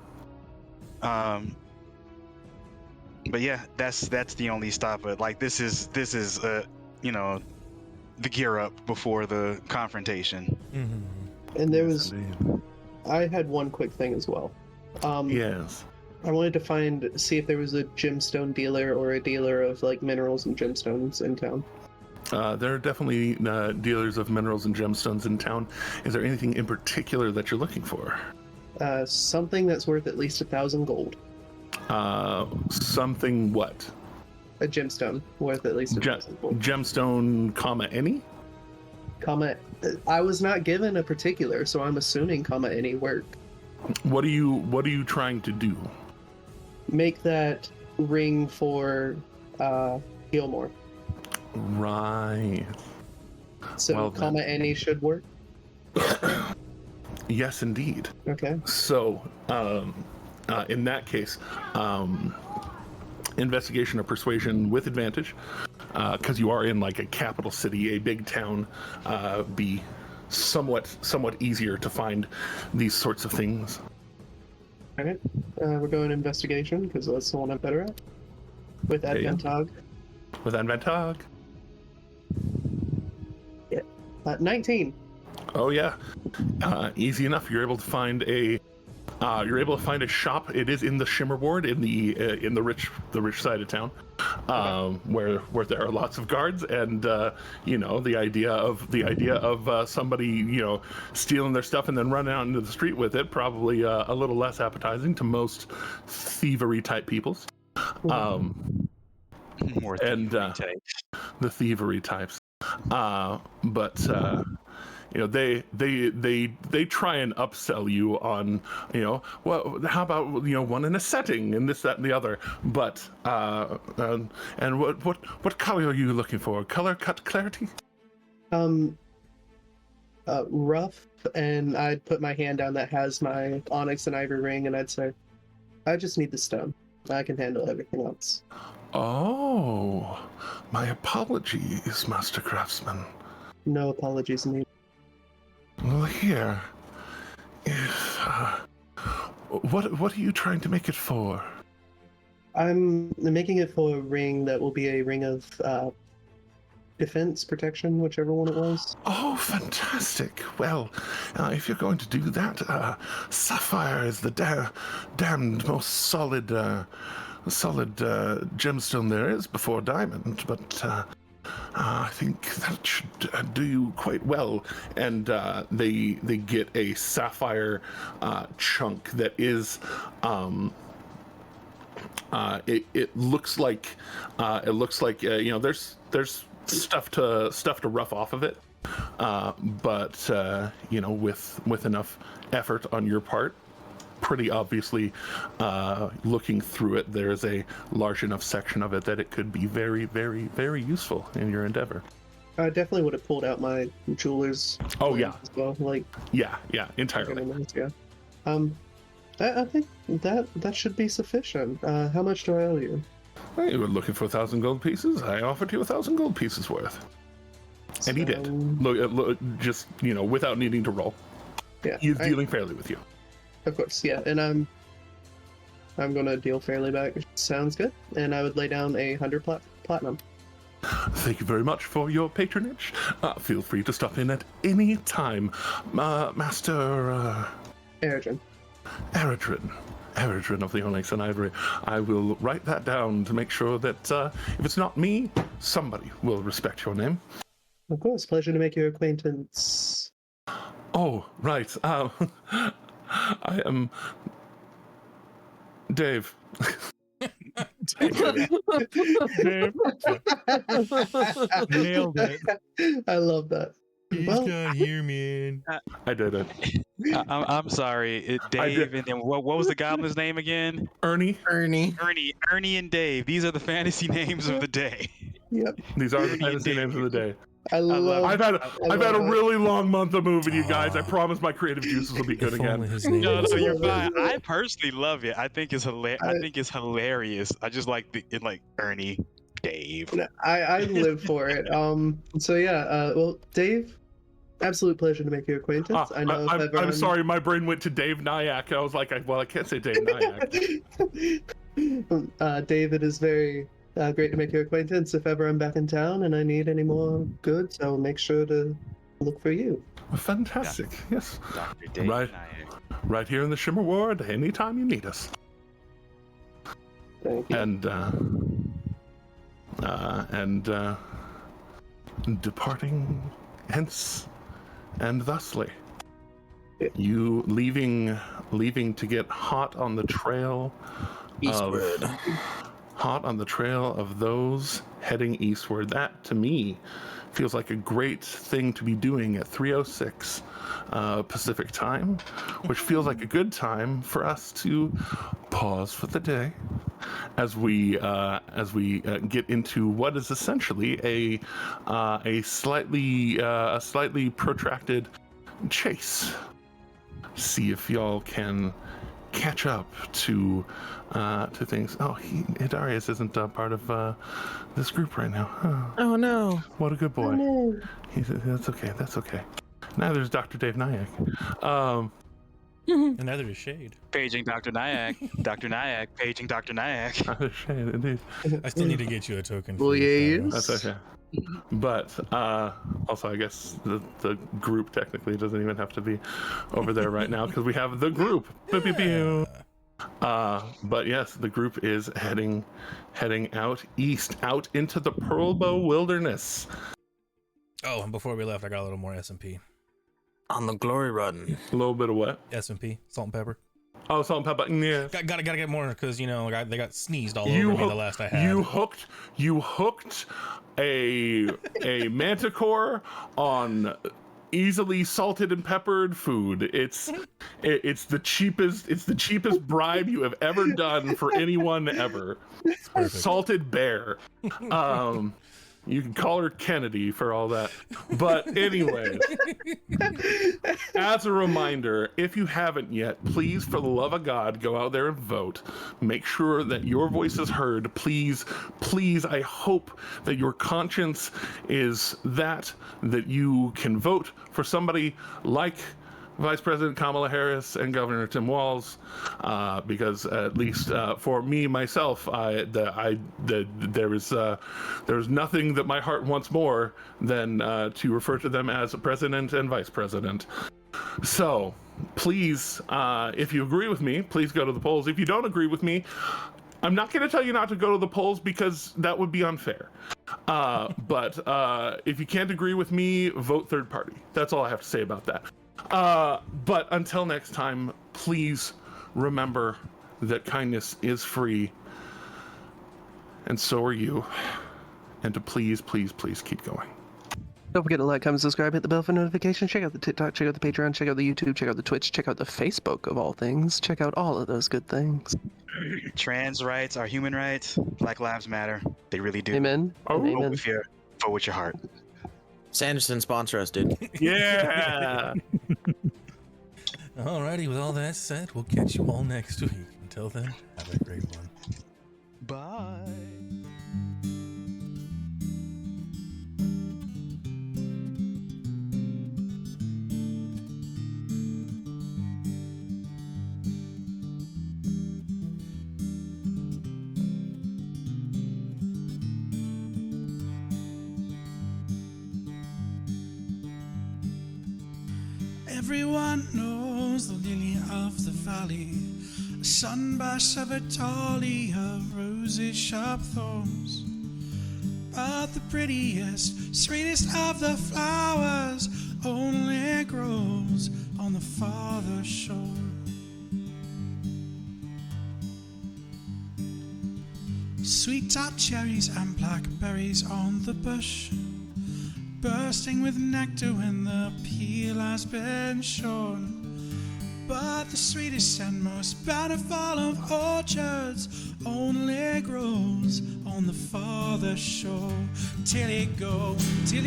But yeah, that's the only stop. But like this is you know, the gear up before the confrontation.
Mm-hmm.
And there
Yes,
was,
indeed.
I had one quick thing as well.
Yes.
I wanted to see if there was a gemstone dealer or a dealer of like minerals and gemstones in town.
There are definitely dealers of minerals and gemstones in town. Is there anything in particular that you're looking for?
Something that's worth at least 1,000 gold.
Something what?
A gemstone worth at least 1,000 gold.
Gemstone, comma any?
Comma. I was not given a particular, so I'm assuming comma any work.
What are you trying to do?
Make that ring for Gilmore.
Right.
So
Well,
comma any should work.
Yes, indeed.
Okay.
So, in that case, investigation or persuasion with advantage, because you are in like a capital city, a big town, be somewhat easier to find these sorts of things.
All right. We're going investigation because that's the one I'm better at. With
There you go.
advantage.
With advantage.
19.
Oh yeah, easy enough. You're able to find a shop. It is in the Shimmer Ward, in the rich side of town, where there are lots of guards, and the idea of somebody stealing their stuff and then running out into the street with it, probably a little less appetizing to most thievery type peoples.
More
And,
thievery type.
The thievery types. But they try and upsell you on, well, how about, one in a setting and this, that, and the other. But and what color are you looking for? Color, cut, clarity?
Rough, and I'd put my hand down that has my onyx and ivory ring, and I'd say, I just need the stone. I can handle everything else.
Oh, my apologies, Master Craftsman.
No apologies needed.
Well, here. If, what are you trying to make it for?
I'm making it for a ring that will be a ring of defense, protection, whichever one it was.
Oh, fantastic. Well, if you're going to do that, sapphire is the damned most solid gemstone there is before diamond, but I think that should do you quite well. And they get a sapphire chunk that is it looks like there's stuff to rough off of it, but with enough effort on your part, pretty obviously, looking through it, there is a large enough section of it that it could be very, very, very useful in your endeavor.
I definitely would have pulled out my jeweler's.
Oh yeah.
As well.
Yeah, entirely.
Yeah. I think that should be sufficient. How much do I owe you?
Well, you were looking for 1,000 gold pieces. I offered you 1,000 gold pieces worth, and he did. Look, just without needing to roll.
Yeah,
he's dealing fairly with you.
Of course, yeah, and I'm gonna deal fairly back. Sounds good. And I would lay down 100 platinum.
Thank you very much for your patronage. Feel free to stop in at any time, Master
Eredrin.
Eredrin of the Onyx and Ivory. I will write that down to make sure that if it's not me, somebody will respect your name.
Of course, pleasure to make your acquaintance.
Oh, right. I am Dave.
Dave. Nailed it.
I love that.
He's got here, man.
I did it.
I'm sorry, Dave, and then what was the goblin's name again?
Ernie,
and Dave. These are the fantasy names of the day.
Yep.
These are the fantasy names of the day.
I love.
I've had a really long month of moving, you guys. I promise my creative juices will be good again.
No, you're fine. I personally love it. I think it's hilarious. I think it's hilarious. I just like Ernie, Dave.
I live for it. So yeah. Well, Dave. Absolute pleasure to make your acquaintance. I know.
I'm sorry, my brain went to Dave Nyack. I was like, I can't say Dave Nyack.
David is very great to make your acquaintance. If ever I'm back in town and I need any more goods, I'll make sure to look for you.
Fantastic. Yeah. Yes.
Dr. Dave Nyack.
Right here in the Shimmer Ward, anytime you need us.
Thank you.
And departing hence and thusly, you leaving to get hot on the trail
Eastward.
Hot on the trail of those heading eastward. That, to me, feels like a great thing to be doing at 3:06 Pacific time, which feels like a good time for us to pause for the day as we get into what is essentially a slightly protracted chase. See if y'all can catch up to things. Oh, Hidarius isn't part of this group right now.
Oh no!
What a good boy.
Oh, no.
That's okay. That's okay. Neither is Dr. Dave Nyack.
And neither is Shade.
Paging Dr. Nyack. Dr. Nyack. Paging Dr. Nyack.
Neither is Shade, indeed.
I still need to get you a token.
Well,
for
yeah,
That's okay. But also, I guess the group technically doesn't even have to be over there right now because we have the group. Pew, pew, pew. But yes, the group is heading out east, out into the Pearlbow Wilderness.
Oh, and before we left, I got a little more S&P.
On the glory run.
A little bit of what?
S&P, salt and pepper.
Oh, salt and pepper. Yeah.
Gotta get more because they got sneezed all over me the last I had.
You hooked a manticore on easily salted and peppered food. It's the cheapest bribe you have ever done for anyone ever. Salted bear. You can call her Kennedy for all that. But anyways, as a reminder, if you haven't yet, please, for the love of God, go out there and vote. Make sure that your voice is heard. Please, please, I hope that your conscience is that you can vote for somebody like Vice President Kamala Harris and Governor Tim Walz, because at least for me myself, there is nothing that my heart wants more than to refer to them as president and vice president. So please, if you agree with me, please go to the polls. If you don't agree with me, I'm not going to tell you not to go to the polls because that would be unfair. But if you can't agree with me, vote third party. That's all I have to say about that. But until next time, please remember that kindness is free, and so are you. And to please, please, please keep going.
Don't forget to like, comment, subscribe, hit the bell for notifications. Check out the TikTok, check out the Patreon, check out the YouTube, check out the Twitch, check out the Facebook of all things. Check out all of those good things.
Trans rights are human rights. Black lives matter. They really do.
Amen.
Oh.
Amen.
Vote with your heart.
Sanderson, sponsor us, dude.
Yeah.
Alrighty, with all that said, we'll catch you all next week. Until then, have a great one.
Bye.
Everyone knows the lily of the valley, a sunbash of a dahlia, of roses sharp thorns. But the prettiest, sweetest of the flowers only grows on the farther shore. Sweet tart cherries and blackberries on the bush, bursting with nectar when the peel has been shorn. But the sweetest and most bountiful of orchards only grows on the farther shore. Till it go to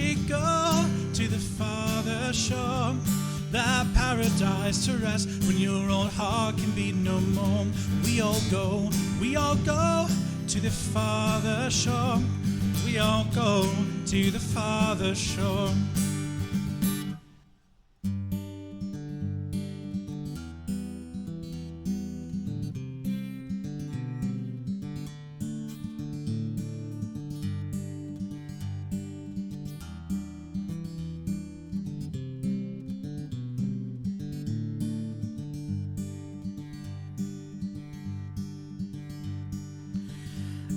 the farther shore, that paradise to rest when your old heart can beat no more. We all go to the farther shore. We all go to the farther shore.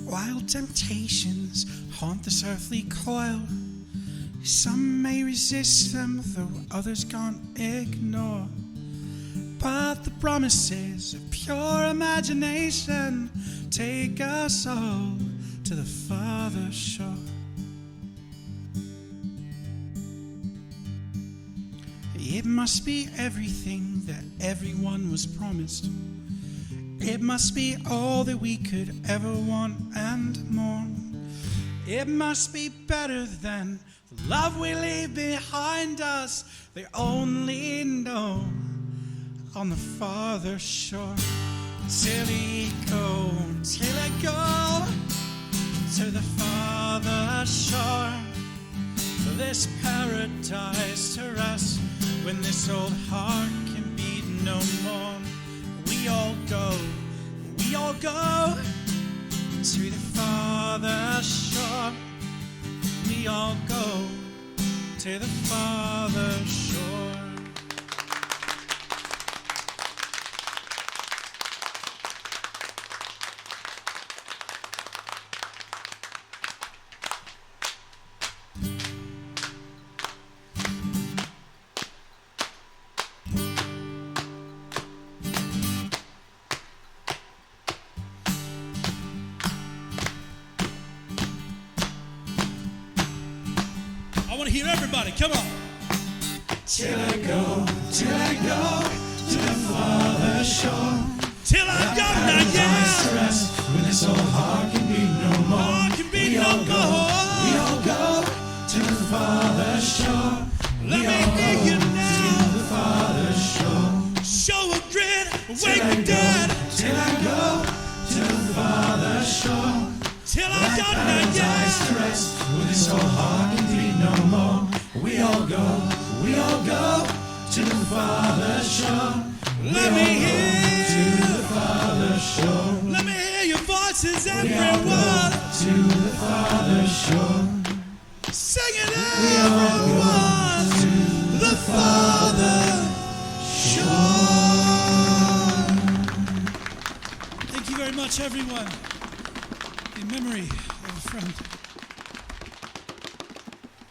Wild temptations haunt this earthly coil. Some may resist them, though others can't ignore. But the promises of pure imagination take us all to the farther shore. It must be everything that everyone was promised. It must be all that we could ever want and more. It must be better than the love we leave behind us. They only know on the farther shore. Till it go to the farther shore. For this paradise to rest when this old heart can beat no more. We all go to the farther shore. We all go to the farther shore. I want to hear everybody. Come on. till I go to the farther shore. Till I go now, yeah. To rest when this old heart can be no more. We all go to the farther shore. Let me hear you now. To the farther shore. Show a grin, wake the dead. Till I go to the farther shore. Till I go now, yeah. To rest when this old heart can be no more. We all go to the farther shore. Let me hear to the farther shore. Let me hear your voices, everyone. To the farther shore. Sing it, everyone. To the farther shore. Thank you very much, everyone. In memory of a friend.